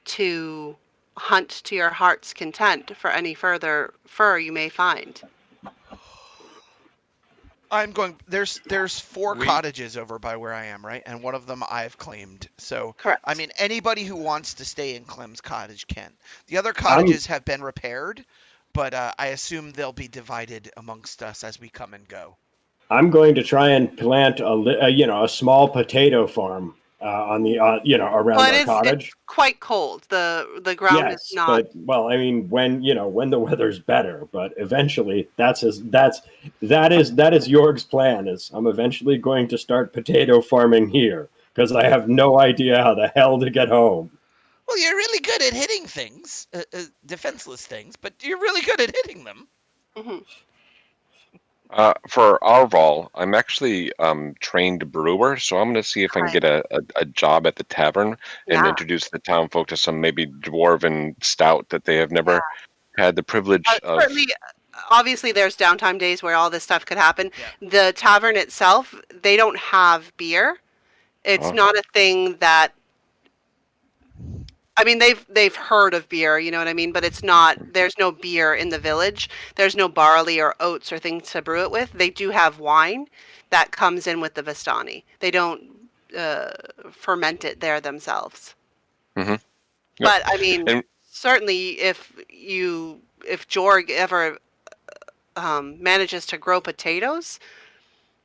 to hunt to your heart's content for any further fur you may find. I'm going. There's 4 We cottages over by where I am, right? And one of them I've claimed. So I Correct. mean, anybody who wants to stay in Clem's cottage can. The other I'm cottages have been repaired, but I assume they'll be divided amongst us as we come and go. I'm going to try and plant a small potato farm on the around Well, our it's cottage. quite cold. The ground is Yes, not. but well, I mean, when the weather's better, but eventually that is Jorg's plan. Is I'm eventually going to start potato farming here because I have no idea how the hell to get home. Well, you're really good at hitting things, defenseless things, but you're really good at hitting them. Mhm. For Arval, I'm actually trained brewer, so I'm going to see if I can Right. get a job at the tavern and Yeah. introduce the town folk to some maybe dwarven stout that they have Yeah. never had the privilege of. Certainly, obviously, there's downtime days where all this stuff could happen. Yeah. The tavern itself, they don't have beer. It's Oh, not a thing that. I mean, they've heard of beer, you know what I mean, but it's not. There's no beer in the village. There's no barley or oats or things to brew it with. They do have wine that comes in with the Vistani. They don't uh, ferment it there themselves. hmm yep. But I mean, And certainly, if Jorg ever manages to grow potatoes,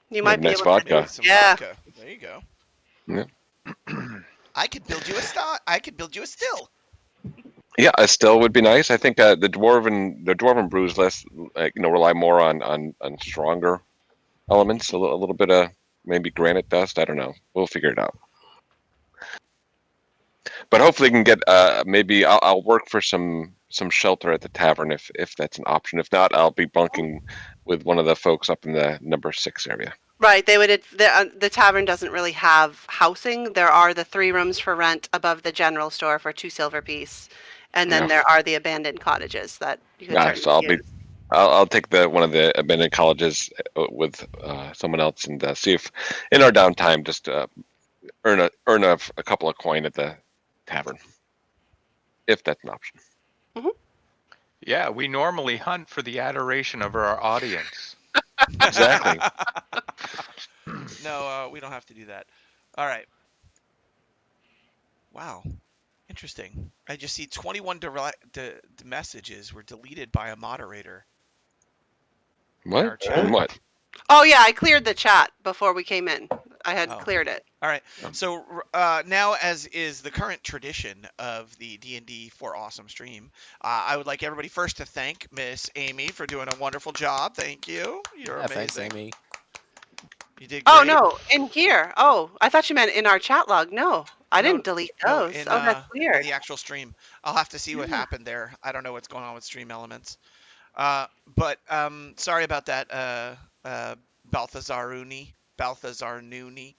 you we have might be nice able to. Maybe vodka. with some Yeah. vodka. There you go. Yeah, I could build you a stot. I could build you a still. yeah, a still would be nice. I think the dwarven brews less, rely more on stronger elements. A little bit of maybe granite dust. I don't know. We'll figure it out. But hopefully, we can get maybe I'll work for some shelter at the tavern if that's an option. If not, I'll be bunking with one of the folks up in the number 6 area. Right, they would. The tavern doesn't really have housing. There are the 3 rooms for rent above the general store for 2 silver piece, and then Yeah, there are the abandoned cottages that you could yeah. certainly So use. I'll take the one of the abandoned colleges with someone else and see if in our downtime just earn a couple of coin at the tavern if that's an option. Hmm. yeah, we normally hunt for the adoration of our audience. Exactly. No, we don't have to do that. All right. Wow. Interesting. I just see 21 messages were deleted by a moderator in What? our And chat. what? Oh yeah, I cleared the chat before we came in. I had Oh. cleared it. All right. Oh. So now, as is the current tradition of the D&D for Awesome stream, I would like everybody first to thank Miss Amy for doing a wonderful job. Thank you. You're Yeah, thanks, amazing. Amy. You did Oh great. no, in here. Oh, I thought you meant in our chat log. No, I No, didn't delete no, those. Oh, that's in weird. the actual stream. I'll have to see what Yeah. happened there. I don't know what's going on with Stream Elements. But sorry about that. Balthazar Nooney, Balthazar Nooney,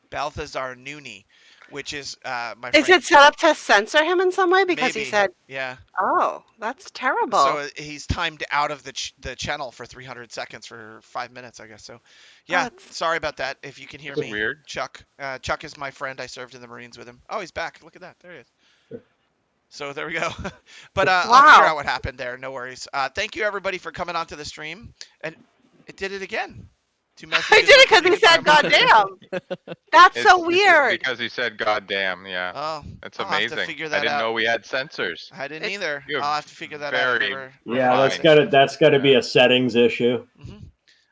Balthazar Nooney. which is my Is friend. it set up to censor him in some way? Because he Maybe. said, Yeah. "Oh, that's terrible." So he's timed out of the channel for 300 seconds for 5 minutes, I guess. So, yeah. That's Sorry about that. If you can hear That's me, weird. Chuck. Chuck is my friend. I served in the Marines with him. Oh, he's back. Look at that. There he is. So there we go. But I'll figure wow. out what happened there. No worries. Thank you everybody for coming onto the stream. And it did it again. Two I messages did were it because he deleted by a said, moderator. "Goddamn." That's so It's weird. because he said "goddamn." Yeah, Oh, that's I'll have to amazing. figure I that didn't out. know we had censors. I didn't It's either. You have I'll have to figure that out. I've very never Yeah, had refined. that issue. that's gotta be a settings issue. hmm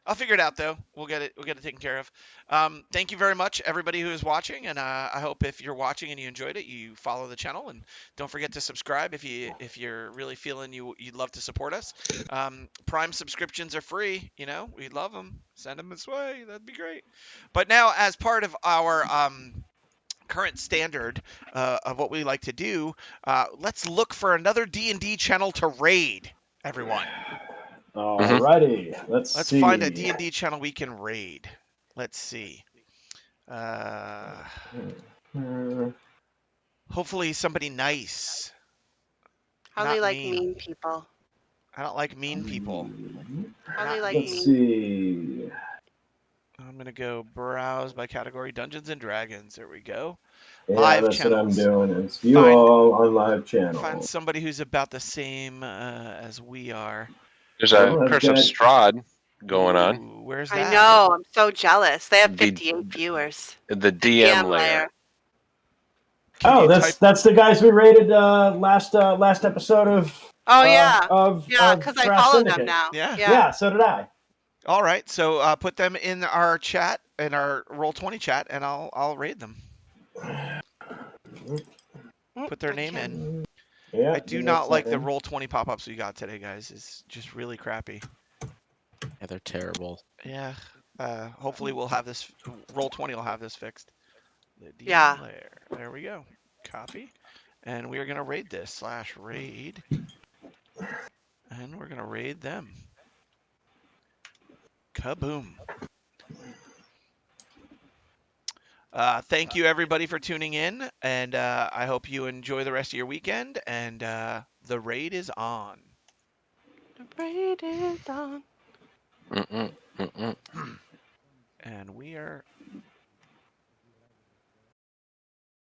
I'll figure it out though. We'll get it taken care of. Thank you very much, everybody who is watching, and I hope if you're watching and you enjoyed it, you follow the channel and don't forget to subscribe if you're really feeling you'd love to support us. Prime subscriptions are free. You know, we love them. Send them this way. That'd be great. But now, as part of our current standard of what we like to do, let's look for another D&D channel to raid. Everyone. Alrighty, let's Let's see. find a D&D channel we can raid. Let's see. Hopefully somebody nice. how they Not like mean. mean people. I don't like mean people. How they Not like Let's mean. see. I'm going to go browse by category Dungeons and Dragons. There we go. Yeah, Live that's what I'm channels. doing. It's you Find all on live find channel. somebody who's about the same as we are. There's a Well, I've Curse of got Strahd going on. Ooh, where's I that? know. I'm so jealous. They have The 58 viewers. the DM DM layer. Can you type that's the guys we rated last episode of Oh yeah, of yeah. Because I Draft follow them Syndicate. now. Yeah. Yeah, so did I. All right. So put them in our chat, in our Roll20 chat, and I'll raid them. Put their I name can't- in. Yeah, I do not like the Roll20 pop-ups we got today, guys. It's just really crappy. Yeah, they're terrible. Yeah. Hopefully we'll have this. Roll20 will have this fixed. The DM Yeah. layer. There we go. Copy. And we are gonna raid this /raid. And we're gonna raid them. Kaboom. Thank you everybody for tuning in, and I hope you enjoy the rest of your weekend. And the raid is on. The raid is on. Mm-mm, mm-mm. And we are